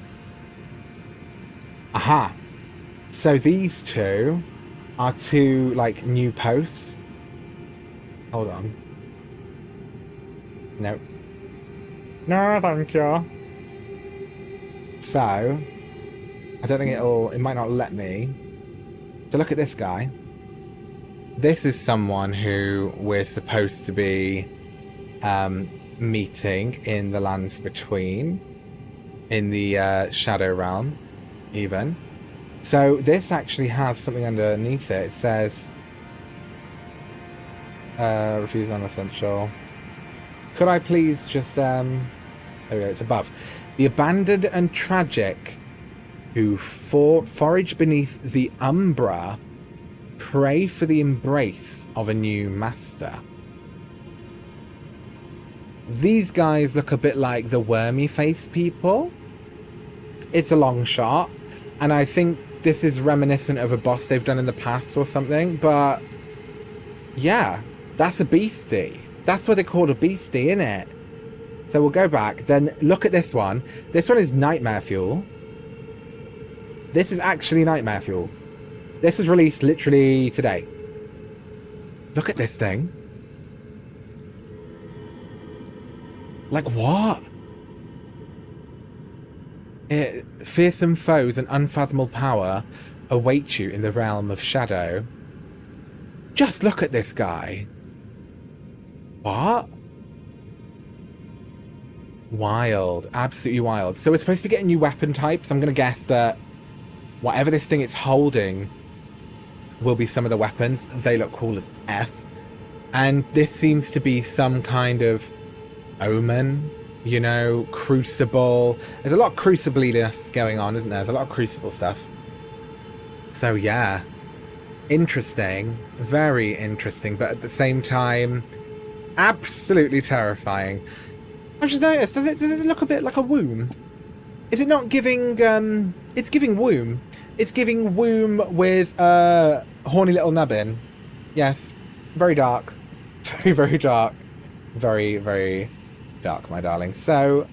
Aha. So these two are two, like, new posts. Hold on. No. No, thank you. So, I don't think it might not let me. So look at this guy. This is someone who we're supposed to be meeting in the lands between, in the Shadow Realm, even. So this actually has something underneath it. It says, refuse unessential. Could I please just, there we go, it's above. The abandoned and tragic who forage beneath the umbra pray for the embrace of a new master. These guys look a bit like the wormy face people. It's a long shot, and I think this is reminiscent of a boss they've done in the past or something, but yeah, that's a beastie. That's what they call a beastie, innit? So we'll go back, then look at this one. This one is Nightmare Fuel. This is actually Nightmare Fuel. This was released literally today. Look at this thing. Like, what? Fearsome foes and unfathomable power await you in the realm of shadow. Just look at this guy. What? Wild. Absolutely wild. So we're supposed to be getting new weapon types. I'm going to guess that whatever this thing it's holding will be some of the weapons. They look cool as F. And this seems to be some kind of omen, you know, crucible. There's a lot of crucible-ness going on, isn't there? There's a lot of crucible stuff. So yeah, interesting, very interesting, but at the same time, absolutely terrifying. I just noticed, does it look a bit like a womb? Is it not giving, it's giving womb. It's giving womb with horny little nubbin. Yes, very dark. Very, very dark. Very, very dark, my darling. So,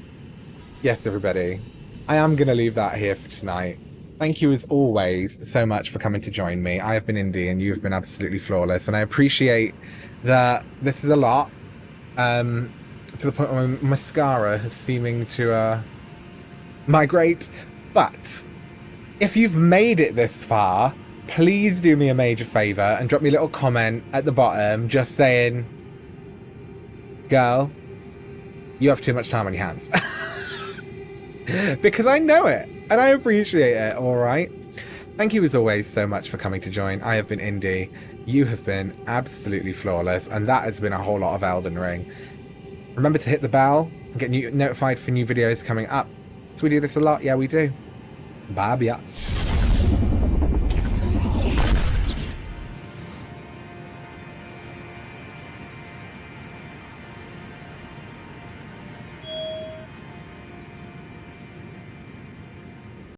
yes, everybody, I am going to leave that here for tonight. Thank you, as always, so much for coming to join me. I have been Indi, and you have been absolutely flawless, and I appreciate that this is a lot, to the point where my mascara is seeming to migrate. But if you've made it this far, please do me a major favour and drop me a little comment at the bottom just saying, girl, you have too much time on your hands. Because I know it, and I appreciate it, alright? Thank you as always so much for coming to join. I have been Indi, you have been absolutely flawless, and that has been a whole lot of Elden Ring. Remember to hit the bell and get notified for new videos coming up. So we do this a lot, yeah we do. Bye, biatch.